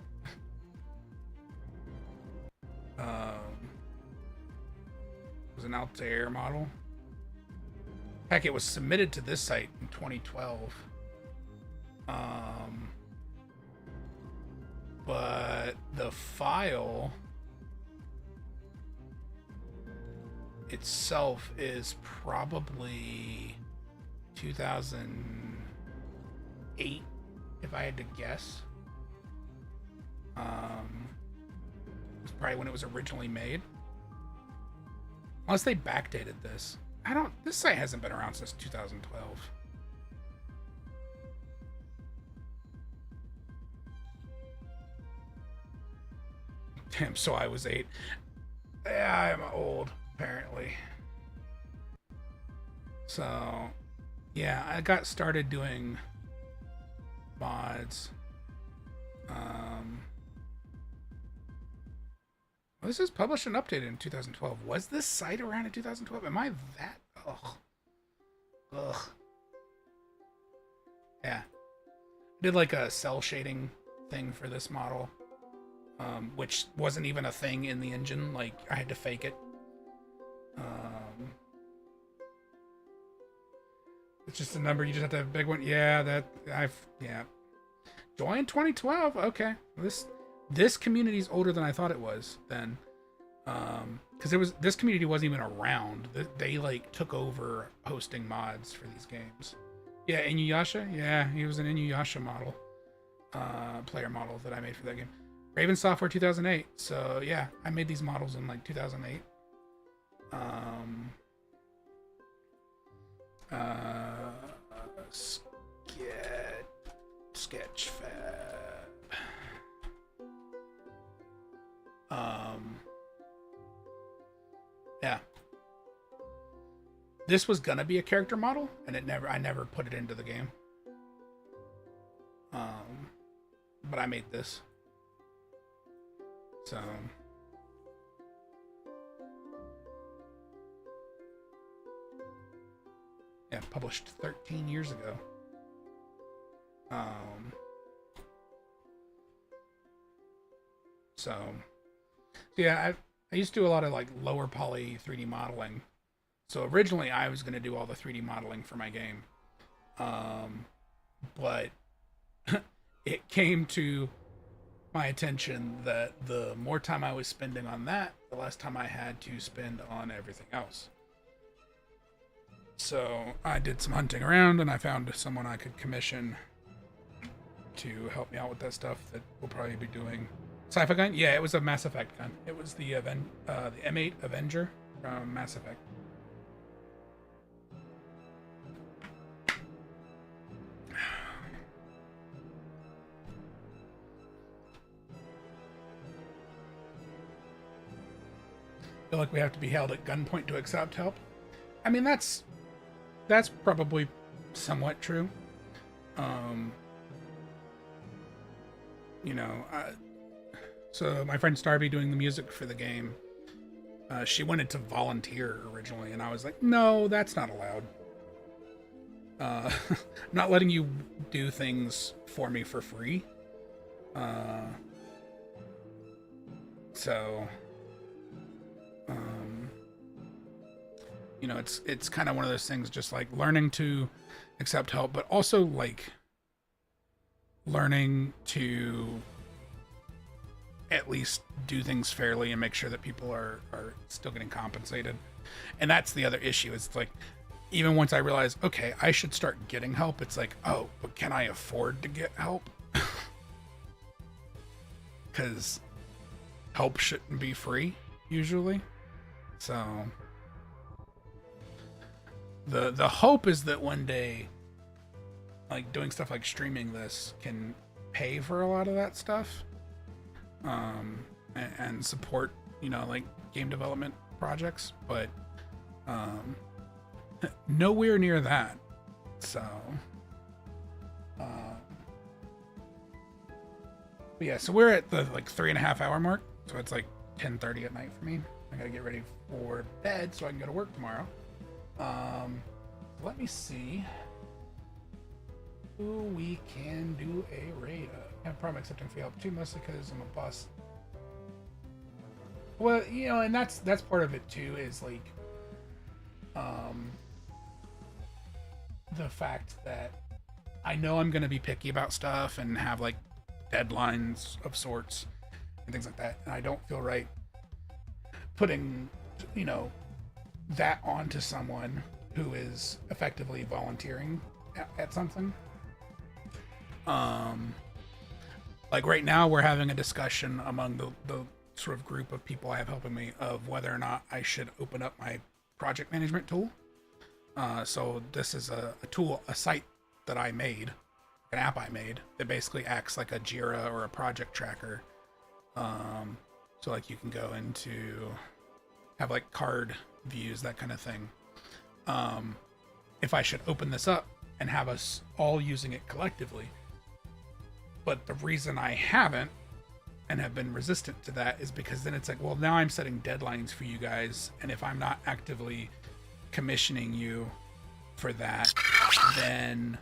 It was an Altair model. Heck, it was submitted to this site in 2012. But the file itself is probably 2008, if I had to guess. It was probably when it was originally made. Unless they backdated this. This site hasn't been around since 2012. Damn, so I was 8. Yeah, I'm old, apparently. So, yeah, I got started doing mods. This is published and updated in 2012. Was this site around in 2012? Am I that? Ugh. Yeah. I did like a cell shading thing for this model, which wasn't even a thing in the engine. Like, I had to fake it. It's just a number. You just have to have a big one. Yeah, yeah. Joined 2012. Okay. This community is older than I thought it was then. Because this community wasn't even around. They like took over hosting mods for these games. Yeah, Inuyasha. Yeah, he was an Inuyasha model, player model that I made for that game. Raven Software 2008. So yeah, I made these models in like 2008. Sketchfab. Yeah. This was gonna be a character model, and I never put it into the game. But I made this. So yeah, published 13 years ago. So yeah, I used to do a lot of like lower poly 3D modeling. So originally I was going to do all the 3D modeling for my game. But it came to my attention that the more time I was spending on that, the less time I had to spend on everything else. So I did some hunting around, and I found someone I could commission to help me out with that stuff that we'll probably be doing. Sci-fi gun? Yeah, it was a Mass Effect gun. It was the M8 Avenger from Mass Effect. Feel like we have to be held at gunpoint to accept help. I mean, that's probably somewhat true. You know, so my friend Starby doing the music for the game, she wanted to volunteer originally, and I was like, no, that's not allowed. I'm not letting you do things for me for free. So you know, it's kind of one of those things, just like learning to accept help, but also like learning to at least do things fairly and make sure that people are still getting compensated. And that's the other issue. It's like, even once I realized, okay, I should start getting help, it's like, oh, but can I afford to get help? Because help shouldn't be free usually. So the hope is that one day, like doing stuff like streaming this can pay for a lot of that stuff, and support, you know, like game development projects, but nowhere near that. So but yeah, so we're at the like 3.5 hour mark, so it's like 10:30 at night for me. I gotta get ready for bed so I can go to work tomorrow. Let me see who we can do a raid of. I have a problem accepting free help too, mostly because I'm a boss. Well, you know, and that's part of it too, is like the fact that I know I'm gonna be picky about stuff and have like deadlines of sorts and things like that, and I don't feel right putting, you know, that onto someone who is effectively volunteering at something. Like right now we're having a discussion among the sort of group of people I have helping me of whether or not I should open up my project management tool. So this is a tool, a site that I made, an app I made that basically acts like a Jira or a project tracker. So like you can go into, have like card views, that kind of thing. If I should open this up and have us all using it collectively. But the reason I haven't and have been resistant to that is because then it's like, well, now I'm setting deadlines for you guys, and if I'm not actively commissioning you for that, then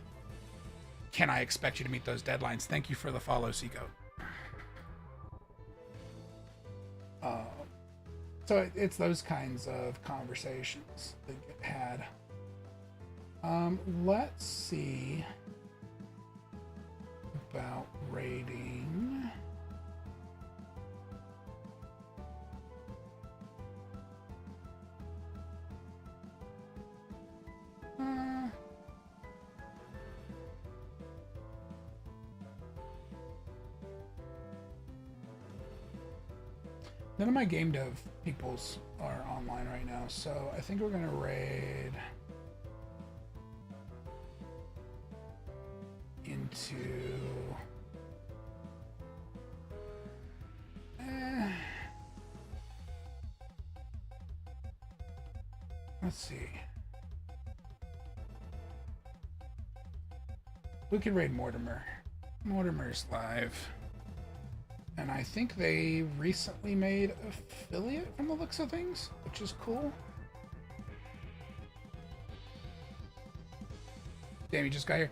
can I expect you to meet those deadlines? Thank you for the follow, Seco. So it's those kinds of conversations that get had. Let's see about rating. None of my game dev peoples are online right now, so I think we're gonna raid into Let's see. We could raid Mortimer. Mortimer's live. And I think they recently made affiliate from the looks of things, which is cool. Damn, you just got here.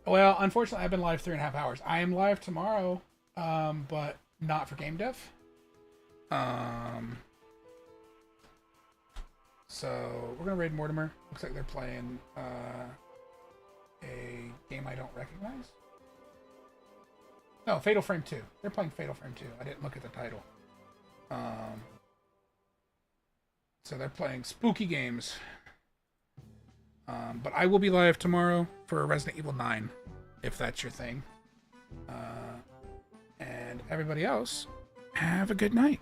Well, unfortunately, I've been live 3.5 hours. I am live tomorrow, but not for game dev. So we're gonna raid Mortimer. Looks like they're playing a game I don't recognize. No, Fatal Frame 2. They're playing Fatal Frame 2. I didn't look at the title. So they're playing spooky games. But I will be live tomorrow for Resident Evil 9, if that's your thing. And everybody else, have a good night.